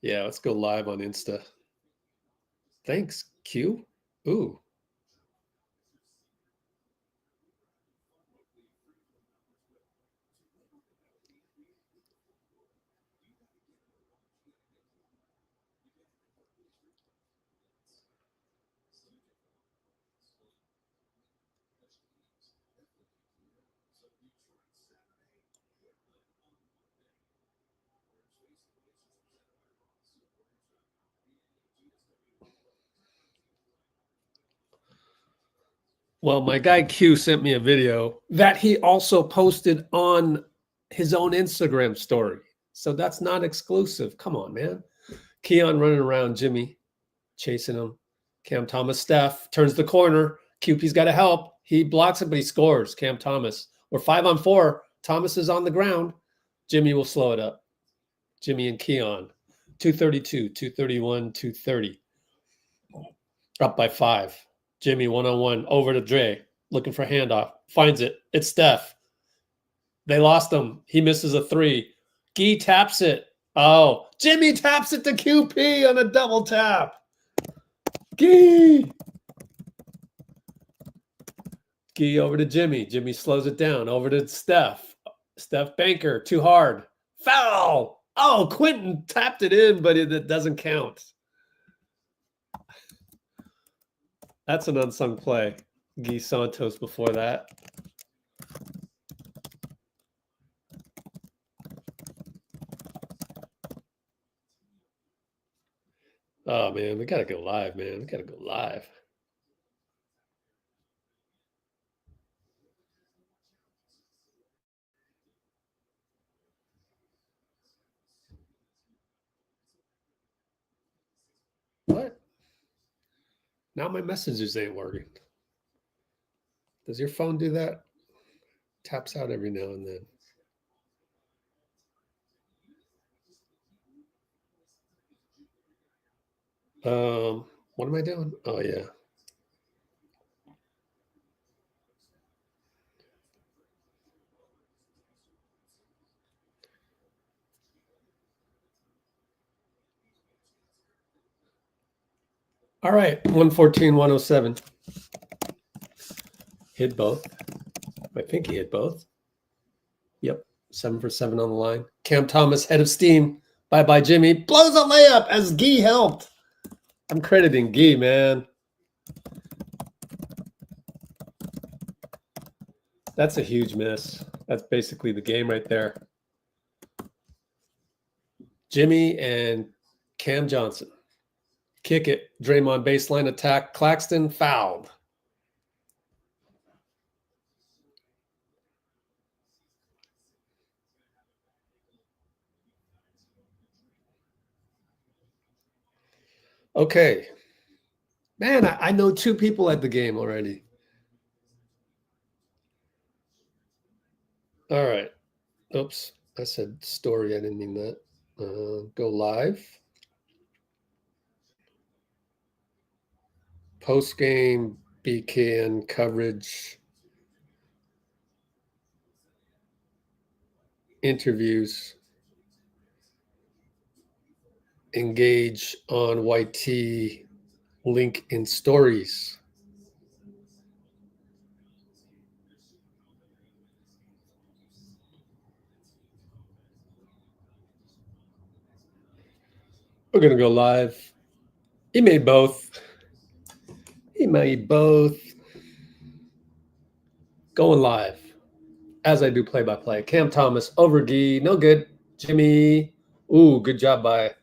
Speaker 1: Yeah, let's go live on Insta. Thanks, Q. Ooh. Well, my guy Q sent me a video that he also posted on his own Instagram story. So that's not exclusive. Come on, man. Keon running around, Jimmy chasing him. Cam Thomas, Steph turns the corner. QP's got to help. He blocks it, but he scores. Cam Thomas. We're 5-on-4. Thomas is on the ground. Jimmy will slow it up. Jimmy and Keon. 232, 231, 230. Up by 5. Jimmy 1-on-1 over to Dray, looking for handoff. Finds it. It's Steph. They lost him. He misses a 3. Gee taps it. Oh, Jimmy taps it to QP on a double tap. Gee. Gee over to Jimmy. Jimmy slows it down. Over to Steph. Steph Banker, too hard. Foul. Oh, Quinten tapped it in, but it doesn't count. That's an unsung play. Guy Santos before that. Oh, man, we got to go live, man. We got to go live. What? Now my messages ain't working. Does your phone do that? Taps out every now and then. What am I doing? Oh, yeah. All right, 114, 107. Hit both. I think he hit both. Yep, 7 for 7 on the line. Cam Thomas, head of steam. Bye-bye, Jimmy. Blows a layup as Gee helped. I'm crediting Gee, man. That's a huge miss. That's basically the game right there. Jimmy and Cam Johnson. Kick it. Draymond baseline attack. Claxton fouled. Okay. Man, I know 2 people at the game already. All right. Oops. I said story. I didn't mean that. Go live. Post-game BKN coverage. Interviews. Engage on YT. Link in stories. We're going to go live. He made both. He made both. Going live. As I do play-by-play. Cam Thomas over Gee. No good. Jimmy. Ooh, good job by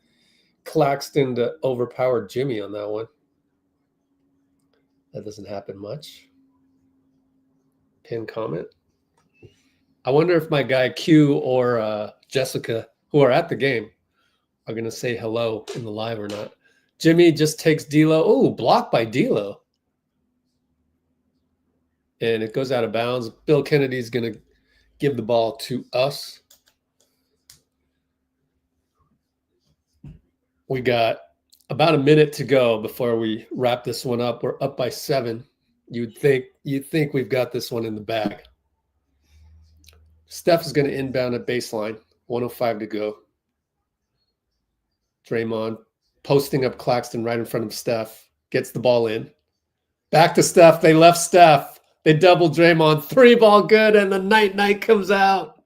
Speaker 1: Claxton to overpower Jimmy on that one. That doesn't happen much. Pin comment. I wonder if my guy Q or Jessica, who are at the game, are going to say hello in the live or not. Jimmy just takes D'Lo. Oh, blocked by D'Lo. And it goes out of bounds. Bill Kennedy's going to give the ball to us. We got about a minute to go before we wrap this one up. We're up by 7. You'd think we've got this one in the bag. Steph is going to inbound at baseline. 1:05 to go. Draymond posting up Claxton right in front of Steph. Gets the ball in. Back to Steph. They left Steph. They doubled Draymond. 3-ball good, and the night comes out.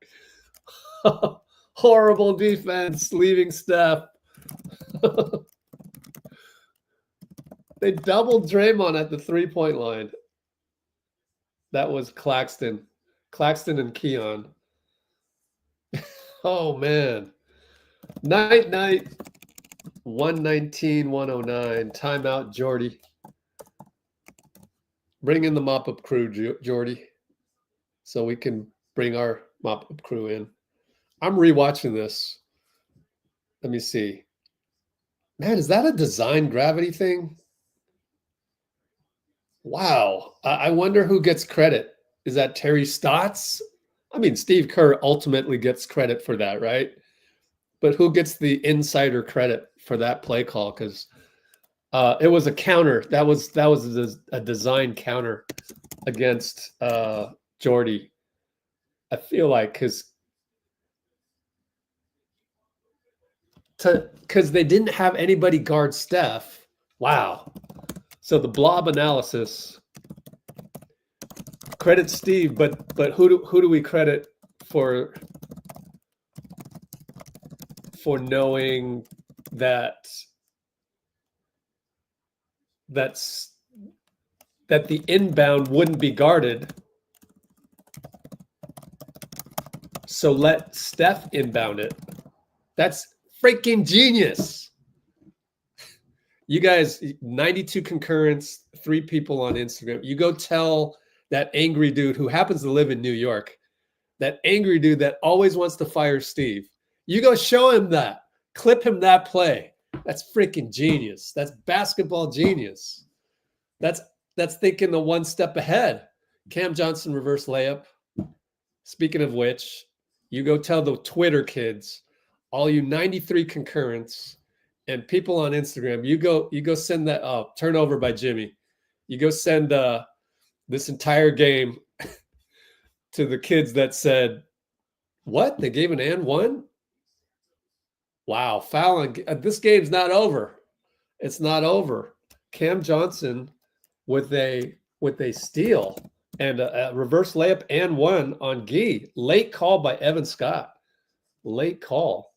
Speaker 1: Horrible defense, leaving Steph. They doubled Draymond at the 3-point line. That was Claxton. Claxton and Keon. Oh, man. Night. 119, 109. Timeout, Jordy. Bring in the mop-up crew, Jordy, so we can bring our mop-up crew in. I'm rewatching this. Let me see. Man, is that a design gravity thing? Wow. I wonder who gets credit. Is that Terry Stotts? I mean, Steve Kerr ultimately gets credit for that, right? But who gets the insider credit for that play call? Because it was a counter. That was a design counter against Jordy. I feel like because they didn't have anybody guard Steph. Wow. So the blob analysis. Credit Steve, but who do we credit for knowing that the inbound wouldn't be guarded? So let Steph inbound it. That's freaking genius. You guys, 92 concurrents, 3 people on Instagram. You go tell that angry dude who happens to live in New York, that angry dude that always wants to fire Steve. You go show him that. Clip him that play. That's freaking genius. That's basketball genius. That's thinking the one step ahead. Cam Johnson reverse layup. Speaking of which, you go tell the Twitter kids, all you 93 concurrents And people on Instagram, you go send that turnover by Jimmy. You go send this entire game to the kids that said, what? They gave an and one? Wow, foul. This game's not over. It's not over. Cam Johnson with a steal and a reverse layup and one on Gee. Late call by Evan Scott. Late call.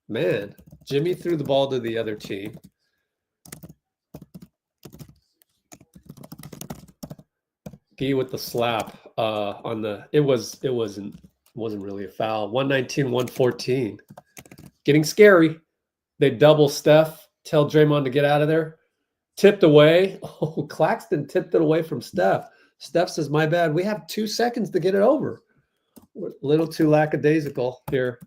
Speaker 1: Man, Jimmy threw the ball to the other team. Gee with the slap on the it wasn't really a foul. 119-114. Getting scary. They double Steph, tell Draymond to get out of there. Tipped away. Oh, Claxton tipped it away from Steph. Steph says, my bad. We have 2 seconds to get it over. We're a little too lackadaisical here.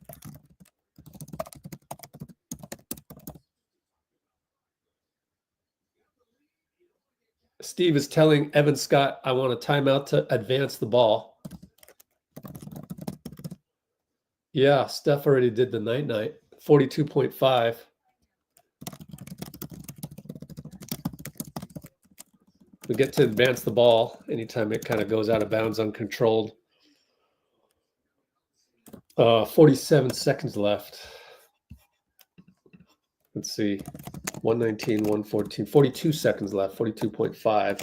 Speaker 1: Steve is telling Evan Scott, I want a timeout to advance the ball. Yeah, Steph already did the night-night. 42.5. We get to advance the ball anytime it kind of goes out of bounds uncontrolled. 47 seconds left. Let's see. 119, 114, 42 seconds left, 42.5.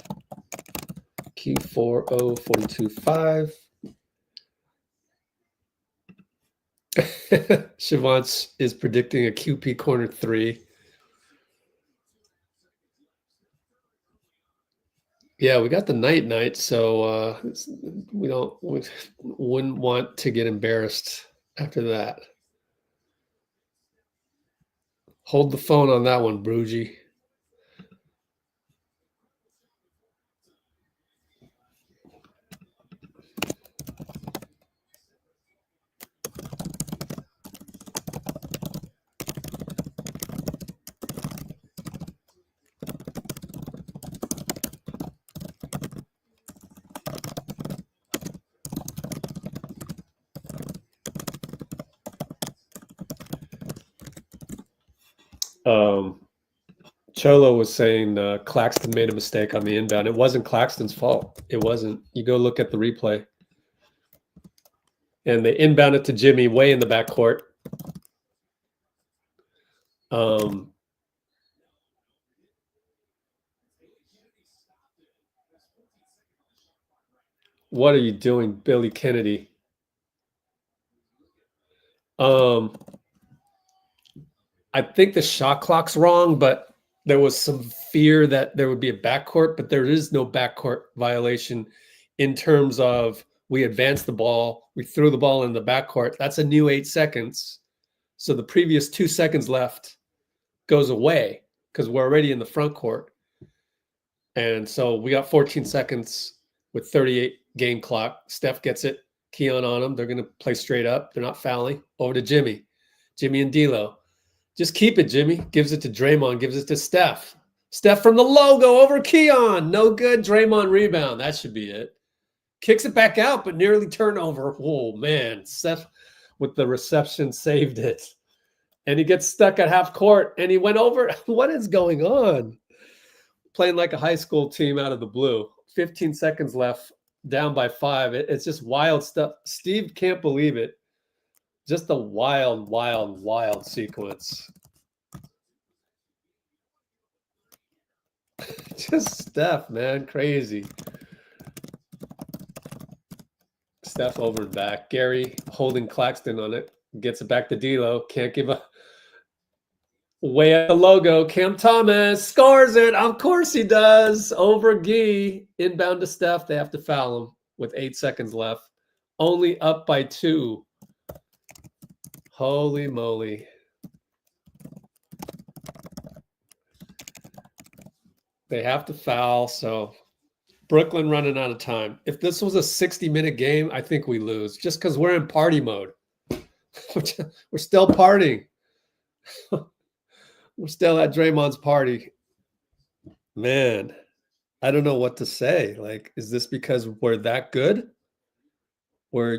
Speaker 1: Key 40, 42.5. Siobhan is predicting a QP corner 3. Yeah, we got the night-night, so we wouldn't want to get embarrassed after that. Hold the phone on that one, Brugy. Cholo was saying Claxton made a mistake on the inbound. It wasn't Claxton's fault. It wasn't. You go look at the replay. And they inbounded to Jimmy way in the backcourt. What are you doing, Billy Kennedy? I think the shot clock's wrong, but there was some fear that there would be a backcourt, but there is no backcourt violation in terms of we advanced the ball, we threw the ball in the backcourt. That's a new 8 seconds. So the previous 2 seconds left goes away because we're already in the front court. And so we got 14 seconds with 38 game clock. Steph gets it. Keon on them. They're going to play straight up. They're not fouling. Over to Jimmy. Jimmy and D'Lo. Just keep it, Jimmy. Gives it to Draymond. Gives it to Steph. Steph from the logo over Keon. No good. Draymond rebound. That should be it. Kicks it back out, but nearly turnover. Oh, man. Steph with the reception saved it. And he gets stuck at half court, and he went over. What is going on? Playing like a high school team out of the blue. 15 seconds left, down by 5. It's just wild stuff. Steve can't believe it. Just a wild, wild, wild sequence. Just Steph, man. Crazy. Steph over and back. Gary holding Claxton on it. Gets it back to D'Lo. Can't give up. Way at the logo. Cam Thomas scores it. Of course he does. Over Gee. Inbound to Steph. They have to foul him with 8 seconds left. Only up by 2. Holy moly. They have to foul, so Brooklyn running out of time. If this was a 60-minute game, I think we lose just because we're in party mode. We're still partying. We're still at Draymond's party. Man, I don't know what to say. Like, is this because we're that good? We're,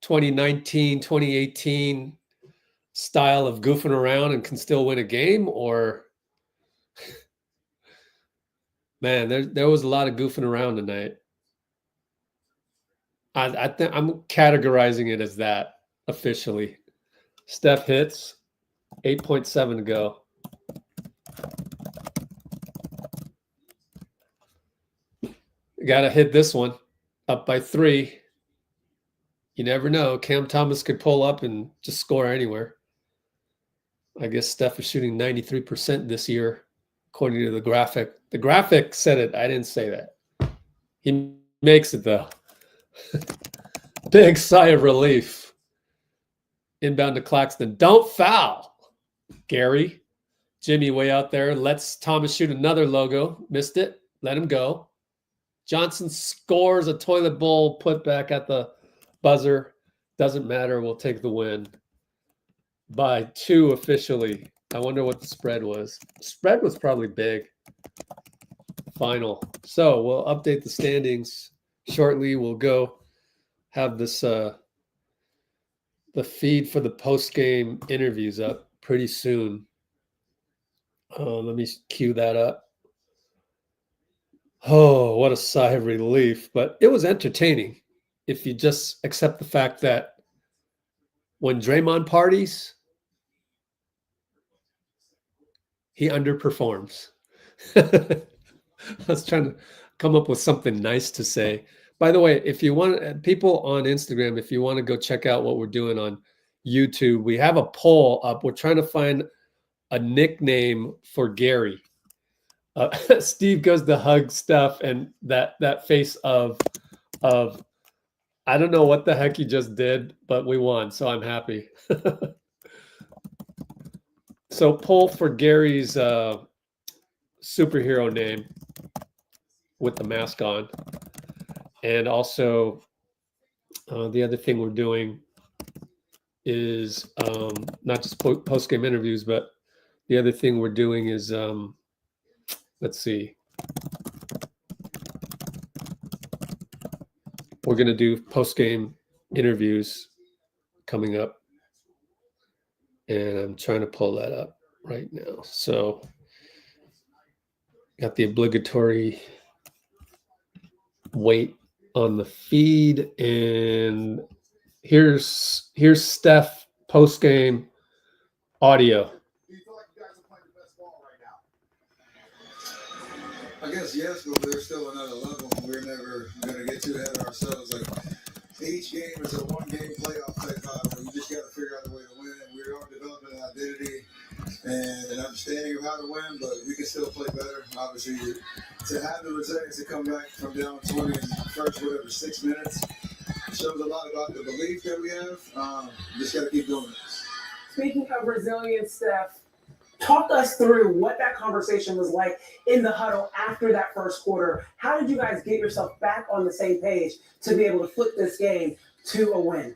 Speaker 1: 2019, 2018, style of goofing around and can still win a game, or man, there was a lot of goofing around tonight. I think I'm categorizing it as that officially. Steph hits, 8.7 to go. Got to hit this one, up by 3. You never know. Cam Thomas could pull up and just score anywhere. I guess Steph is shooting 93% this year, according to the graphic. The graphic said it. I didn't say that. He makes it, though. Big sigh of relief. Inbound to Claxton. Don't foul, Gary. Jimmy way out there. Lets Thomas shoot another logo. Missed it. Let him go. Johnson scores a toilet bowl putback at the buzzer. Doesn't matter. We'll take the win. By 2 officially. I wonder what the spread was. The spread was probably big. Final. So we'll update the standings shortly. We'll go have this the feed for the post-game interviews up pretty soon. Let me cue that up. Oh, what a sigh of relief. But it was entertaining if you just accept the fact that when Draymond parties, he underperforms. I was trying to come up with something nice to say. By the way, if you want people on Instagram, if you want to go check out what we're doing on YouTube, we have a poll up. We're trying to find a nickname for Gary. Steve goes to hug Steph, and that face of I don't know what the heck he just did, but we won, so I'm happy. So poll for Gary's superhero name with the mask on. And also the other thing we're doing is not just post-game interviews, but the other thing we're doing is, let's see. We're going to do post-game interviews coming up. And I'm trying to pull that up right now. So got the obligatory wait on the feed. And here's Steph post-game audio.
Speaker 9: Do you feel like you guys are playing the best ball right now? I guess yes, but there's still another level. We're never going to get too ahead of ourselves. Like, each game is a one-game playoff type of. You just got to figure out a way to win. We are developing an identity and an understanding of how to win, but we can still play better. Obviously, to have the resilience to come back from down 20 in the first, 6 minutes, shows a lot about the belief that we have. Just got to keep doing it.
Speaker 10: Speaking of resilience, Steph, talk us through what that conversation was like in the huddle after that first quarter. How did you guys get yourself back on the same page to be able to flip this game to a win?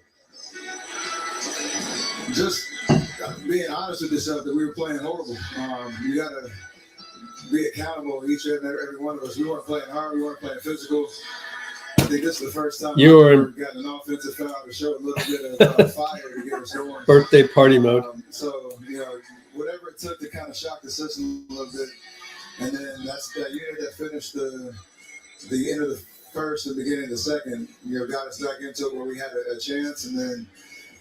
Speaker 9: Just being honest with yourself that we were playing horrible. You got to be accountable, each and every one of us. We weren't playing hard. We weren't playing physical. I think this is the first time we've gotten an offensive foul to show a little bit of fire to get us going.
Speaker 1: Birthday party mode.
Speaker 9: So, whatever it took to kind of shock the system a little bit. And then that's that unit that finished the end of the first and beginning of the second, got us back into it where we had a chance. And then,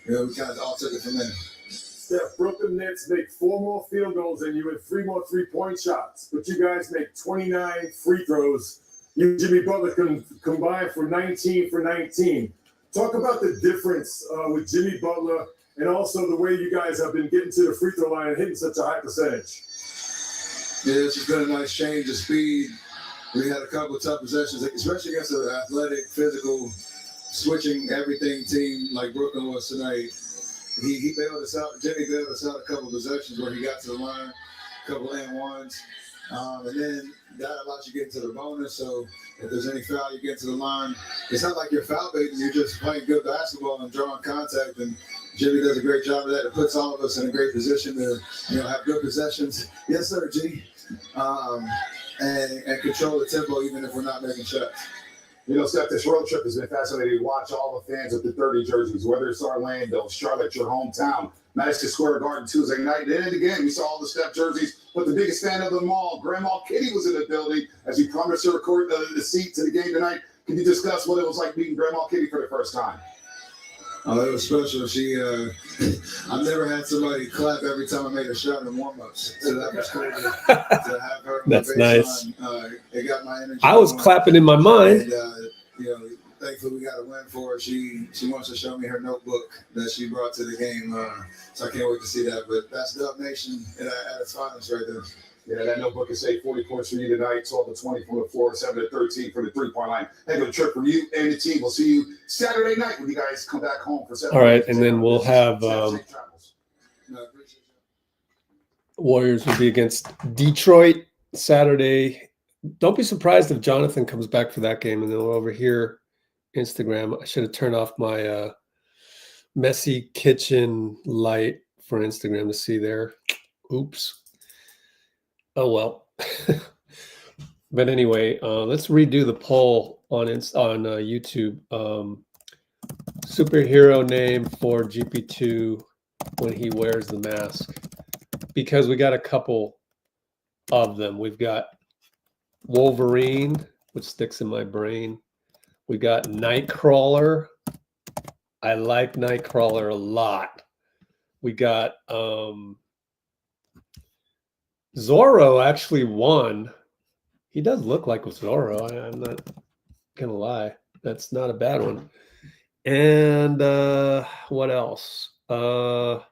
Speaker 9: we kind of all took it from there.
Speaker 11: Steph, Brooklyn Nets make 4 more field goals than you and 3 more three-point shots. But you guys make 29 free throws. You and Jimmy Butler can combine for 19 for 19. Talk about the difference with Jimmy Butler and also the way you guys have been getting to the free throw line and hitting such a high percentage.
Speaker 9: Yeah, it's just been a nice change of speed. We had a couple of tough possessions, especially against an athletic, physical, switching everything team like Brooklyn was tonight. He bailed us out. Jimmy bailed us out a couple of possessions where he got to the line, a couple and ones. And then that allows you to get into the bonus. So if there's any foul, you get to the line. It's not like you're foul baiting. You're just playing good basketball and drawing contact. And Jimmy does a great job of that. It puts all of us in a great position to, have good possessions. Yes, sir, G. And control the tempo even if we're not making shots.
Speaker 11: Steph, this road trip has been fascinating to watch all the fans with the 30 jerseys, whether it's Orlando, Charlotte, your hometown.
Speaker 9: Madison Square Garden Tuesday night. And then again, we saw all the Steph jerseys, but the biggest fan of them all, Grandma Kitty, was in the building as he promised to record the seat to the game tonight. Can you discuss what it was like meeting Grandma Kitty for the first time? Oh, it was special. I've never had somebody clap every time I made a shot in warm-ups. So that was cool to have her.
Speaker 1: That's nice.
Speaker 9: It got my energy.
Speaker 1: I was clapping in my mind.
Speaker 9: And, thankfully we got a win for her. She wants to show me her notebook that she brought to the game. So I can't wait to see that. But that's Dub Nation at its finest right there. Yeah, that notebook is say 40 points for you tonight, 12 to 20 from the floor, 7 to 13 for the three-point line. Heck of a trip for you and the team. We'll see you Saturday night when you guys come back home for 7.
Speaker 1: All right, and then we'll have Warriors will be against Detroit Saturday. Don't be surprised if Jonathan comes back for that game, and then we'll over here Instagram. I should have turned off my messy kitchen light for Instagram to see there. Oops. Oh well. But anyway, let's redo the poll on YouTube. Superhero name for GP2 when he wears the mask, because we got a couple of them. We've got Wolverine, which sticks in my brain. We got Nightcrawler. I like Nightcrawler a lot. We got Zorro actually won. He does look like Zorro. I'm not gonna lie. That's not a bad one. And what else? What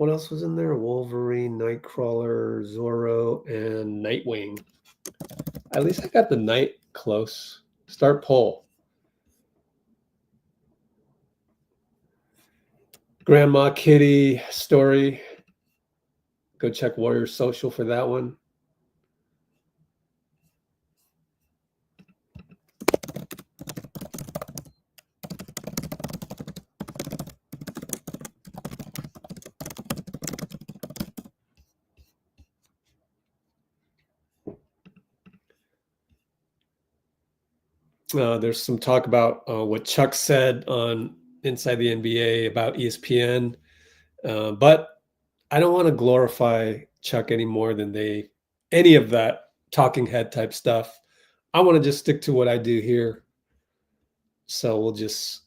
Speaker 1: else was in there? Wolverine, Nightcrawler, Zorro, and Nightwing. At least I got the night close. Start poll. Grandma Kitty story. Go check Warriors Social for that one. There's some talk about what Chuck said on Inside the NBA about ESPN, but I don't want to glorify Chuck any more than any of that talking head type stuff. I want to just stick to what I do here. So we'll just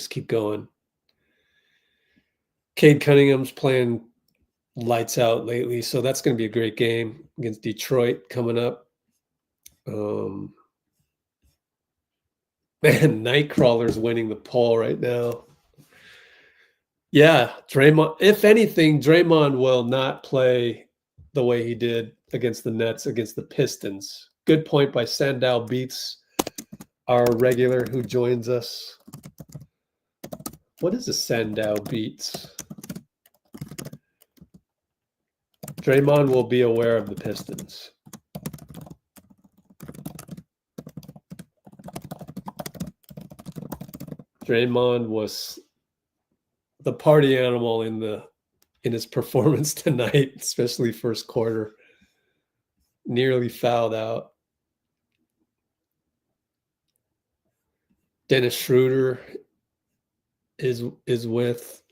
Speaker 1: keep going. Cade Cunningham's playing lights out lately, so that's going to be a great game against Detroit coming up. Man, Nightcrawler's winning the poll right now. Yeah, Draymond. If anything, Draymond will not play the way he did against the Nets, against the Pistons. Good point by Sandow Beats, our regular who joins us. What is a Sandow Beats? Draymond will be aware of the Pistons. Draymond was the party animal in his performance tonight, especially first quarter. Nearly fouled out. Dennis Schroeder is with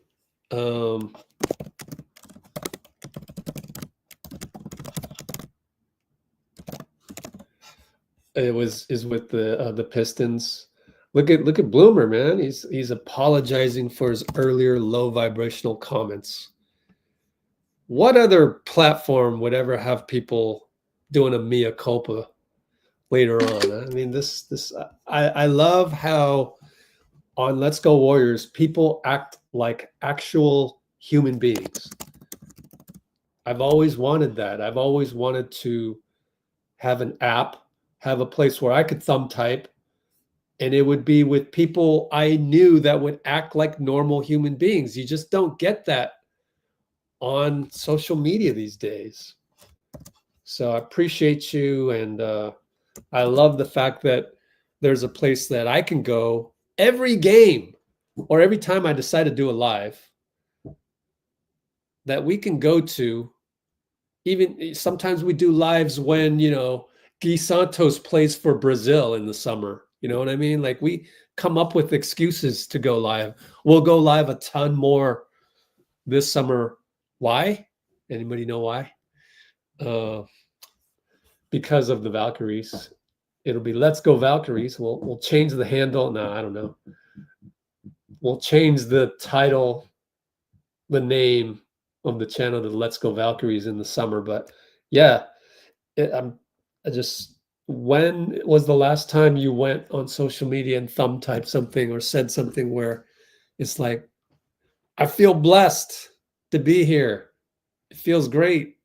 Speaker 1: is with the Pistons. Look at Bloomer, man. He's apologizing for his earlier low vibrational comments. What other platform would ever have people doing a mea culpa later on? I mean, I love how on Let's Go Warriors, people act like actual human beings. I've always wanted that. I've always wanted to have an app, have a place where I could thumb type, and it would be with people I knew that would act like normal human beings. You just don't get that on social media these days. So I appreciate you, and I love the fact that there's a place that I can go every game or every time I decide to do a live that we can go to. Even sometimes we do lives when, Gui Santos plays for Brazil in the summer. You know what I mean? Like we come up with excuses to go live. We'll go live a ton more this summer. Why? Anybody know why? Because of the Valkyries. It'll be Let's Go Valkyries. We'll change the handle. No, I don't know. We'll change the title, the name of the channel to Let's Go Valkyries in the summer. But yeah, when was the last time you went on social media and thumb typed something or said something where it's like, I feel blessed to be here. It feels great.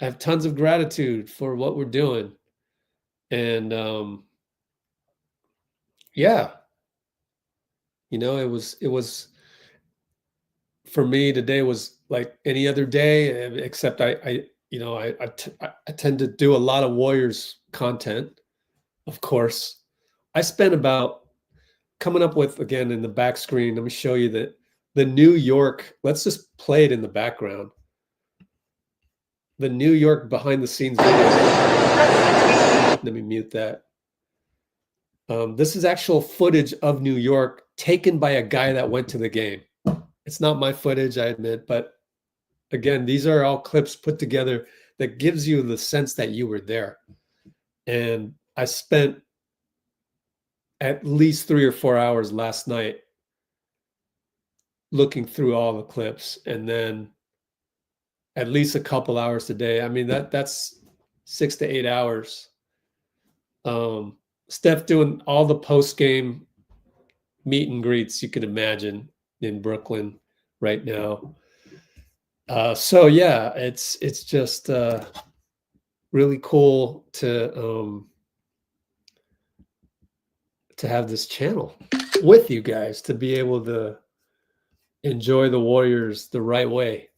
Speaker 1: I have tons of gratitude for what we're doing. And yeah, you know, it was for me, today was like any other day, except I tend to do a lot of Warriors content, of course. I spent about coming up with, again, in the back screen, let me show you the New York, let's just play it in the background. The New York behind the scenes video. Let me mute that. This is actual footage of New York taken by a guy that went to the game. It's not my footage, I admit, but again, these are all clips put together that gives you the sense that you were there. And I spent at least 3 or 4 hours last night looking through all the clips, and then at least a couple hours today. I mean, that's 6 to 8 hours. Steph doing all the post-game meet and greets you could imagine in Brooklyn right now. So yeah, it's just really cool to have this channel with you guys, to be able to enjoy the Warriors the right way.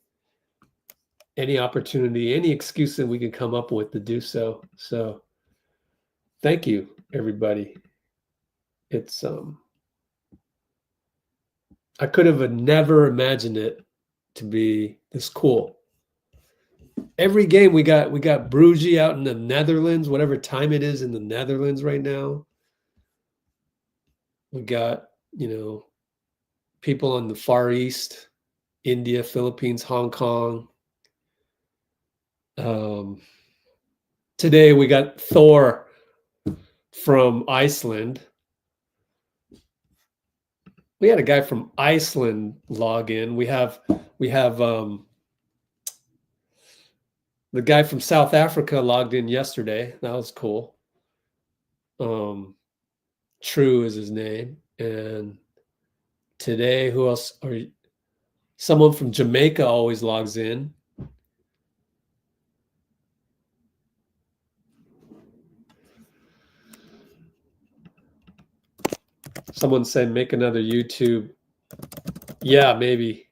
Speaker 1: Any opportunity, any excuse that we can come up with to do so. So thank you, everybody. It's I could have never imagined it to be this cool. Every game we got Bruges out in the Netherlands, whatever time it is in the Netherlands right now. We got, you know, people in the Far East, India, Philippines, Hong Kong. Today we got Thor from Iceland. We had a guy from Iceland log in. We have the guy from South Africa logged in yesterday. That was cool. True is his name. And today, who else? Someone from Jamaica always logs in. Someone said make another YouTube. Yeah, maybe.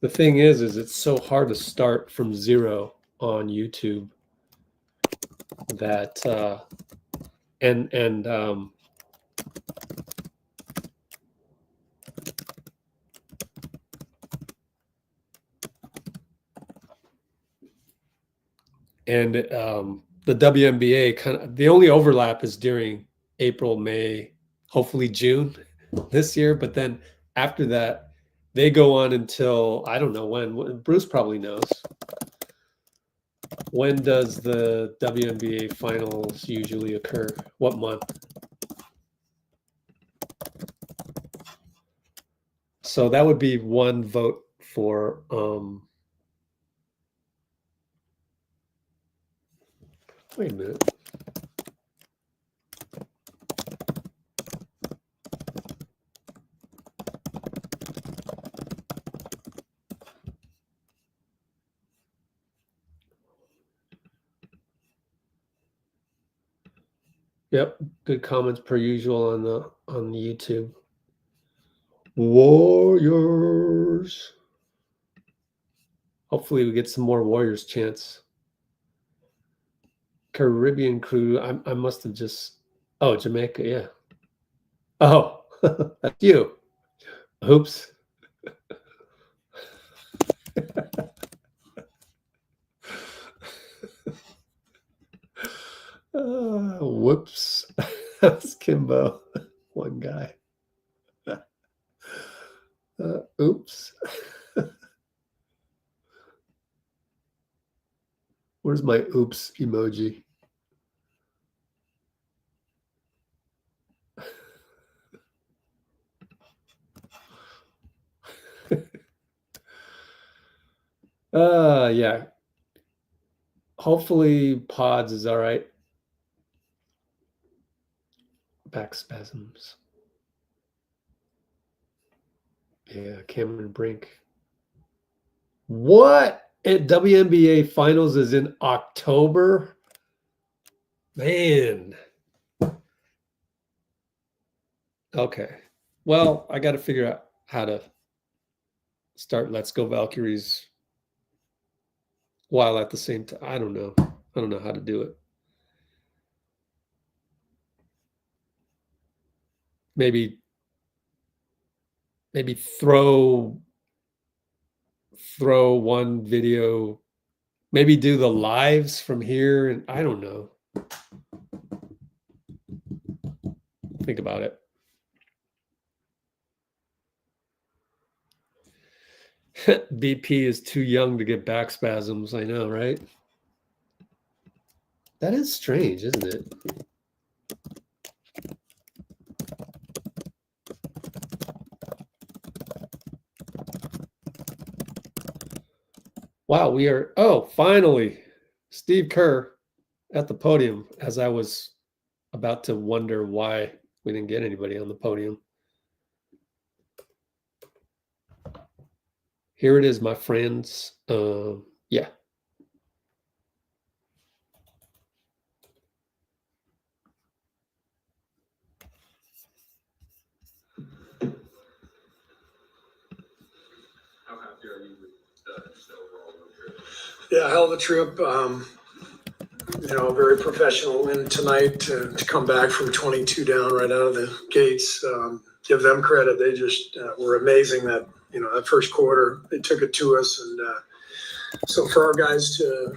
Speaker 1: The thing is it's so hard to start from zero on YouTube that the WNBA kind of, the only overlap is during April, May, hopefully June this year. But then after that, they go on until, I don't know when. Bruce probably knows. When does the WNBA finals usually occur? What month? So that would be one vote for wait a minute. Yep, good comments per usual on the YouTube. Warriors. Hopefully we get some more Warriors chants. Caribbean crew. I must have just, oh, Jamaica, yeah. Oh, That's you. Oops. Whoops. That's Kimbo. One guy. Oops. Where's my oops emoji? Yeah. Hopefully Podz is all right. Back spasms. Yeah, Cameron Brink. What? WNBA finals is in October? Man. Okay. Well, I got to figure out how to start Let's Go Valkyries while at the same time. I don't know. I don't know how to do it. Maybe throw one video, maybe do the lives from here, and I don't know. Think about it. BP is too young to get back spasms. I know, right? That is strange, isn't it? Wow, we are, finally, Steve Kerr at the podium, as I was about to wonder why we didn't get anybody on the podium. Here it is, my friends. Yeah.
Speaker 12: Yeah, hell of a trip. Very professional win tonight to come back from 22 down right out of the gates. Give them credit. They just were amazing that, that first quarter, they took it to us. And so for our guys to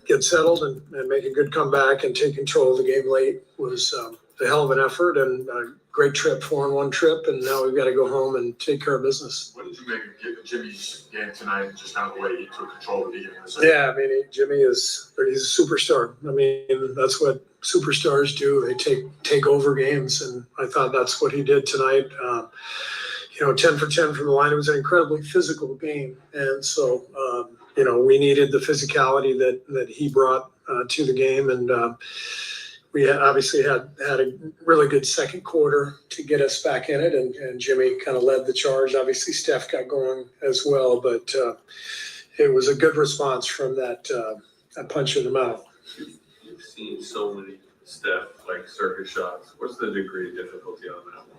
Speaker 12: get settled and make a good comeback and take control of the game late was a hell of an effort and a great trip, 4-1 trip. And now we've got to go home and take care of business.
Speaker 13: What did you make of Jimmy's game tonight, just how the way he took control of the beginning of the season?
Speaker 12: Yeah, I mean, he's a superstar. I mean, that's what superstars do. They take over games, and I thought that's what he did tonight. 10 for 10 from the line. It was an incredibly physical game, and so we needed the physicality that he brought to the game, and we had a really good second quarter to get us back in it, and Jimmy kind of led the charge. Obviously, Steph got going as well, but it was a good response from that punch in the mouth.
Speaker 6: You've seen so many Steph circus shots. What's the degree of difficulty on that one?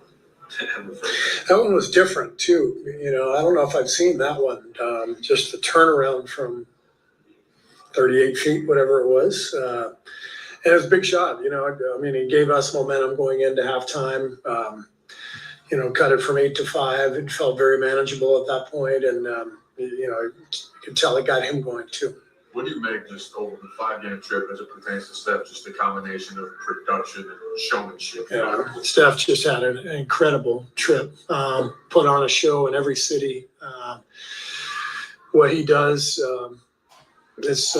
Speaker 12: That one was different too. I don't know if I've seen that one. Just the turnaround from 38 feet, whatever it was. And it was a big shot, I mean, he gave us momentum going into halftime, cut it from 8 to 5. It felt very manageable at that point. And, you could tell it got him going too.
Speaker 13: What do you make just over the 5-game trip as it pertains to Steph, just a combination of production and showmanship?
Speaker 12: Yeah, Steph just had an incredible trip, put on a show in every city. What he does, it's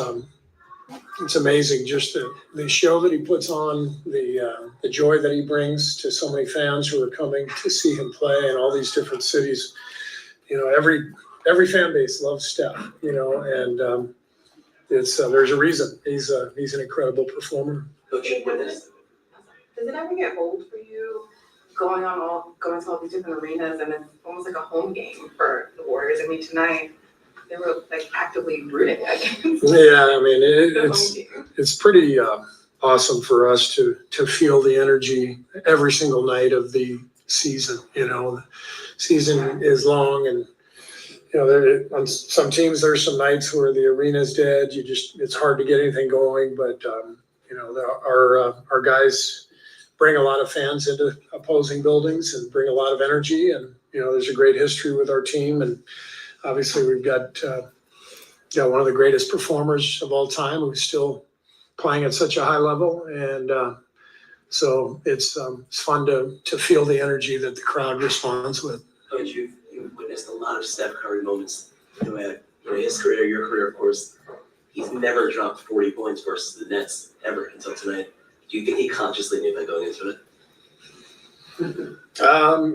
Speaker 12: amazing, just the show that he puts on, the joy that he brings to so many fans who are coming to see him play in all these different cities. Every fan base loves Steph, and it's there's a reason. He's an incredible performer.
Speaker 4: Does it ever get old for you going to all these different arenas, and it's almost like a home game for the Warriors? I mean, tonight they were actively rooting against.
Speaker 12: Yeah, I mean it's pretty awesome for us to feel the energy every single night of the season. The season is long, and on some teams there's some nights where the arena's dead. It's hard to get anything going, but our guys bring a lot of fans into opposing buildings and bring a lot of energy. And, there's a great history with our team. And obviously we've got one of the greatest performers of all time who's still playing at such a high level. And so it's fun to feel the energy that the crowd responds with.
Speaker 14: Coach, you've witnessed a lot of Steph Curry moments at his career, your career, of course. He's never dropped 40 points versus the Nets ever until tonight. Do you think he consciously knew that going into it?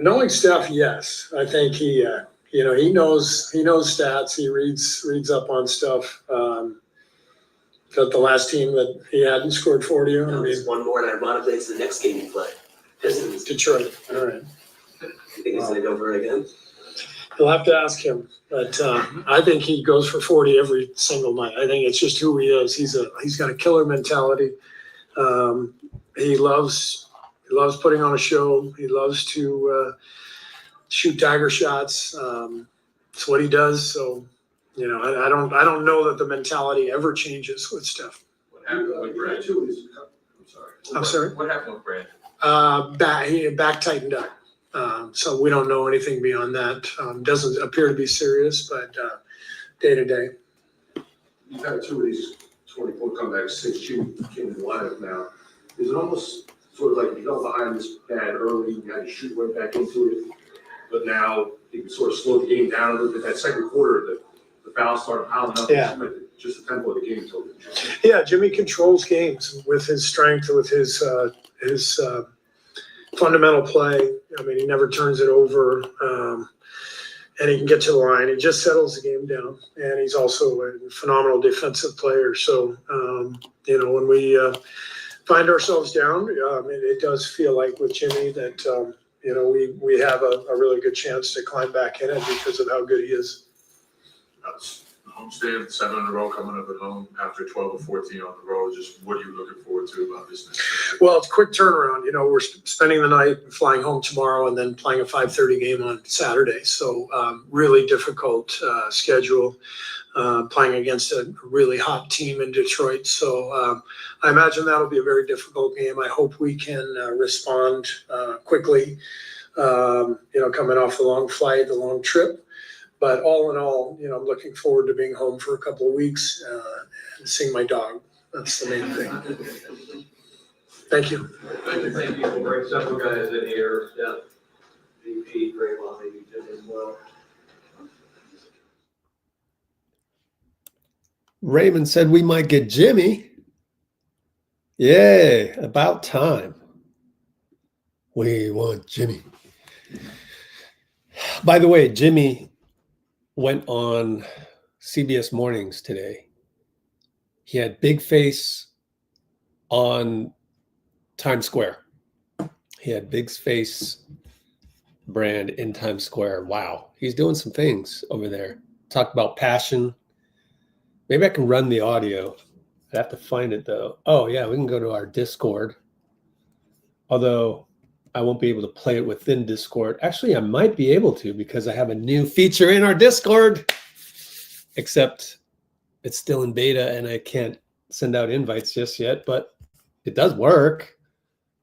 Speaker 12: Knowing Steph, yes. I think he knows stats. He reads up on stuff. That the last team that he hadn't scored 40 on.
Speaker 14: No, there's one more, and ironically, it's the next game you play. Pistons.
Speaker 12: Detroit. All right.
Speaker 14: You think he's going to go for it again?
Speaker 12: You'll have to ask him, but I think he goes for 40 every single night. I think it's just who he is. He's got a killer mentality. He loves putting on a show. He loves to shoot dagger shots. It's what he does. So, I don't know that the mentality ever changes with Steph.
Speaker 13: What happened with Brad?
Speaker 12: I'm sorry.
Speaker 13: What happened with Brad?
Speaker 12: He back tightened up. So we don't know anything beyond that. Doesn't appear to be serious, but day to day.
Speaker 15: You've had two of these 24 comebacks since you came in the lineup now. Is it almost sort of like you got behind this bad early, you had to shoot right back into it, but now you can sort of slow the game down a little bit? That second quarter, the fouls started piling up.
Speaker 12: Yeah.
Speaker 15: Just the tempo of the game told you.
Speaker 12: Yeah, Jimmy controls games with his strength, with his fundamental play. I mean, he never turns it over, and he can get to the line. He just settles the game down, and he's also a phenomenal defensive player. So, when we find ourselves down, it does feel like with Jimmy that, we have a really good chance to climb back in it because of how good he is.
Speaker 13: That's homestand, 7 in a row coming up at home after 12 or 14 on the road. Just what are you looking forward to about this next?
Speaker 12: Well, it's a quick turnaround. We're spending the night, flying home tomorrow, and then playing a 5:30 game on Saturday. So really difficult schedule, playing against a really hot team in Detroit. So I imagine that'll be a very difficult game. I hope we can respond quickly, coming off the long flight, the long trip. But all in all, I'm looking forward to being home for a couple of weeks and seeing my dog. That's the main thing. Thank you.
Speaker 16: Thank you. We'll bring several guys in here. Steph, VP, Draymond, maybe Jim as well.
Speaker 1: Raymond said we might get Jimmy. Yay, about time. We want Jimmy. By the way, Jimmy went on CBS Mornings today. He had big face on Times Square. He had big face brand in Times Square. Wow. He's doing some things over there. Talk about passion. Maybe I can run the audio. I have to find it though. Oh yeah, we can go to our Discord. Although I won't be able to play it within Discord. Actually, I might be able to because I have a new feature in our Discord. Except it's still in beta and I can't send out invites just yet, but it does work.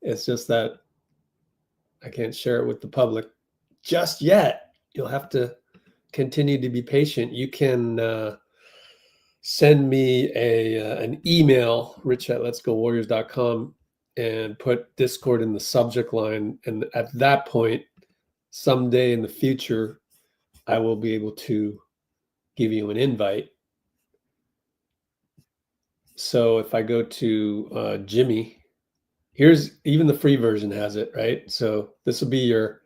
Speaker 1: It's just that I can't share it with the public just yet. You'll have to continue to be patient. You can send me an email, rich@letsgowarriors.com, and put Discord in the subject line. And at that point, someday in the future, I will be able to give you an invite. So if I go to Jimmy, here's even the free version has it, right? So this will be your,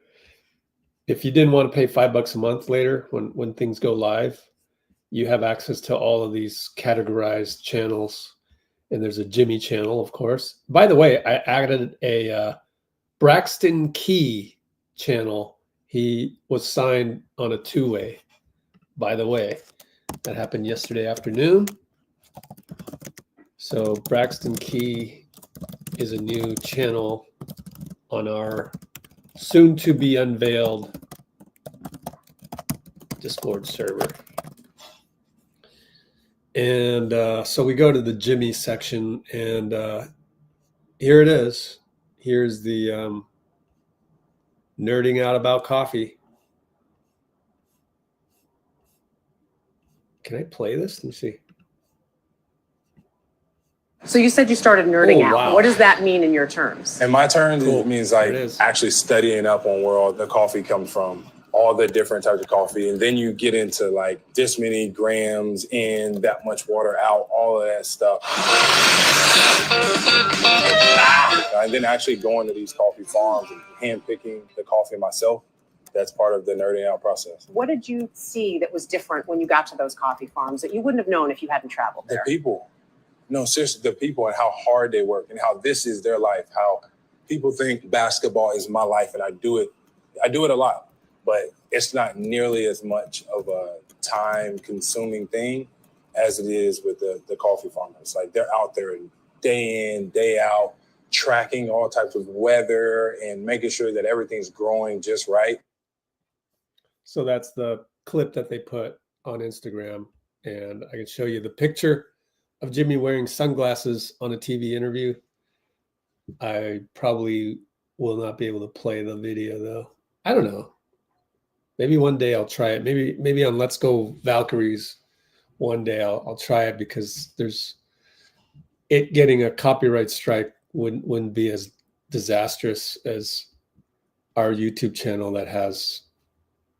Speaker 1: if you didn't want to pay $5 a month later when things go live, you have access to all of these categorized channels. And there's a Jimmy channel, of course. By the way, I added a Braxton Key channel. He was signed on a two-way, by the way. That happened yesterday afternoon. So Braxton Key is a new channel on our soon-to-be unveiled Discord server. And so we go to the Jimmy section, and here it is. Here's the nerding out about coffee. Can I play this? Let me see.
Speaker 17: So you said you started nerding out.
Speaker 1: Wow.
Speaker 17: What does that mean in your terms?
Speaker 5: In my terms,
Speaker 1: Cool.
Speaker 5: it means like actually studying up on where all the coffee comes from, all the different types of coffee. And then you get into like this many grams in, that much water out, all of that stuff. And then actually going to these coffee farms and handpicking the coffee myself. That's part of the nerding out process.
Speaker 17: What did you see that was different when you got to those coffee farms that you wouldn't have known if you hadn't traveled there?
Speaker 5: The people. No, seriously, the people and how hard they work and how this is their life, how people think basketball is my life and I do it a lot, but it's not nearly as much of a time consuming thing as it is with the coffee farmers. Like they're out there day in, day out, tracking all types of weather and making sure that everything's growing just right.
Speaker 1: So that's the clip that they put on Instagram. And I can show you the picture of Jimmy wearing sunglasses on a TV interview. I probably will not be able to play the video though. I don't know. Maybe one day I'll try it. Maybe on Let's Go Valkyries one day I'll try it, because getting a copyright strike wouldn't be as disastrous as our YouTube channel that has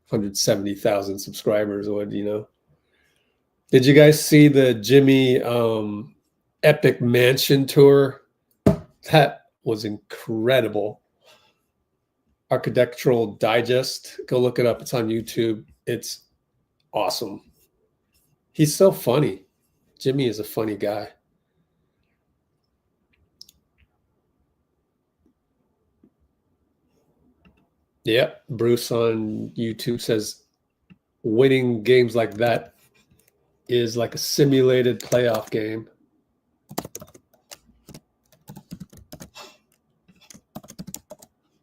Speaker 1: 170,000 subscribers would, you know. Did you guys see the Jimmy Epic Mansion tour? That was incredible. Architectural Digest. Go look it up. It's on YouTube. It's awesome. He's so funny. Jimmy is a funny guy. Yep. Bruce on YouTube says winning games like that is like a simulated playoff game.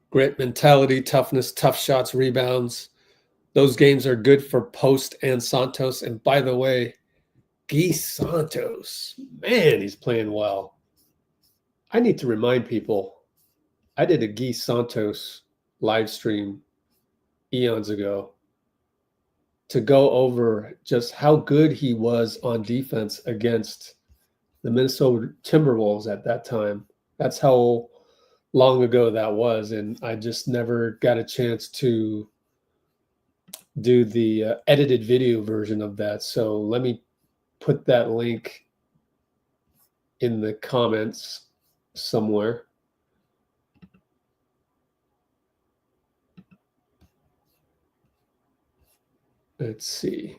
Speaker 1: Grit, mentality, toughness, tough shots, rebounds. Those games are good for Post and Santos. And by the way, Guy Santos, man, he's playing well. I need to remind people, I did a Guy Santos live stream eons ago to go over just how good he was on defense against the Minnesota Timberwolves at that time. That's how long ago that was. And I just never got a chance to do the edited video version of that. So let me put that link in the comments somewhere. Let's see.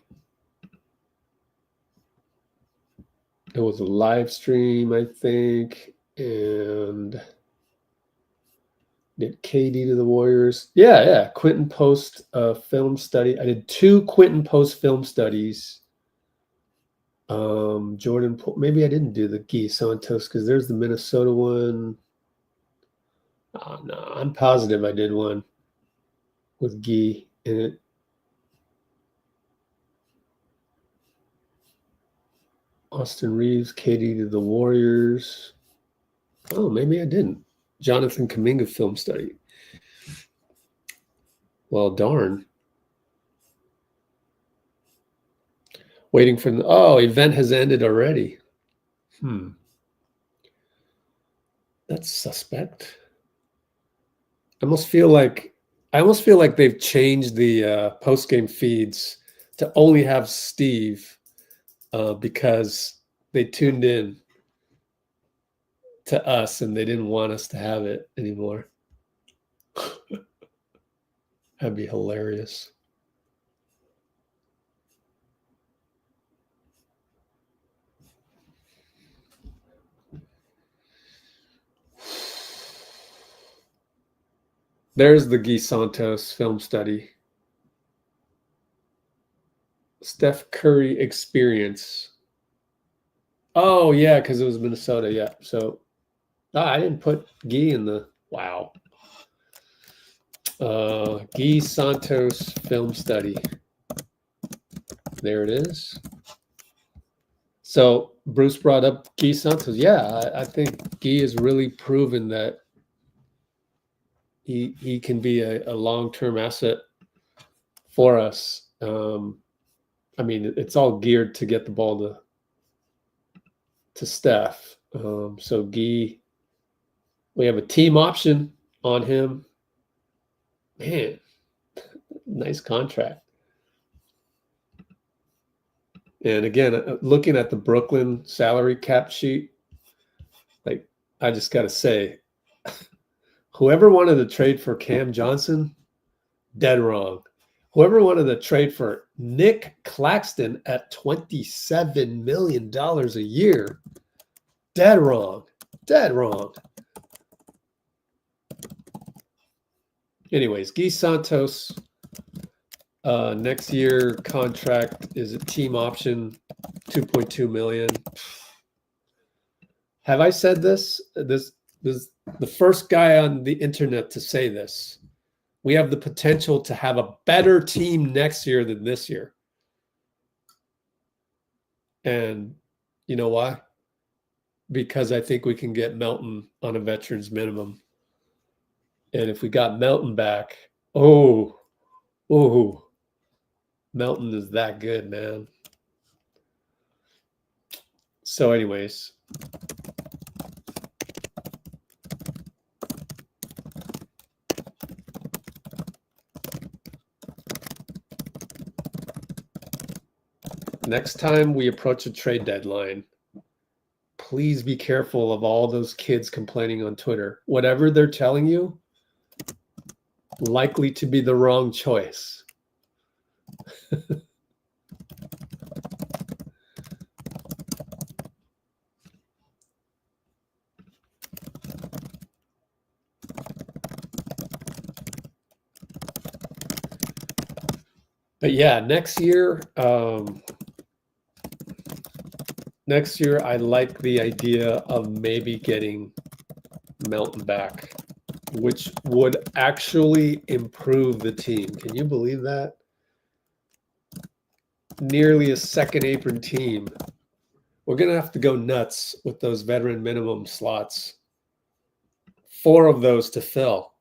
Speaker 1: It was a live stream, I think, and did KD to the Warriors. Yeah. Quinten Post film study. I did 2 Quinten Post film studies. Jordan, maybe I didn't do the Guy Santos because there's the Minnesota one. Oh, no, I'm positive I did one with Guy in it. Austin Reeves, KD to the Warriors. Oh, maybe I didn't. Jonathan Kuminga film study. Well, darn. Waiting for the event has ended already. That's suspect. I almost feel like they've changed the post-game feeds to only have Steve because they tuned in to us and they didn't want us to have it anymore. That'd be hilarious. There's the Guy Santos film study. Steph Curry experience. Oh, yeah, because it was Minnesota. Yeah. So I didn't put Guy in the wow. Guy Santos film study. There it is. So Bruce brought up Guy Santos. Yeah, I think Guy has really proven that he can be a long-term asset for us. I mean, it's all geared to get the ball to Steph. So Guy, we have a team option on him. Man, nice contract. And again, looking at the Brooklyn salary cap sheet, like, I just got to say, whoever wanted to trade for Cam Johnson, dead wrong. Whoever wanted to trade for Nick Claxton at $27 million a year, dead wrong. Dead wrong. Anyways, Guy Santos, next year contract is a team option, $2.2 million. Have I said this? This is the first guy on the internet to say this. We have the potential to have a better team next year than this year. And you know why? Because I think we can get Melton on a veteran's minimum. And if we got Melton back, Melton is that good, man. So anyways, next time we approach a trade deadline, please be careful of all those kids complaining on Twitter. Whatever they're telling you, likely to be the wrong choice. But yeah, next year, I like the idea of maybe getting Melton back, which would actually improve the team. Can you believe that? Nearly a second apron team. We're going to have to go nuts with those veteran minimum slots. 4 of those to fill.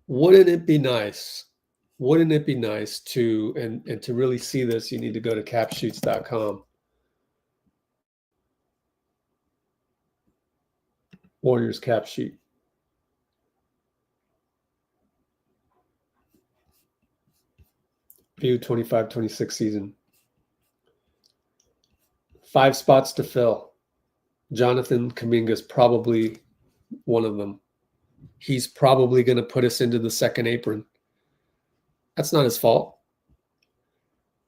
Speaker 1: Wouldn't it be nice? Wouldn't it be nice to, and to really see this, you need to go to capsheets.com. Warriors cap sheet. View 25-26 season. 5 spots to fill. Jonathan Kuminga is probably one of them. He's probably going to put us into the second apron. That's not his fault.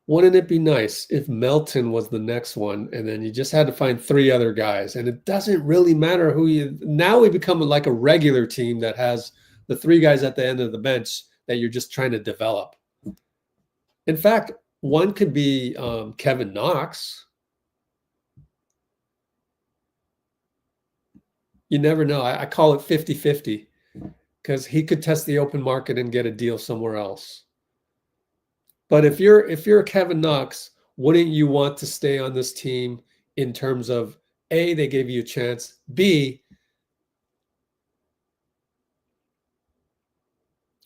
Speaker 1: Wouldn't it be nice if Melton was the next one and then you just had to find 3 other guys, and it doesn't really matter who you... Now we become like a regular team that has the 3 guys at the end of the bench that you're just trying to develop. In fact, one could be Kevin Knox. You never know. I call it 50-50 because he could test the open market and get a deal somewhere else. But if you're a Kevin Knox, wouldn't you want to stay on this team in terms of A, they gave you a chance, B,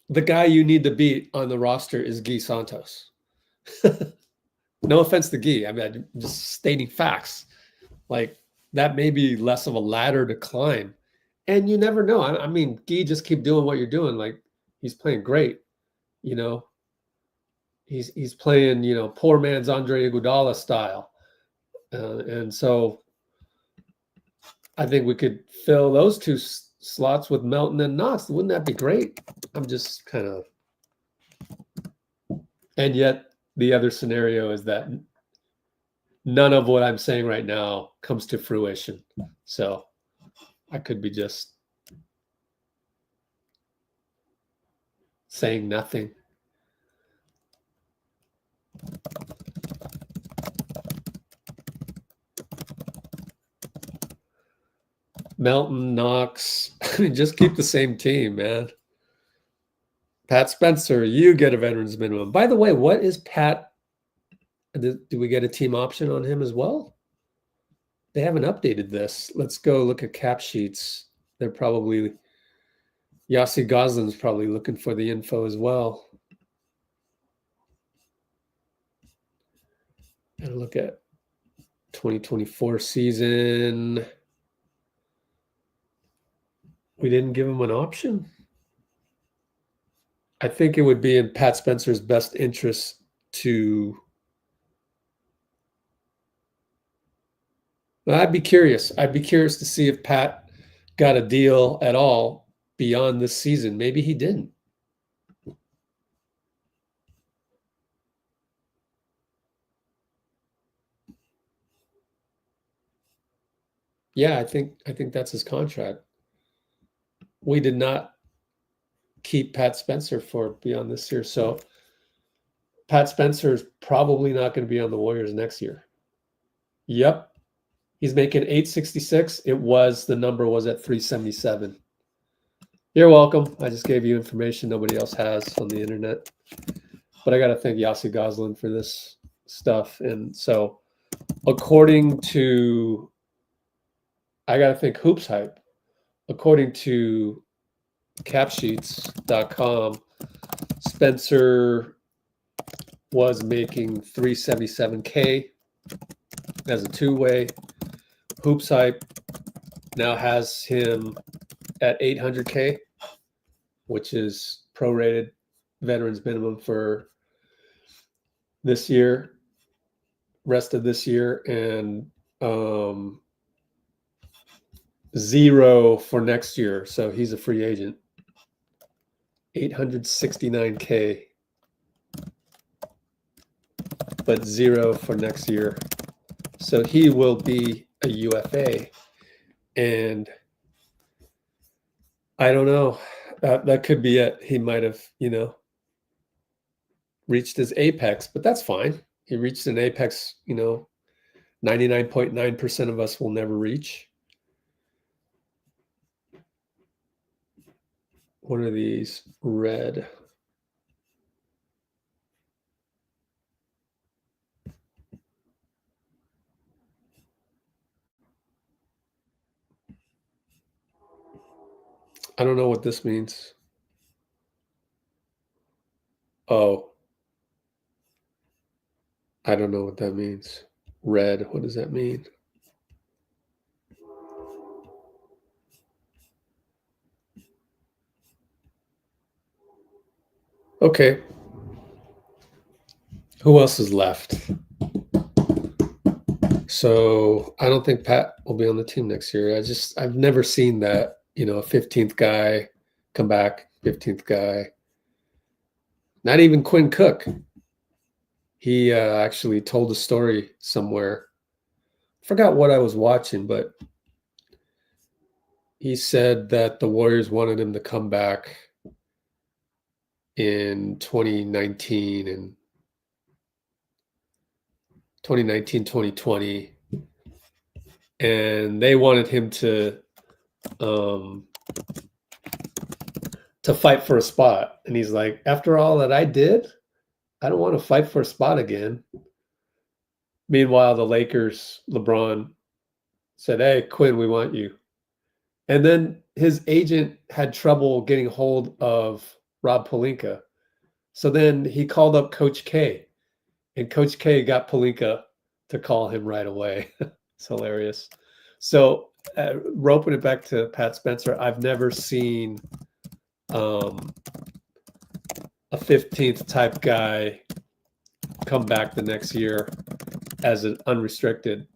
Speaker 1: the guy you need to beat on the roster is Guy Santos. No offense to Guy. I mean, I'm just stating facts. Like, that may be less of a ladder to climb. And you never know. I mean, Guy, just keep doing what you're doing. Like, he's playing great, you know. He's playing, you know, poor man's Andre Iguodala style. And so I think we could fill those 2 slots with Melton and Knox. Wouldn't that be great? I'm just kind of... And yet the other scenario is that none of what I'm saying right now comes to fruition. So I could be just saying nothing. Melton, Knox, just keep the same team, man. Pat Spencer, you get a veterans minimum. By the way, what is Pat? Do we get a team option on him as well? They haven't updated this. Let's go look at cap sheets. They're probably Yossi Goslin's probably looking for the info as well. Gotta look at 2024 season. We didn't give him an option. I think it would be in Pat Spencer's best interest to. I'd be curious. I'd be curious to see if Pat got a deal at all beyond this season. Maybe he didn't. Yeah, I think that's his contract. We did not keep Pat Spencer for beyond this year. So Pat Spencer is probably not going to be on the Warriors next year. Yep. He's making $866. The number was at $377. You're welcome. I just gave you information nobody else has on the internet. But I got to thank Yossi Goslin for this stuff. And so according to, I got to think Hoops Hype. According to capsheets.com, Spencer was making $377K as a two-way. Hoops Hype now has him at $800K, which is prorated veterans minimum for this year, rest of this year, and zero for next year. So he's a free agent. $869K, but zero for next year. So he will be a UFA. And I don't know. That could be it. He might have, reached his apex, but that's fine. He reached an apex, 99.9% of us will never reach. What are these? Red. I don't know what this means. Oh. I don't know what that means. Red, what does that mean? Okay. Who else is left? So I don't think Pat will be on the team next year. I've never seen that, a 15th guy come back, 15th guy. Not even Quinn Cook. He actually told a story somewhere. Forgot what I was watching, but he said that the Warriors wanted him to come back in 2019 and 2020, and they wanted him to fight for a spot. And he's like, after all that I did, I don't want to fight for a spot again. Meanwhile, the Lakers, LeBron said, hey, Quinn, we want you. And then his agent had trouble getting hold of Rob Pelinka. So then he called up Coach K, and Coach K got Pelinka to call him right away. It's hilarious. So roping it back to Pat Spencer, I've never seen a 15th type guy come back the next year as an unrestricted,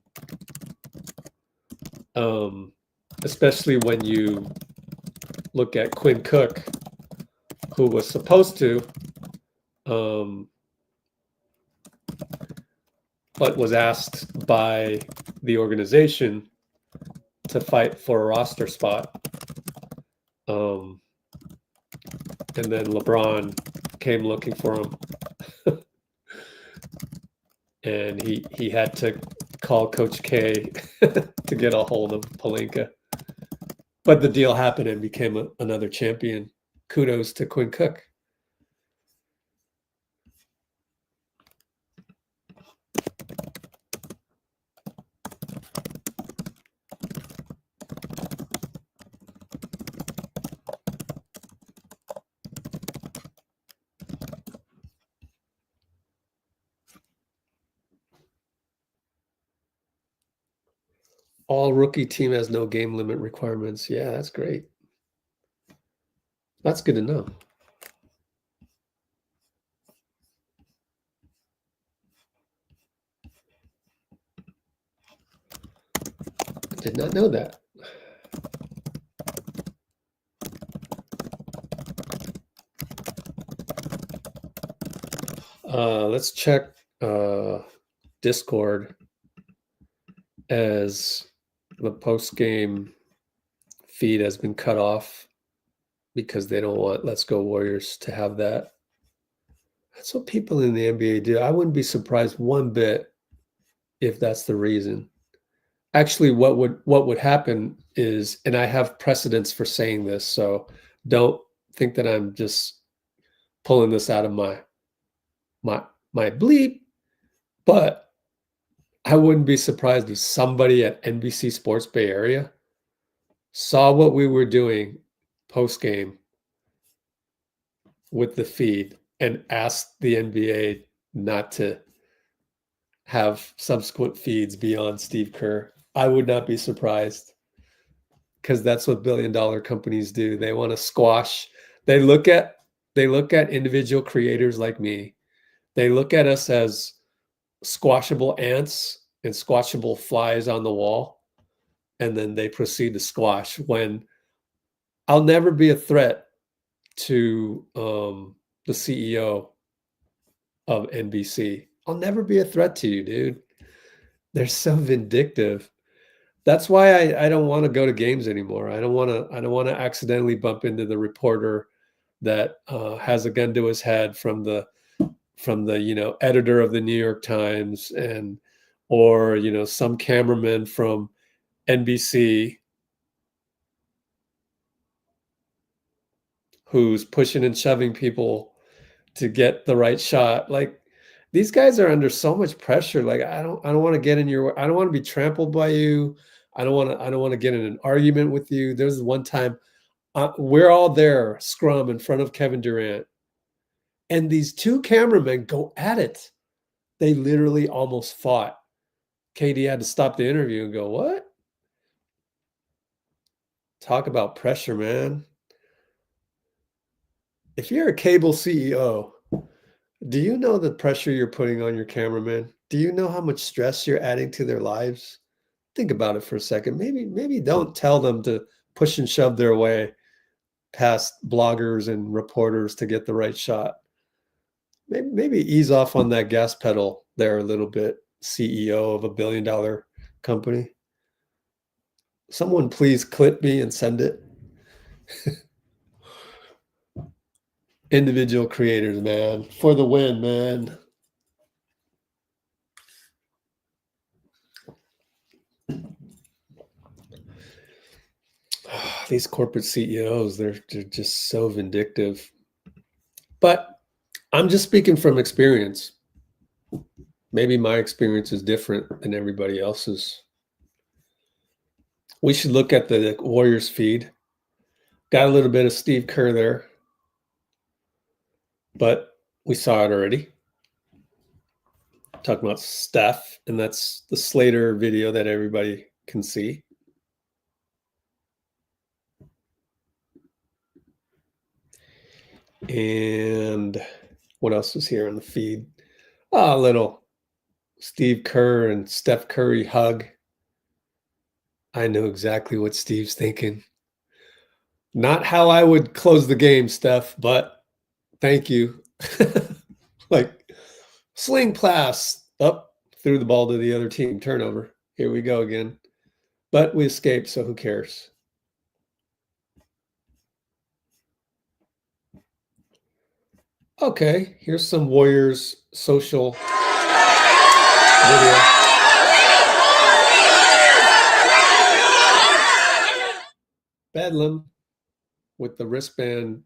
Speaker 1: especially when you look at Quinn Cook, who was supposed to, but was asked by the organization to fight for a roster spot. And then LeBron came looking for him. And he had to call Coach K to get a hold of Pelinka. But the deal happened and became another champion. Kudos to Quinn Cook. All rookie team has no game limit requirements. Yeah, that's great. That's good to know. Did not know that. Let's check Discord, as the post-game feed has been cut off because they don't want Let's Go Warriors to have that. That's what people in the NBA do. I wouldn't be surprised one bit if that's the reason. Actually, what would happen is, and I have precedents for saying this, so don't think that I'm just pulling this out of my bleep, but I wouldn't be surprised if somebody at NBC Sports Bay Area saw what we were doing post-game with the feed and asked the NBA not to have subsequent feeds beyond Steve Kerr. I would not be surprised, because that's what billion-dollar companies do. They want to squash. They look at individual creators like me. They look at us as squashable ants and squashable flies on the wall, and then they proceed to squash, when I'll never be a threat to the CEO of NBC. I'll never be a threat to you, dude. They're so vindictive. That's why I don't want to go to games anymore. I don't want to accidentally bump into the reporter that has a gun to his head from the editor of the New York Times, or some cameraman from NBC who's pushing and shoving people to get the right shot. Like, these guys are under so much pressure. Like, I don't want to get in your, I don't want to be trampled by you. I don't want to get in an argument with you. There's one time we're all there, scrum in front of Kevin Durant, and these two cameramen go at it. They literally almost fought. KD had to stop the interview and go, "What?" Talk about pressure, man. If you're a cable CEO, do you know the pressure you're putting on your cameraman? Do you know how much stress you're adding to their lives? Think about it for a second. Maybe don't tell them to push and shove their way past bloggers and reporters to get the right shot. Maybe ease off on that gas pedal there a little bit, CEO of a billion-dollar company. Someone please clip me and send it. Individual creators, man, for the win, man. These corporate CEOs, they're just so vindictive. But I'm just speaking from experience. Maybe my experience is different than everybody else's. We should look at the Warriors feed. Got a little bit of Steve Kerr there, but we saw it already. Talking about Steph, and that's the Slater video that everybody can see. And what else is here on the feed? A little Steve Kerr and Steph Curry hug. I know exactly what Steve's thinking. Not how I would close the game, Steph, but thank you. Like, sling pass up, threw the ball to the other team. Turnover. Here we go again. But we escaped, so who cares? Okay, here's some Warriors social video. Bedlam with the wristband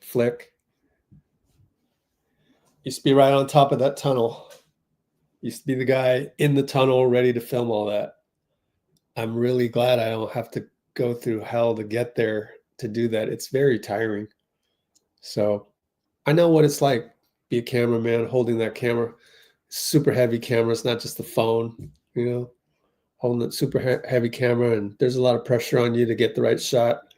Speaker 1: flick. Used to be right on top of that tunnel. Used to be the guy in the tunnel ready to film all that. I'm really glad I don't have to go through hell to get there to do that. It's very tiring. So I know what it's like. Be a cameraman holding that camera. Super heavy camera. It's not just the phone. you know, holding that super heavy camera, and there's a lot of pressure on you to get the right shot.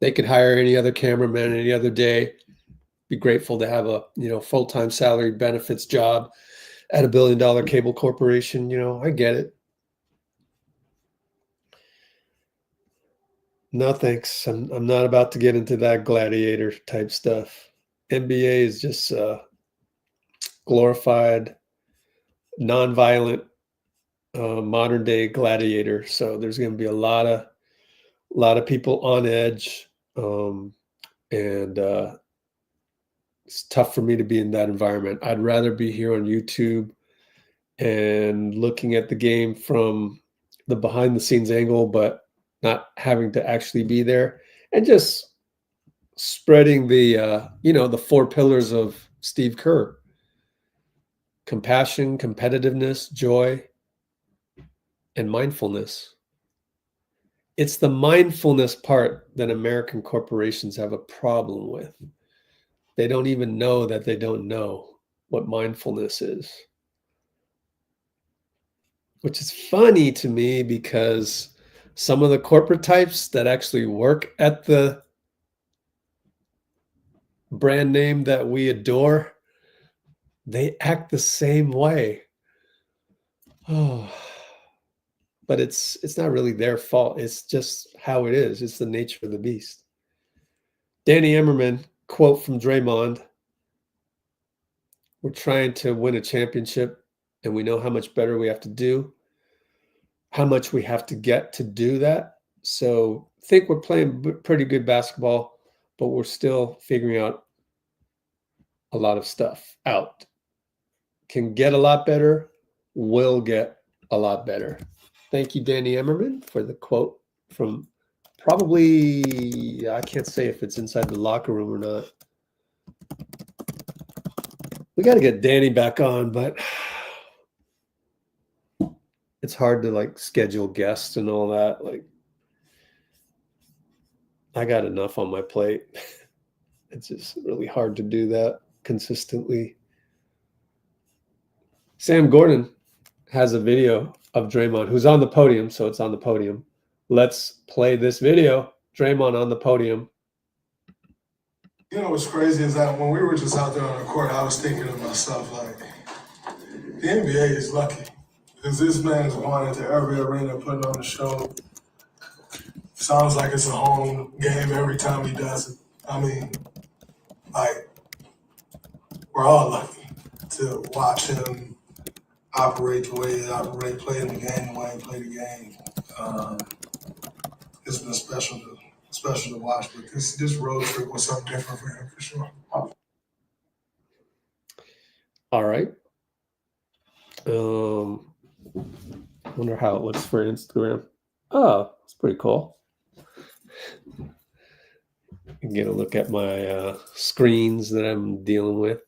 Speaker 1: They could hire any other cameraman any other day. Be grateful to have a, you know, full-time salary benefits job at $1 billion cable corporation. You know, I get it. No, thanks. I'm not about to get into that gladiator type stuff. NBA is just glorified, nonviolent, modern day gladiator. So there's going to be a lot of people on edge, and it's tough for me to be in that environment. I'd rather be here on YouTube and looking at the game from the behind the scenes angle, but not having to actually be there, and just spreading the, you know, the 4 pillars of Steve Kerr: compassion, competitiveness, joy, and mindfulness. It's the mindfulness part that American corporations have a problem with. They don't even know that they don't know what mindfulness is, which is funny to me because some of the corporate types that actually work at the brand name that we adore, they act the same way. Oh, but it's not really their fault. It's just how it is. It's the nature of the beast. Danny Emmerman, quote from Draymond: "We're trying to win a championship, and we know how much better we have to do, how much we have to get to do that. So I think we're playing pretty good basketball, but we're still figuring out a lot of stuff out. Can get a lot better, will get a lot better." Thank you, Danny Emmerman, for the quote from probably, I can't say if it's inside the locker room or not. We got to get Danny back on, but it's hard to like schedule guests and all that. Like, I got enough on my plate. It's just really hard to do that consistently. Sam Gordon has a video of Draymond, who's on the podium, so it's on the podium. Let's play this video. Draymond on the podium.
Speaker 11: You know what's crazy is that when we were just out there on the court, I was thinking to myself, like, the NBA is lucky because this man's going into every arena putting on a show. Sounds like it's a home game every time he does it. I mean, like, we're all lucky to watch him operate the way he operates, play in the game the way he played the game. It's been special to watch, but this road trip was something different for him for sure.
Speaker 1: All right. Wonder how it looks for Instagram. Oh, it's pretty cool. You can get a look at my screens that I'm dealing with.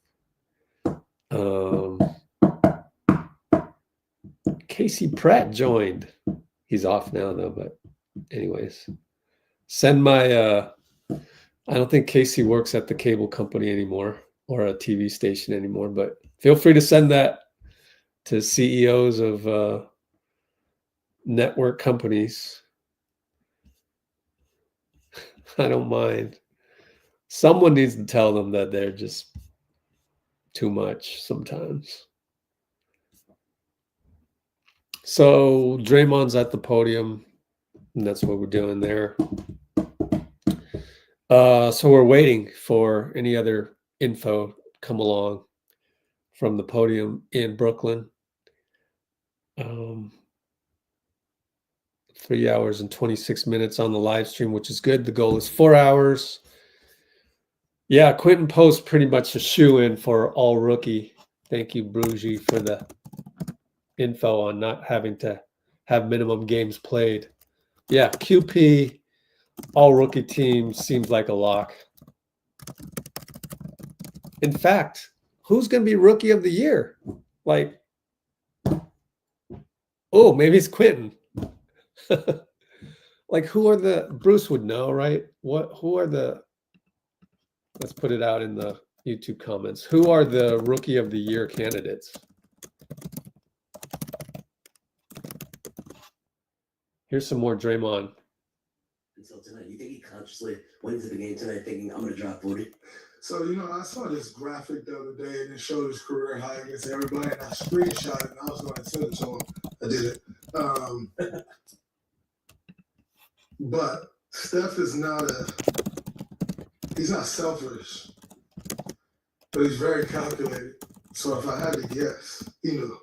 Speaker 1: Casey Pratt joined. He's off now though, but anyways. Send my I don't think Casey works at the cable company anymore or a TV station anymore, but feel free to send that to CEOs of network companies. I don't mind. Someone needs to tell them that they're just too much sometimes. So Draymond's at the podium, and that's what we're doing there. So we're waiting for any other info come along from the podium in Brooklyn. 3 hours and 26 minutes on the live stream, which is good. The goal is 4 hours. Yeah, Quinten Post pretty much a shoe-in for all rookie. Thank you, Brugi, for the info on not having to have minimum games played. Yeah, QP, all rookie team seems like a lock. In fact, who's going to be rookie of the year? Like, oh, maybe it's Quinten. Like, who are the, Bruce would know, right? Who are the, let's put it out in the YouTube comments. Who are the rookie of the year candidates? Here's some more Draymond.
Speaker 14: Until tonight, you think he consciously went into the game tonight thinking, I'm going to drop 40?
Speaker 9: So, I saw this graphic the other day, and it showed his career high against everybody, and I screenshot it, and I was going to send it to him. I did it. But Steph is he's not selfish, but he's very calculated. So if I had to guess, he knew.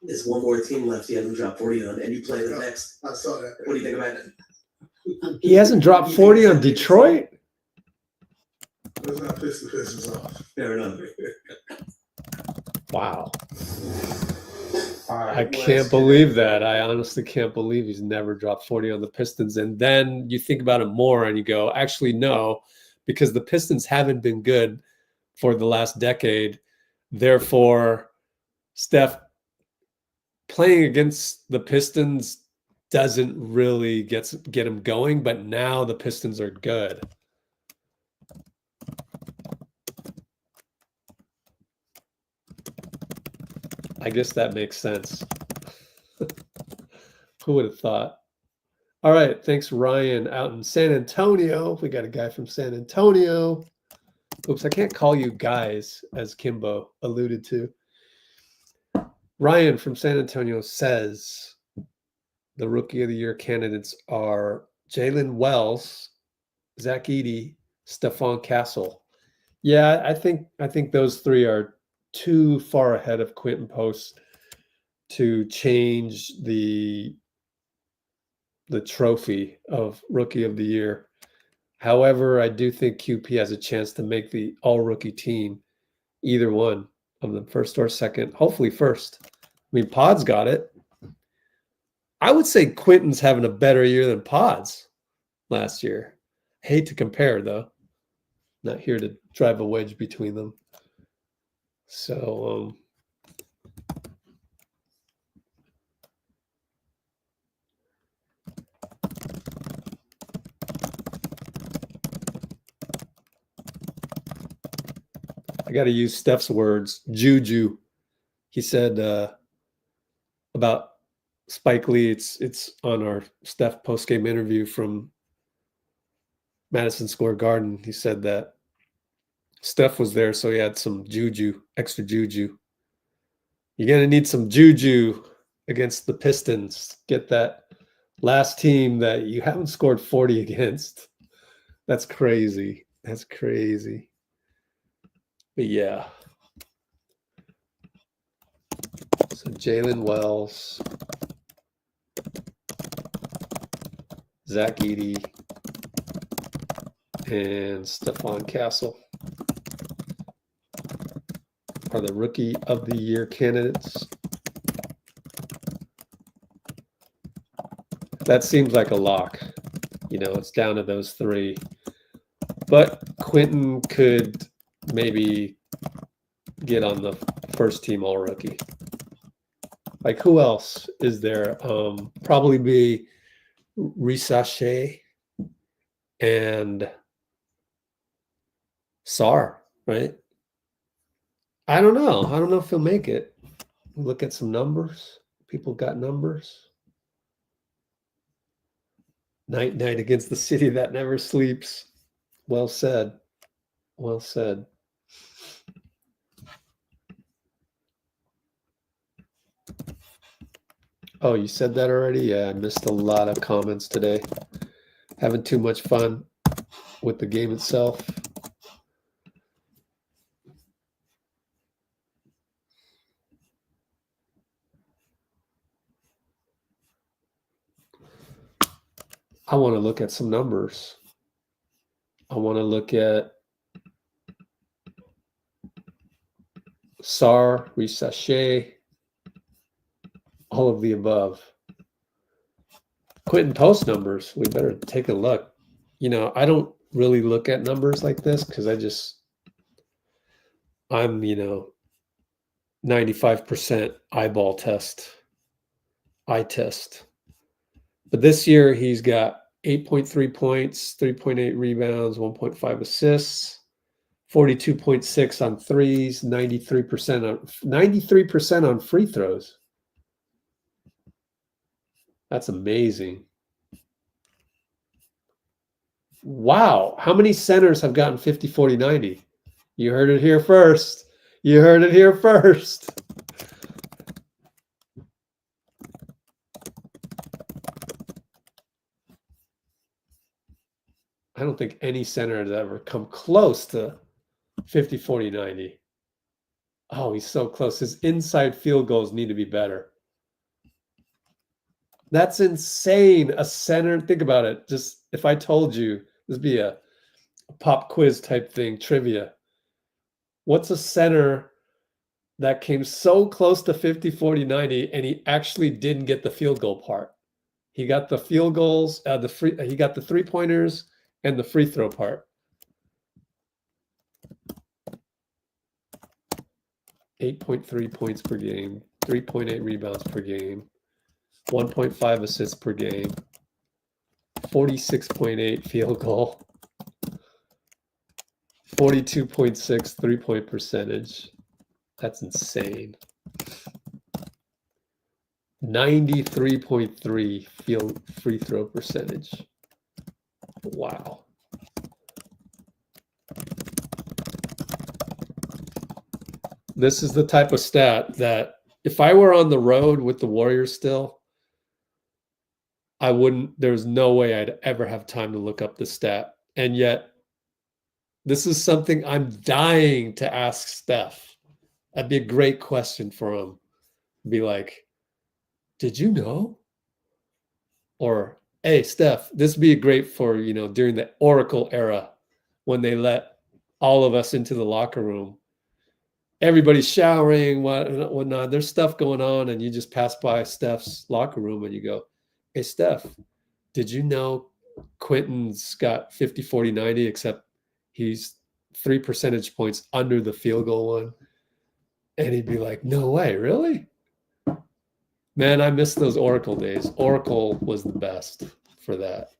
Speaker 14: There's one more team left you haven't dropped 40 on, and you play the next.
Speaker 9: I saw that.
Speaker 14: What do you think about it?
Speaker 1: He hasn't dropped 40 on Detroit?
Speaker 9: Let's not piss the Pistons off.
Speaker 14: Fair enough.
Speaker 1: Wow.
Speaker 9: All right,
Speaker 1: I can't believe that. I honestly can't believe he's never dropped 40 on the Pistons. And then you think about it more and you go, actually, no, because the Pistons haven't been good for the last decade. Therefore, Steph playing against the Pistons doesn't really get him going, but now the Pistons are good. I guess that makes sense. Who would have thought? All right. Thanks, Ryan, out in San Antonio. We got a guy from San Antonio. Oops, I can't call you guys, as Kimbo alluded to. Ryan from San Antonio says the Rookie of the Year candidates are Jalen Wells, Zach Edey, Stephon Castle. Yeah, I think those three are too far ahead of Quinten Post to change the trophy of Rookie of the Year. However, I do think QP has a chance to make the all-rookie team, either one of them, first or second, hopefully first. I mean, Podz got it. I would say Quinten's having a better year than Podz last year. Hate to compare, though. Not here to drive a wedge between them. So, I got to use Steph's words, juju. He said about Spike Lee, it's on our Steph postgame interview from Madison Square Garden. He said that Steph was there, so he had some juju, extra juju. You're going to need some juju against the Pistons. Get that last team that you haven't scored 40 against. That's crazy. That's crazy. But yeah. So Jalen Wells, Zach Edey, and Stephon Castle are the Rookie of the Year candidates. That seems like a lock. It's down to those three. But Quinten could maybe get on the first team all-rookie. Like, who else is there? Probably be Risache and Sar, right? I don't know. I don't know if he'll make it. Look at some numbers. People got numbers. Night against the city that never sleeps. Well said. Well said. Oh, you said that already? Yeah, I missed a lot of comments today. Having too much fun with the game itself. I want to look at some numbers. I want to look at Sar, Risache, all of the above. Quinten Post numbers, we better take a look. I don't really look at numbers like this because I'm 95% eyeball test, eye test. But this year he's got 8.3 points, 3.8 rebounds, 1.5 assists, 42.6 on threes, 93% on free throws. That's amazing. Wow. How many centers have gotten 50, 40, 90? You heard it here first. You heard it here first. I don't think any center has ever come close to 50, 40, 90. Oh, he's so close. His inside field goals need to be better. That's insane. A center, think about it. Just if I told you, this would be a pop quiz type thing, trivia. What's a center that came so close to 50, 40, 90, and he actually didn't get the field goal part? He got the field goals, he got the 3-pointers and the free throw part. 8.3 points per game, 3.8 rebounds per game, 1.5 assists per game, 46.8 field goal, 42.6 3-point percentage. That's insane. 93.3 field free throw percentage. Wow. This is the type of stat that if I were on the road with the Warriors still, I wouldn't, there's no way I'd ever have time to look up the stat. And yet, this is something I'm dying to ask Steph. That'd be a great question for him. Be like, did you know? Or, hey, Steph, this would be great for, during the Oracle era when they let all of us into the locker room. Everybody's showering, whatnot. There's stuff going on, and you just pass by Steph's locker room and you go, hey, Steph, did you know Quinten's got 50, 40, 90, except he's 3 percentage points under the field goal one? And he'd be like, no way, really? Man, I miss those Oracle days. Oracle was the best for that.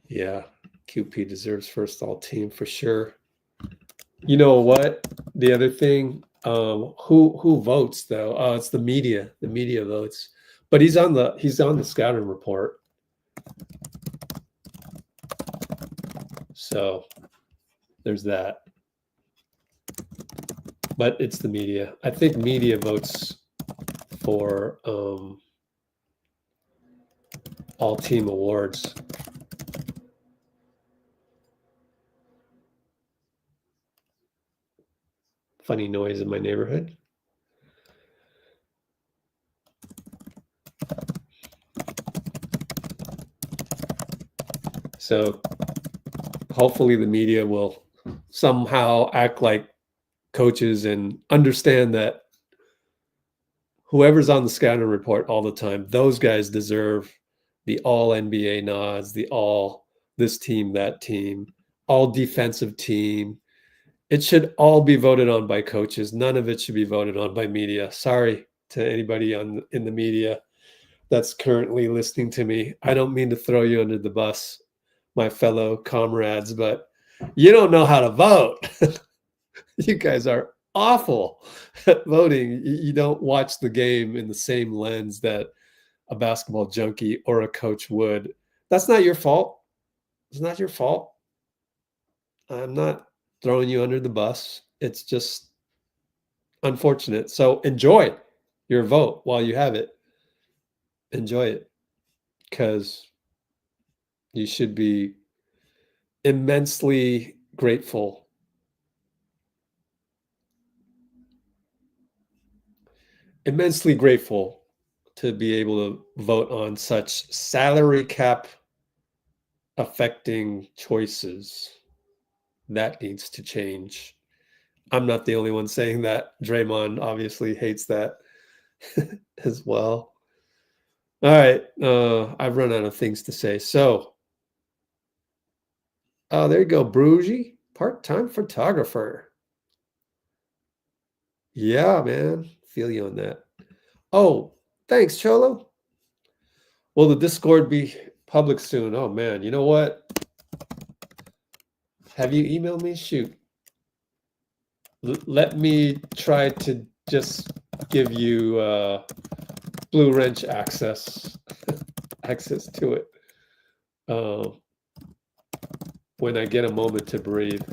Speaker 1: Yeah, QP deserves first all team for sure. You know what? The other thing, who votes though? Oh, it's the media. The media votes. But he's on the scouting report. So there's that. But it's the media. I think media votes for all team awards. Funny noise in my neighborhood. So hopefully the media will somehow act like coaches and understand that whoever's on the scouting report all the time, those guys deserve the all NBA nods, the all this team, that team, all defensive team. It should all be voted on by coaches. None of it should be voted on by media. Sorry to anybody in the media that's currently listening to me. I don't mean to throw you under the bus, my fellow comrades, but you don't know how to vote. You guys are awful at voting. You don't watch the game in the same lens that a basketball junkie or a coach would. That's not your fault. It's not your fault. I'm not throwing you under the bus. It's just unfortunate. So enjoy your vote while you have it. Enjoy it, because you should be immensely grateful. Immensely grateful to be able to vote on such salary cap affecting choices. That needs to change. I'm not the only one saying that. Draymond obviously hates that as well. All right. I've run out of things to say. So, there you go, Brugy, part-time photographer. Yeah, man. Feel you on that. Oh, thanks, Cholo. Will the Discord be public soon? Oh man, you know what? Have you emailed me? Shoot. Let me try to just give you Blue Wrench access to it when I get a moment to breathe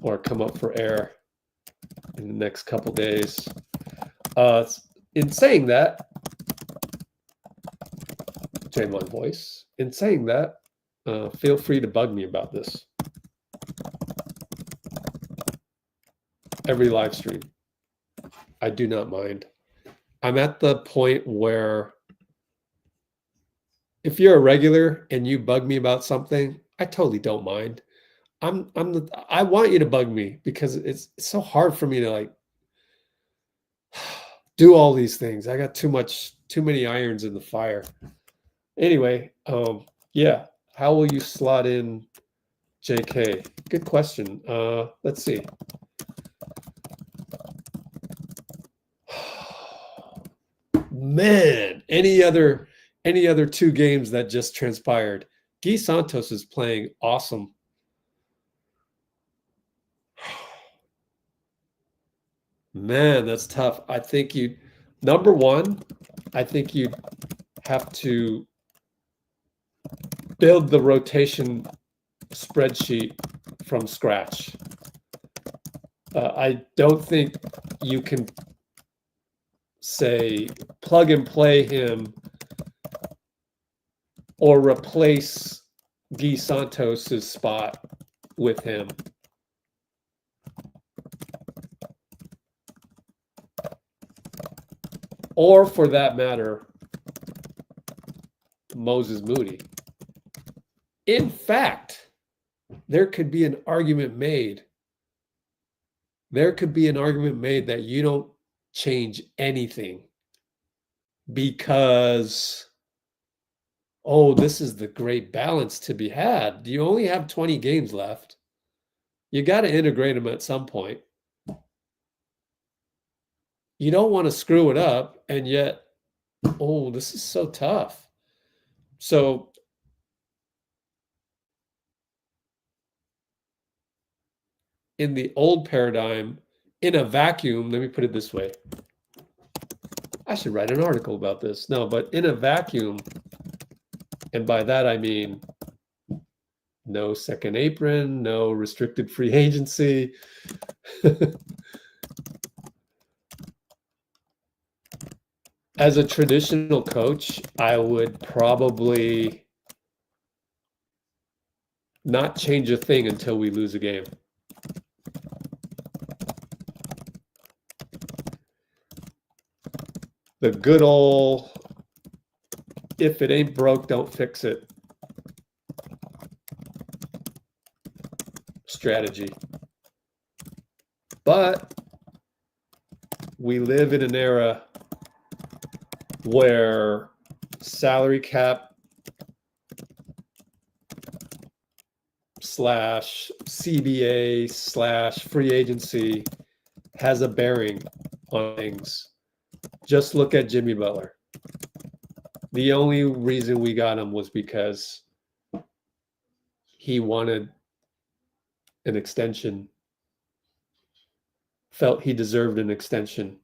Speaker 1: or come up for air in the next couple days. In saying that, Draymond voice. In saying that, feel free to bug me about this. Every live stream. I do not mind. I'm at the point where if you're a regular and you bug me about something, I totally don't mind. I want you to bug me because it's so hard for me to like do all these things. I got too many irons in the fire. Anyway, yeah, how will you slot in J.K.? Good question. Let's see. Man, any other 2 games that just transpired? Guy Santos is playing awesome. Man, that's tough. I think number one, I think you'd have to build the rotation spreadsheet from scratch. I don't think you can say plug and play him or replace Guy Santos's spot with him. Or for that matter, Moses Moody. In fact, there could be an argument made. There could be an argument made that you don't change anything because, oh, this is the great balance to be had. You only have 20 games left. You got to integrate them at some point. You don't want to screw it up, and yet, oh, this is so tough. So in the old paradigm, in a vacuum, let me put it this way. I should write an article about this. No, but in a vacuum, and by that I mean no second apron, no restricted free agency. As a traditional coach, I would probably not change a thing until we lose a game. The good old, if it ain't broke, don't fix it strategy. But we live in an era where salary cap / CBA / free agency has a bearing on things. Just look at Jimmy Butler. The only reason we got him was because he wanted an extension, felt he deserved an extension.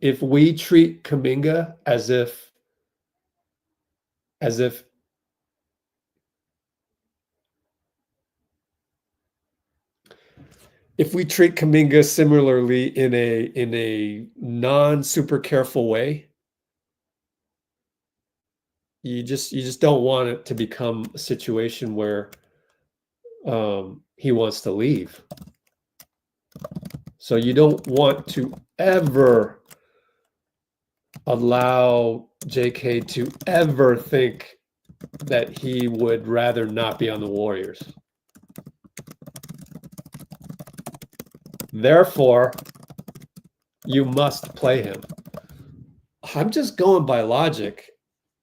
Speaker 1: If we treat Kuminga as if we treat Kuminga similarly in a non-super careful way, you just don't want it to become a situation where he wants to leave. So you don't want to ever allow JK to ever think that he would rather not be on the Warriors. Therefore, you must play him. I'm just going by logic.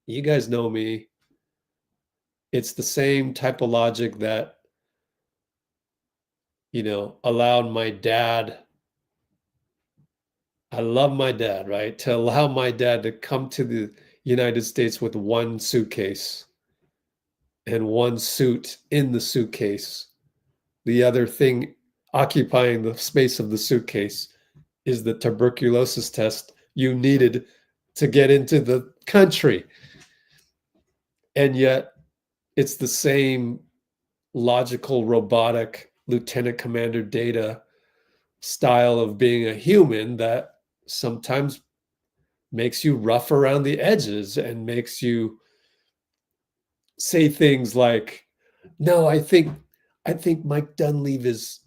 Speaker 1: You guys know me. It's the same type of logic that, allowed my dad. I love my dad, right? To allow my dad to come to the United States with one suitcase and one suit in the suitcase. The other thing occupying the space of the suitcase is the tuberculosis test you needed to get into the country. And yet it's the same logical, robotic lieutenant commander data style of being a human that sometimes makes you rough around the edges and makes you say things like, no, I think Mike Dunleavy is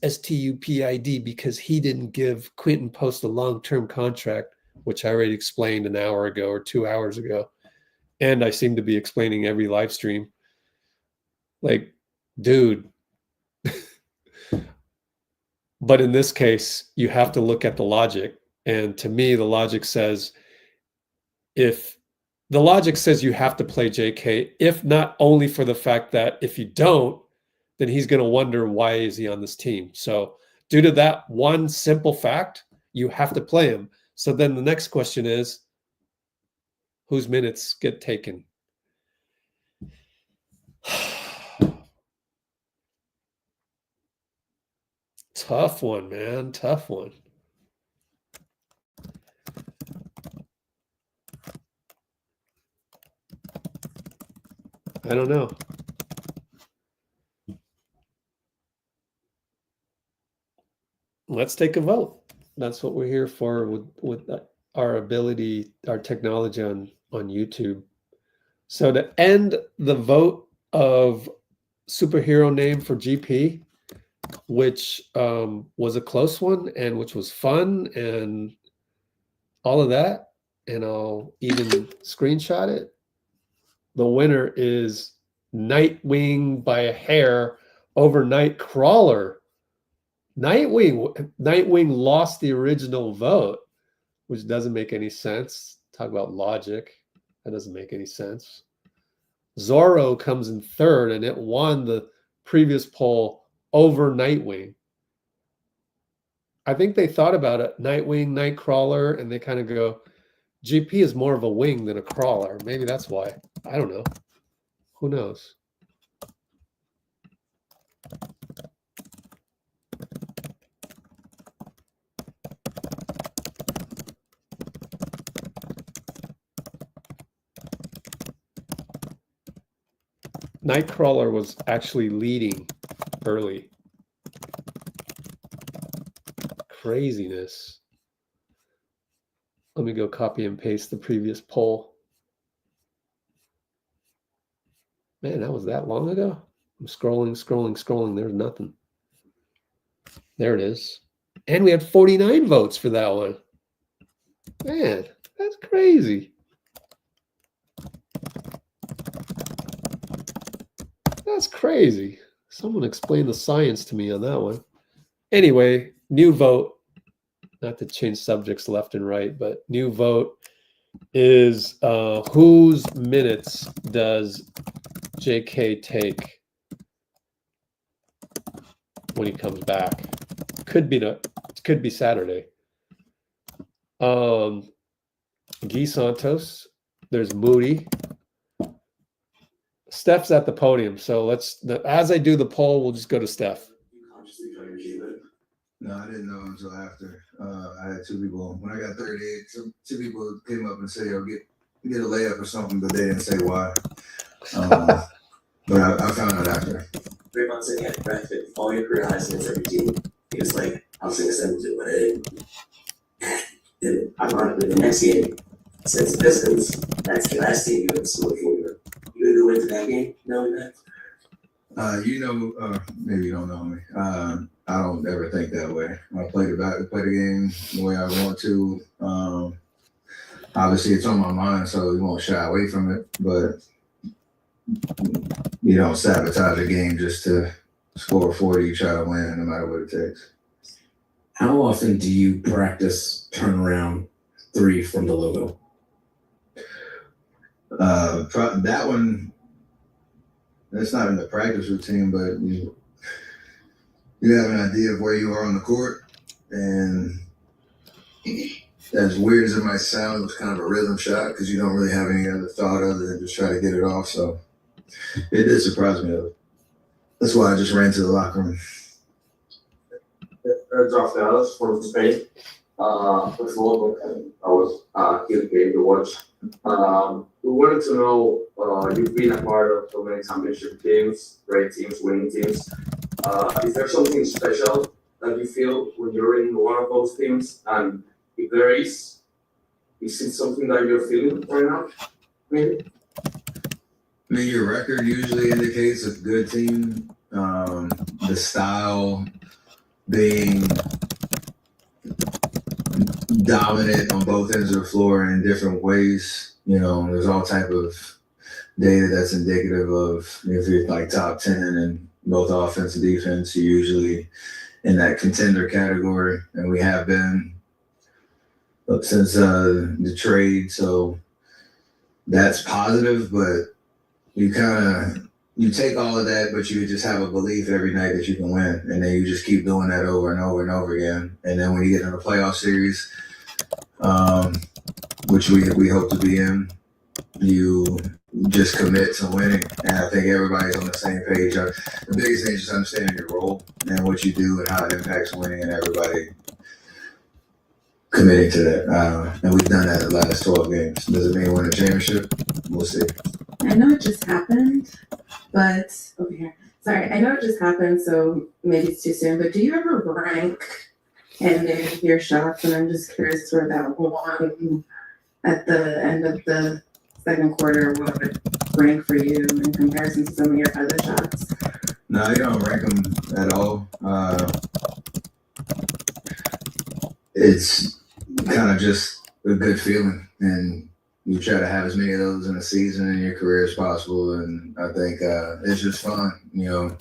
Speaker 1: STUPID because he didn't give Quinten Post a long-term contract, which I already explained an hour ago or 2 hours ago. And I seem to be explaining every live stream. Like, dude. But in this case, you have to look at the logic. And to me, the logic says, you have to play JK, if not only for the fact that if you don't, then he's going to wonder why is he on this team. So due to that one simple fact, you have to play him. So then the next question is, whose minutes get taken? Tough one, man. Tough one. I don't know. Let's take a vote. That's what we're here for with our ability, our technology on YouTube. So to end the vote of superhero name for GP, which was a close one and which was fun and all of that, and I'll even screenshot it. The winner is Nightwing by a hair over Nightcrawler. Nightwing lost the original vote, which doesn't make any sense. Talk about logic. That doesn't make any sense. Zorro comes in third, and it won the previous poll over Nightwing. I think they thought about it, Nightwing, Nightcrawler, and they kind of go, GP is more of a wing than a crawler. Maybe that's why. I don't know. Who knows? Nightcrawler was actually leading early. Craziness. Let me go copy and paste the previous poll. Man, that was that long ago? I'm scrolling. There's nothing. There it is. And we had 49 votes for that one. Man, that's crazy. That's crazy. Someone explain the science to me on that one. Anyway, new vote. Not to change subjects left and right, but new vote is whose minutes does JK take when he comes back? Could be Saturday. Guy Santos. There's Moody. Steph's at the podium, so as I do the poll, we'll just go to Steph.
Speaker 9: No, I didn't know until after. I had two people. When I got 38, two people came up and said, "Yo, get a layup or something," but they didn't say why. But I found out after.
Speaker 14: Draymond said he had drafted all your career highs against every team. He was like, I was going to send him to, but I didn't. And ironically, the next game, since the Pistons, that's the last team you went to look for. You going to go into that game knowing that?
Speaker 9: Maybe you don't know me. I don't ever think that way. I play the game the way I want to. Obviously, it's on my mind, so we won't shy away from it. But you don't sabotage a game just to score 40. You try to win, no matter what it takes.
Speaker 18: How often do you practice turnaround three from the logo?
Speaker 9: That one, that's not in the practice routine, but you have an idea of where you are on the court, and as weird as it might sound, it was kind of a rhythm shot because you don't really have any other thought other than just try to get it off. So it did surprise me, though. That's why I just ran to the locker room.
Speaker 19: Draft Dallas from Spain. First of all, I was Hield game to watch. We wanted to know, you've been a part of so many championship teams, great teams, winning teams. Is there something special that you feel when you're in one of those teams? And if there is it something that you're feeling right now? Maybe?
Speaker 9: I mean, your record usually indicates a good team. The style being dominant on both ends of the floor in different ways. You know, there's all type of data that's indicative of if you're like top 10 in both offense and defense, you're usually in that contender category, and we have been since the trade. So that's positive, but you take all of that, but you just have a belief every night that you can win, and then you just keep doing that over and over and over again. And then when you get in a playoff series, which we hope to be in, you just commit to winning. And I think everybody's on the same page. The biggest thing is just understanding your role and what you do and how it impacts winning, and everybody committing to that. And we've done that the last 12 games. Does it mean we're in a championship? We'll see.
Speaker 20: I know it just happened, but over here. Sorry, I know it just happened, so maybe it's too soon, but do you ever rank and maybe your shots? And I'm just curious for that one at the end of the second quarter, what would it rank for you in comparison to some of your other shots?
Speaker 9: No, you don't rank them at all. It's kind of just a good feeling, and you try to have as many of those in a season in your career as possible. And I think it's just fun, you know.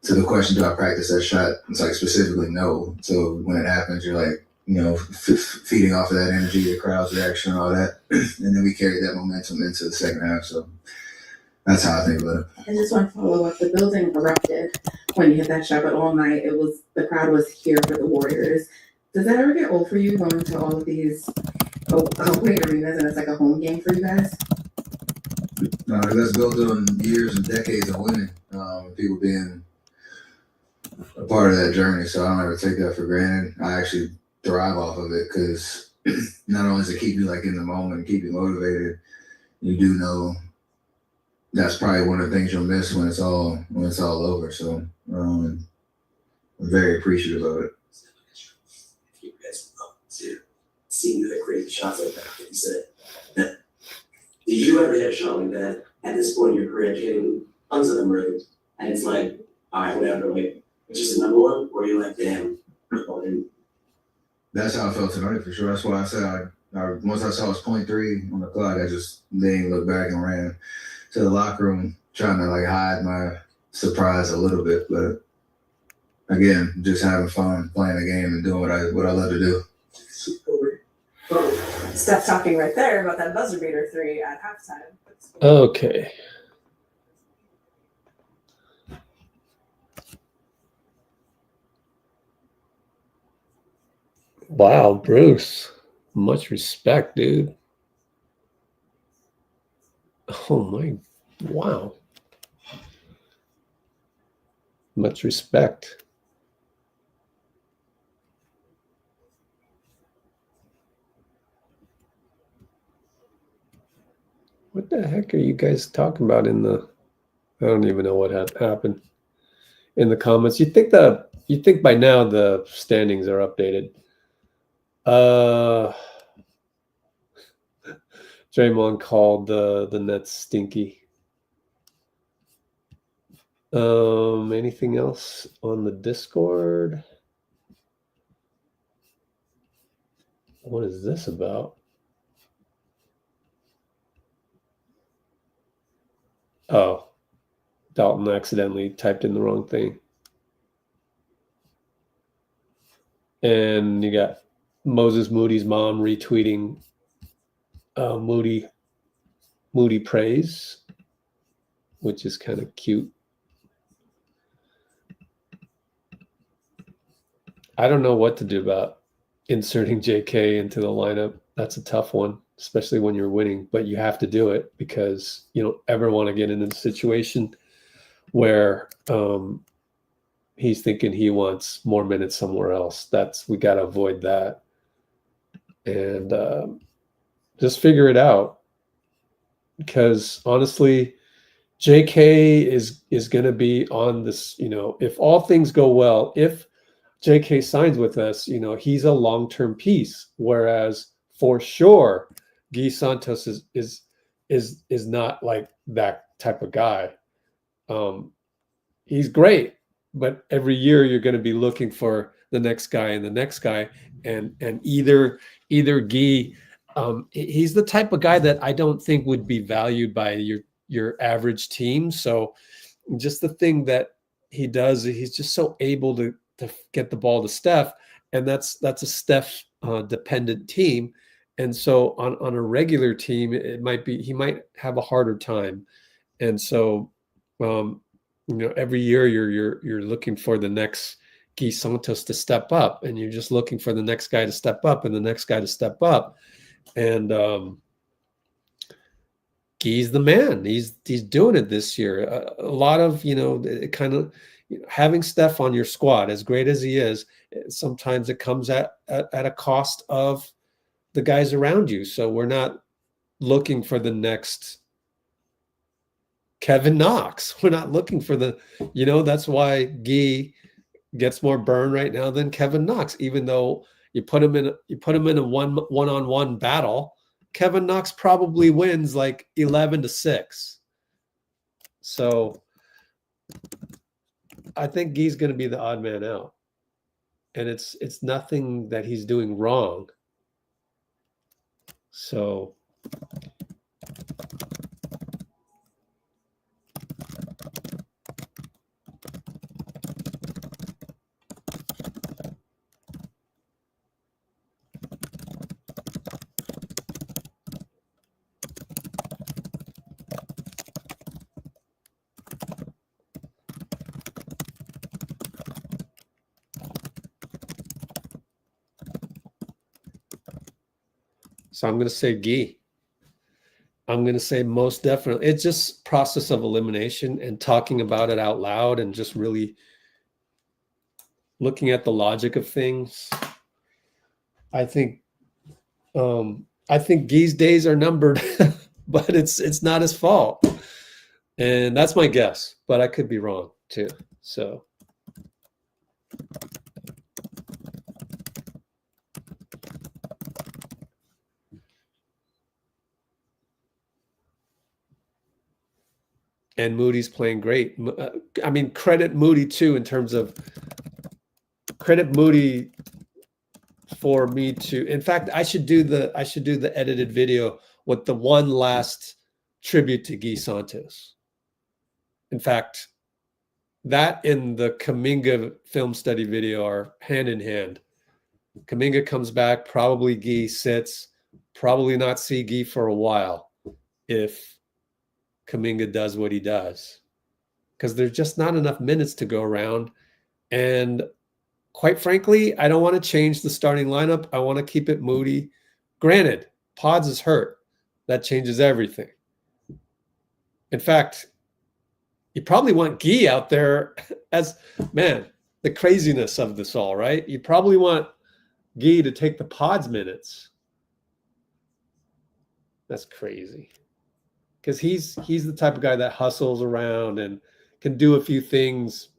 Speaker 9: To the question, do I practice that shot? It's like specifically no. So when it happens, you're like, you know, feeding off of that energy, the crowd's reaction, all that. And then we carry that momentum into the second half. So that's how I think about it.
Speaker 20: I just want to follow up. The building erupted when you hit that shot, but all night the crowd was here for the Warriors. Does that ever get old for you going to all of these away arenas and it's like a home game for you guys?
Speaker 9: No, that's built on years and decades of winning. People being a part of that journey, so I don't ever take that for granted. I actually thrive off of it because not only does it keep you like in the moment and keep you motivated, you do know that's probably one of the things you'll miss when it's all over. So I'm very appreciative of it.
Speaker 14: You guys to seeing the great shots like that, like you said. Did you ever hit a shot like that at this point in your career, getting tons of them right? And it's like, all right, whatever, like, it's just a number one, or you're like, damn.
Speaker 9: That's how I felt tonight, for sure. That's why I said once I saw it was 0.3 on the clock, I just didn't look back and ran to the locker room, trying to like hide my surprise a little bit. But again, just having fun, playing the game and doing what I love to do.
Speaker 21: Steph talking right there about that buzzer beater 3 at halftime.
Speaker 1: Okay. Wow, Bruce. Much respect, dude. Oh my, wow. Much respect. What the heck are you guys talking about in the, I don't even know what happened in the comments. You think by now the standings are updated. Draymond called the Nets stinky. Anything else on the Discord? What is this about? Oh, Dalton accidentally typed in the wrong thing. And you got Moses Moody's mom retweeting Moody praise, which is kind of cute. I don't know what to do about inserting JK into the lineup. That's a tough one, especially when you're winning, but you have to do it because you don't ever want to get into the situation where he's thinking he wants more minutes somewhere else. We got to avoid that. And just figure it out. Because honestly, JK is going to be on this, if all things go well, if JK signs with us, he's a long-term piece. Whereas for sure, Guy Santos is not like that type of guy. He's great, but every year you're going to be looking for the next guy and the next guy, and either Guy, he's the type of guy that I don't think would be valued by your average team. So just the thing that he does, he's just so able to get the ball to Steph, and that's a Steph dependent team. And so on a regular team, he might have a harder time. And so every year you're looking for the next Guy Santos to step up, and you're just looking for the next guy to step up and the next guy to step up. And Guy's the man. He's doing it this year. A lot of, having Steph on your squad, as great as he is, sometimes it comes at a cost of the guys around you. So we're not looking for the next Kevin Knox. We're not looking for that's why Guy gets more burn right now than Kevin Knox, even though you put him in a one-on-one battle. Kevin Knox probably wins like 11-6. So I think Guy's going to be the odd man out, and it's nothing that he's doing wrong. So I'm going to say Guy. I'm going to say most definitely. It's just process of elimination and talking about it out loud and just really looking at the logic of things. I think Guy's days are numbered, but it's not his fault. And that's my guess, but I could be wrong too. So and Moody's playing great. I mean, credit Moody too, in terms of credit Moody for me to. In fact, I should do the edited video with the one last tribute to Guy Santos. In fact, that and the Kuminga film study video are hand in hand. Kuminga comes back, probably Guy sits, probably not see Guy for a while if Kuminga does what he does, because there's just not enough minutes to go around. And quite frankly, I don't want to change the starting lineup. I want to keep it Moody. Granted, Podz is hurt. That changes everything. In fact, you probably want Guy out there as, man, the craziness of this all, right? You probably want Guy to take the Podz minutes. That's crazy. Because he's the type of guy that hustles around and can do a few things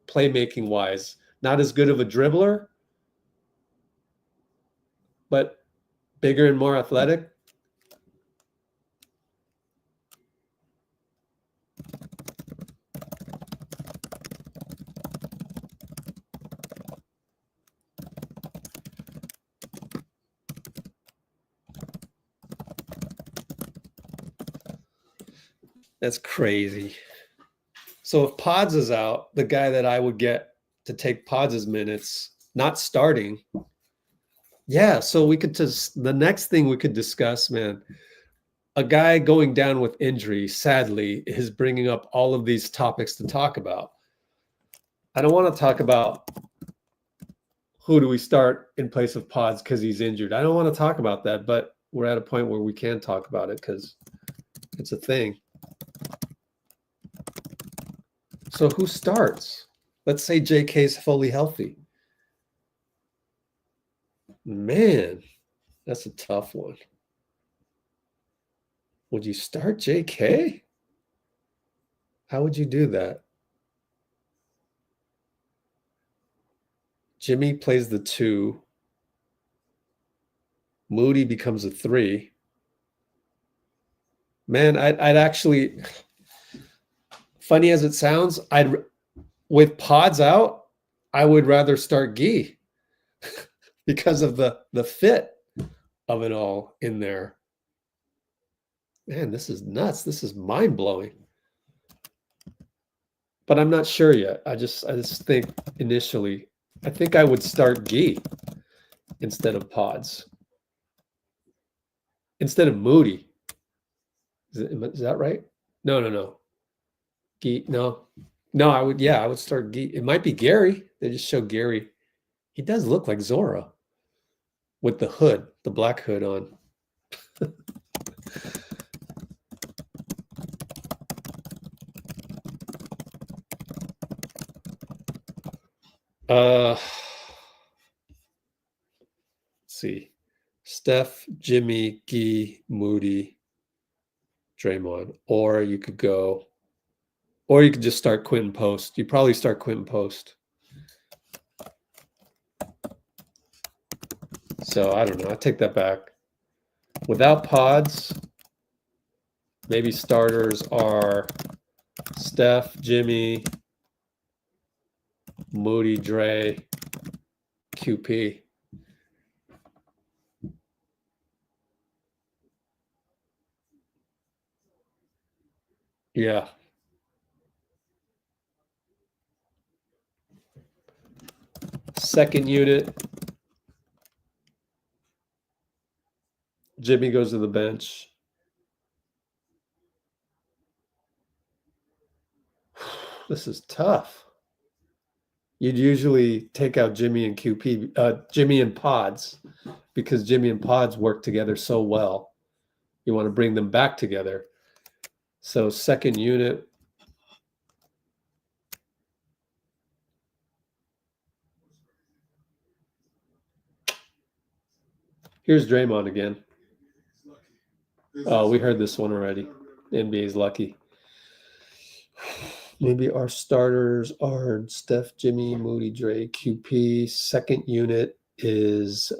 Speaker 1: playmaking wise. Not as good of a dribbler, but bigger and more athletic. That's crazy. So if Podz is out, the guy that I would get to take Podz's minutes, not starting. Yeah, so we could just, the next thing we could discuss, man, a guy going down with injury, sadly, is bringing up all of these topics to talk about. I don't want to talk about who do we start in place of Podz because he's injured? I don't want to talk about that, but we're at a point where we can talk about it because it's a thing. So who starts? Let's say J.K. is fully healthy. Man, that's a tough one. Would you start J.K.? How would you do that? Jimmy plays the 2. Moody becomes a 3. Man, I'd actually, funny as it sounds, with Podz out, I would rather start Gee because of the fit of it all in there. Man, this is nuts. This is mind-blowing. But I'm not sure yet. I just think initially, I think I would start Gee instead of Podz. Instead of Moody. Is that right? No. Gee, no, I would start Gee. It might be Gary. They just show Gary. He does look like Zora with the hood, the black hood on. Let's see. Steph, Jimmy, Gee, Moody, Draymond. Or you could just start Quinten Post. You probably start Quinten Post. So I don't know. I take that back. Without Podz, maybe starters are Steph, Jimmy, Moody, Dray, QP. Yeah. Second unit. Jimmy goes to the bench. This is tough. You'd usually take out Jimmy and Jimmy and Podz, because Jimmy and Podz work together so well. You want to bring them back together. So second unit. Here's Draymond again. Oh, we heard this one already. NBA's lucky. Maybe our starters are Steph, Jimmy, Moody, Dray, QP. Second unit is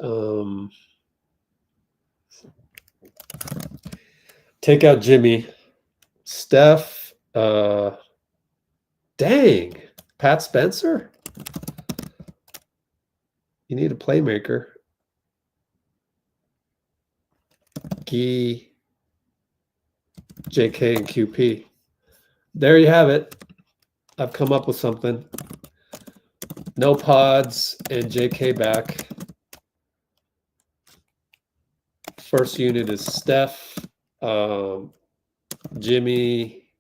Speaker 1: take out Jimmy. Steph, dang, Pat Spencer? You need a playmaker. Gee, J.K. and QP. There you have it. I've come up with something. No Podz and J.K. back. First unit is Steph, Jimmy,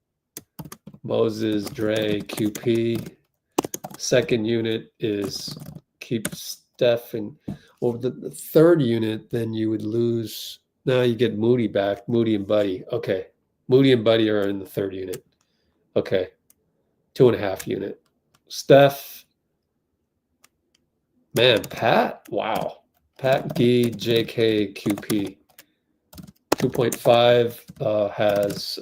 Speaker 1: Moses, Dray, QP. Second unit is keep Steph, and over the third unit, then you would lose. Now you get Moody back, Moody and Buddy. Okay. Moody and Buddy are in the third unit. Okay. 2.5 unit. Steph. Man, Pat. Wow. Pat, Gee, J.K., QP. 2.5 has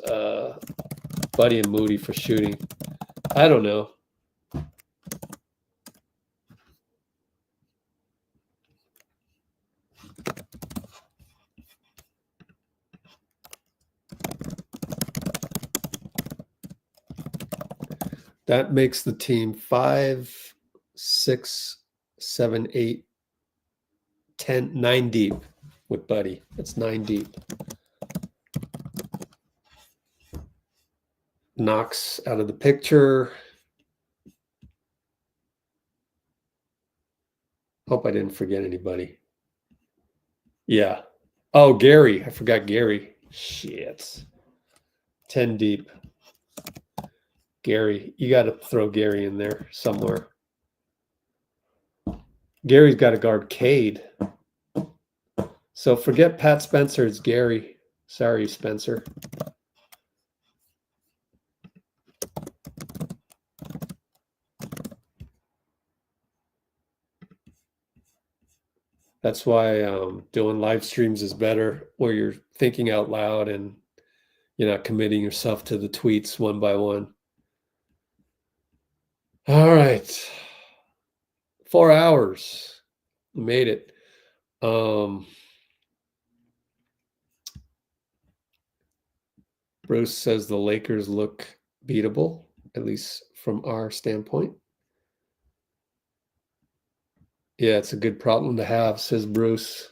Speaker 1: Buddy and Moody for shooting. I don't know. That makes the team 5, 6, 7, 8, 10, 9 deep with Buddy. That's 9 deep. Knox out of the picture. Hope I didn't forget anybody. Yeah. Oh, Gary. I forgot Gary. Shit. 10 deep. Gary. You got to throw Gary in there somewhere. Gary's got to guard Cade. So forget Pat Spencer. It's Gary. Sorry, Spencer. That's why doing live streams is better, where you're thinking out loud and you're not committing yourself to the tweets one by one. All right. 4 hours. We made it. Bruce says the Lakers look beatable, at least from our standpoint. Yeah, it's a good problem to have, says Bruce.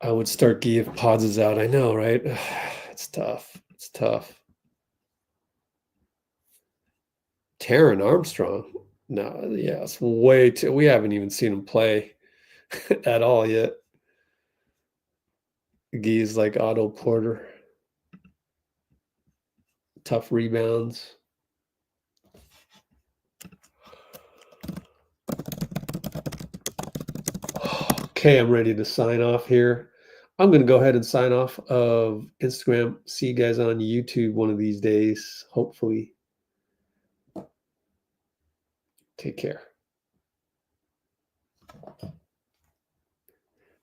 Speaker 1: I would start Gee if Podz is out. I know, right? It's tough. It's tough. Taron Armstrong. No, yeah, it's way too. We haven't even seen him play at all yet. Gee's like Otto Porter. Tough rebounds. Okay, I'm ready to sign off here. I'm going to go ahead and sign off of Instagram. See you guys on YouTube one of these days, hopefully. Take care.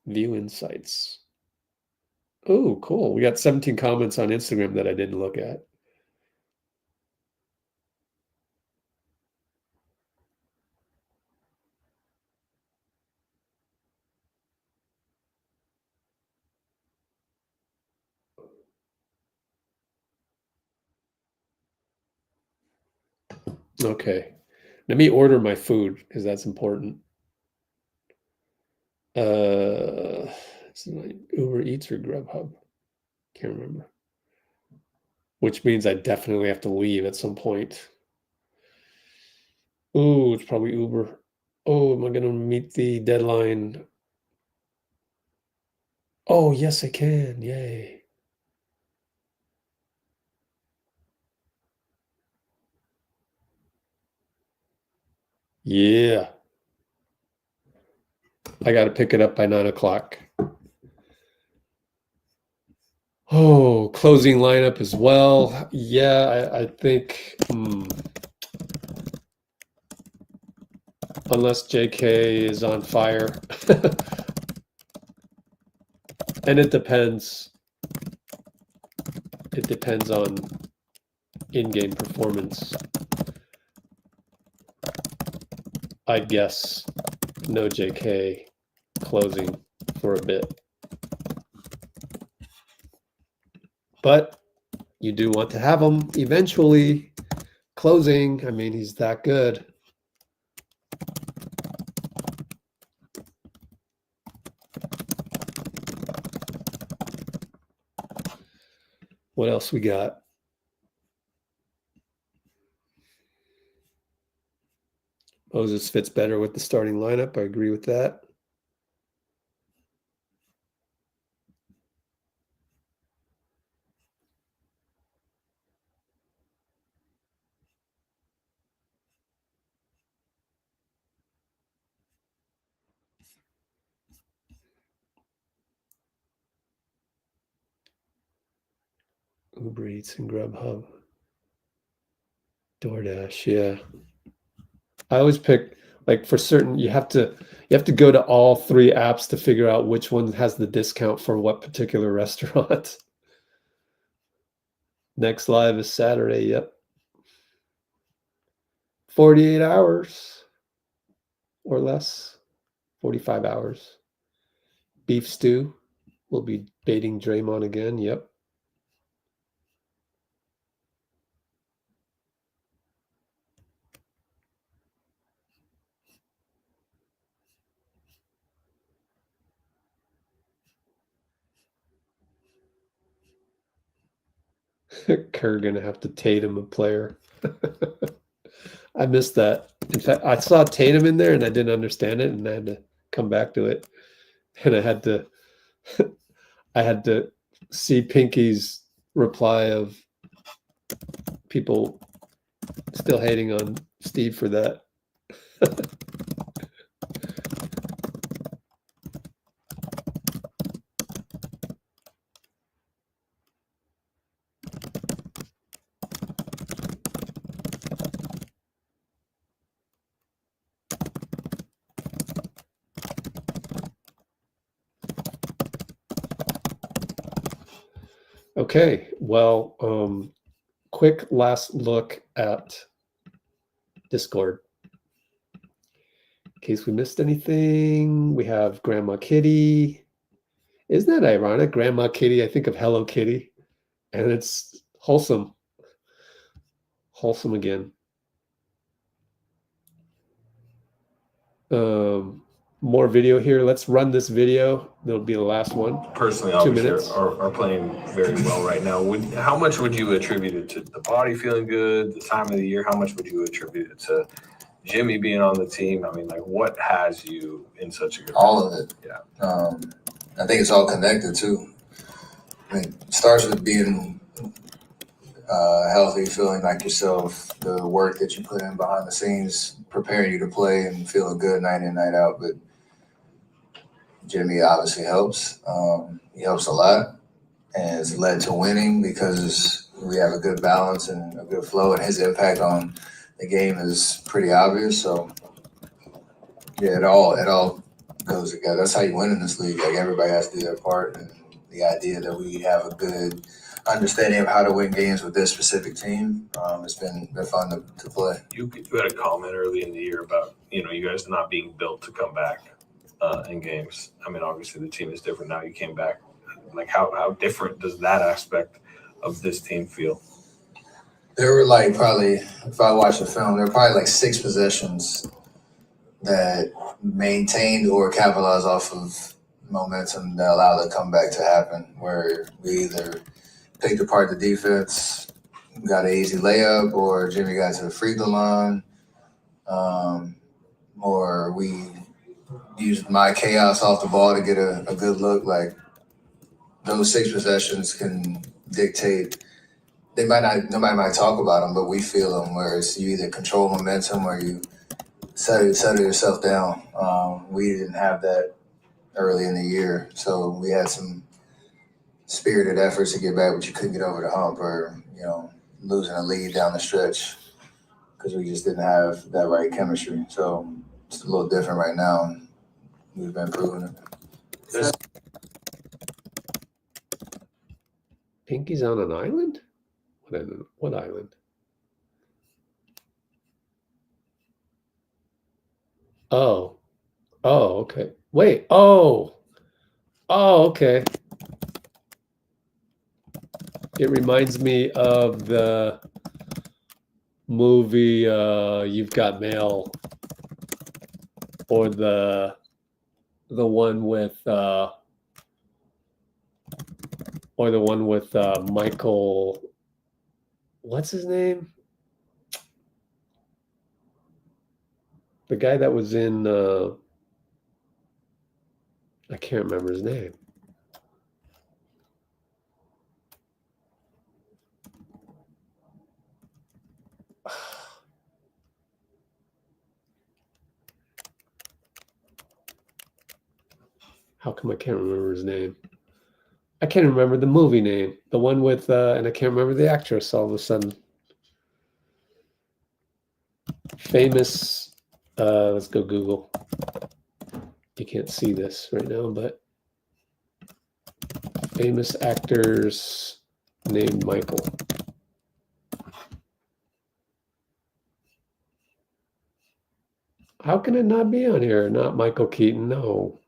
Speaker 1: View insights. Oh, cool. We got 17 comments on Instagram that I didn't look at. Okay. Let me order my food because that's important. It's like Uber Eats or Grubhub. Can't remember. Which means I definitely have to leave at some point. Oh, it's probably Uber. Oh, am I going to meet the deadline? Oh, yes, I can. Yay. Yeah. I got to pick it up by 9 o'clock. Oh, closing lineup as well. Yeah, I think unless J.K. is on fire. And it depends. It depends on in-game performance. I guess no J.K. closing for a bit. But you do want to have him eventually closing. I mean, he's that good. What else we got? Moses fits better with the starting lineup. I agree with that. Uber Eats and Grubhub. DoorDash, yeah. I always pick, like, for certain, you have to go to all three apps to figure out which one has the discount for what particular restaurant. Next live is Saturday, yep. 48 hours or less. 45 hours. Beef stew. We'll be baiting Draymond again, yep. Kerr gonna have to Tatum a player. I missed that. In fact, I saw Tatum in there and I didn't understand it, and I had to come back to it. And I had to see Pinky's reply of people still hating on Steve for that. Okay, well, quick last look at Discord. In case we missed anything, we have Grandma Kitty. Isn't that ironic? Grandma Kitty, I think of Hello Kitty, and it's wholesome. Wholesome again. More video here. Let's run this video. That'll be the last one.
Speaker 6: Personally,
Speaker 1: 2
Speaker 6: obviously,
Speaker 1: minutes.
Speaker 6: are playing very well right now. How much would you attribute it to the body feeling good, the time of the year? How much would you attribute it to Jimmy being on the team? I mean, like, what has you in such a good
Speaker 2: all of it.
Speaker 6: Yeah.
Speaker 2: I think it's all connected too. I mean, it starts with being healthy, feeling like yourself, the work that you put in behind the scenes, preparing you to play and feeling good night in, night out. But Jimmy obviously helps. He helps a lot, and it's led to winning because we have a good balance and a good flow, and his impact on the game is pretty obvious. So yeah, it all goes together. That's how you win in this league. Like, everybody has to do their part, and the idea that we have a good understanding of how to win games with this specific team, it's been fun to play.
Speaker 6: You had a comment early in the year about, you guys not being built to come back in games. I mean, obviously the team is different now. You came back. Like, how different does that aspect of this team feel?
Speaker 2: There were probably, if I watched the film, there were probably 6 possessions that maintained or capitalized off of momentum that allowed the comeback to happen, where we either picked apart the defense, got an easy layup, or Jimmy got to the free throw line, or we used my chaos off the ball to get a good look. Like, those 6 possessions can dictate. Nobody might talk about them, but we feel them, where it's you either control momentum or you settle yourself down. We didn't have that early in the year, so we had some spirited efforts to get back, but you couldn't get over the hump, or losing a lead down the stretch because we just didn't have that right chemistry. So it's a little different right now, and we've been proving it.
Speaker 1: Pinky's on an island? What island? Oh, okay. Wait. Oh, okay. It reminds me of the movie You've Got Mail, or the one with Michael. What's his name? The guy that was in I can't remember his name. How come I can't remember his name? I can't remember the movie name. The one with, and I can't remember the actress all of a sudden. Famous, let's go Google. You can't see this right now, but famous actors named Michael. How can it not be on here? Not Michael Keaton, no.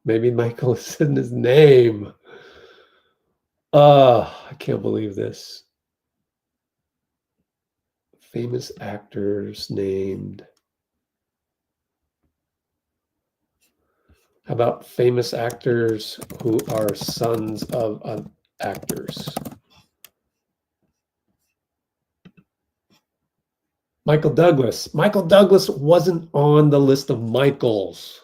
Speaker 1: Maybe Michael is in his name. I can't believe this. Famous actors named. How about famous actors who are sons of actors? Michael Douglas. Michael Douglas wasn't on the list of Michaels.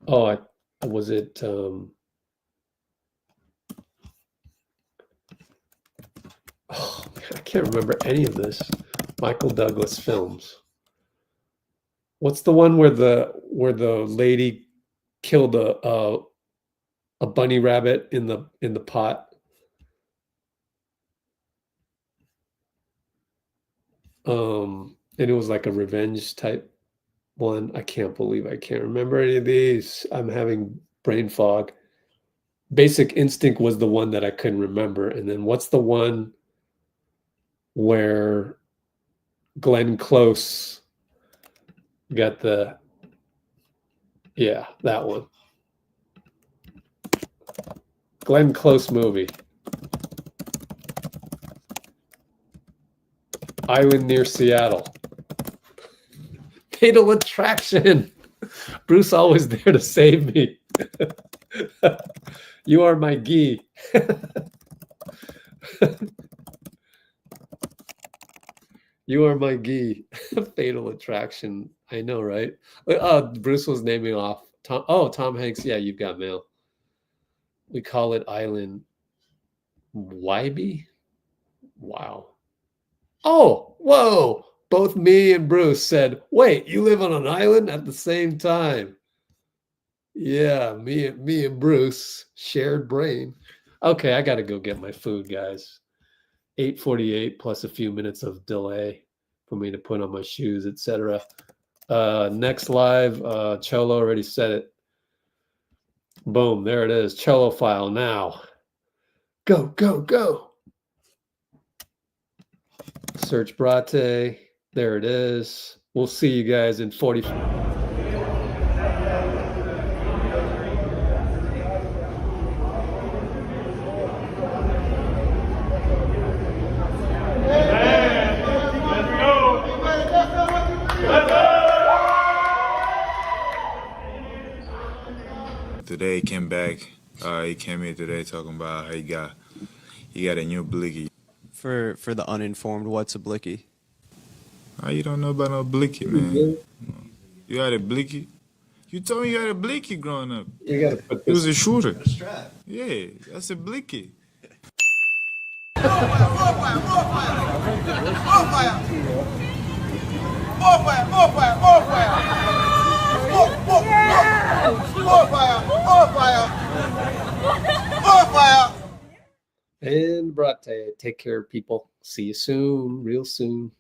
Speaker 1: Was it? Oh man, I can't remember any of this. Michael Douglas films. What's the one where the lady killed a bunny rabbit in the pot? And it was like a revenge type one. I can't believe I can't remember any of these. I'm having brain fog. Basic Instinct was the one that I couldn't remember. And then what's the one where Glenn Close got that one. Glenn Close movie. Island near Seattle. Fatal Attraction. Bruce always there to save me. You are my gi. You are my gi. Fatal Attraction. I know, right? Bruce was naming off Tom Hanks. Yeah, you've got mail. We call it Island Wybie. Wow. Oh, whoa. Both me and Bruce said, wait, you live on an island at the same time. Yeah, me and Bruce shared brain. Okay, I got to go get my food, guys. 8:48 plus a few minutes of delay for me to put on my shoes, etc. Next live, Cholo already said it. Boom, there it is. Cholo file now. Go, go, go. Search Brate. There it is. We'll see you guys in 40.
Speaker 7: Today he came back. He came here today talking about how he got a new blicky.
Speaker 22: For the uninformed, what's a blicky?
Speaker 7: You don't know about no blicky, man. You had a blicky? You told me you had a blicky growing up.
Speaker 1: You gotta put this.
Speaker 7: He was a shooter. Yeah, that's a blicky.
Speaker 1: And Brate, take care, people. See you soon, real soon.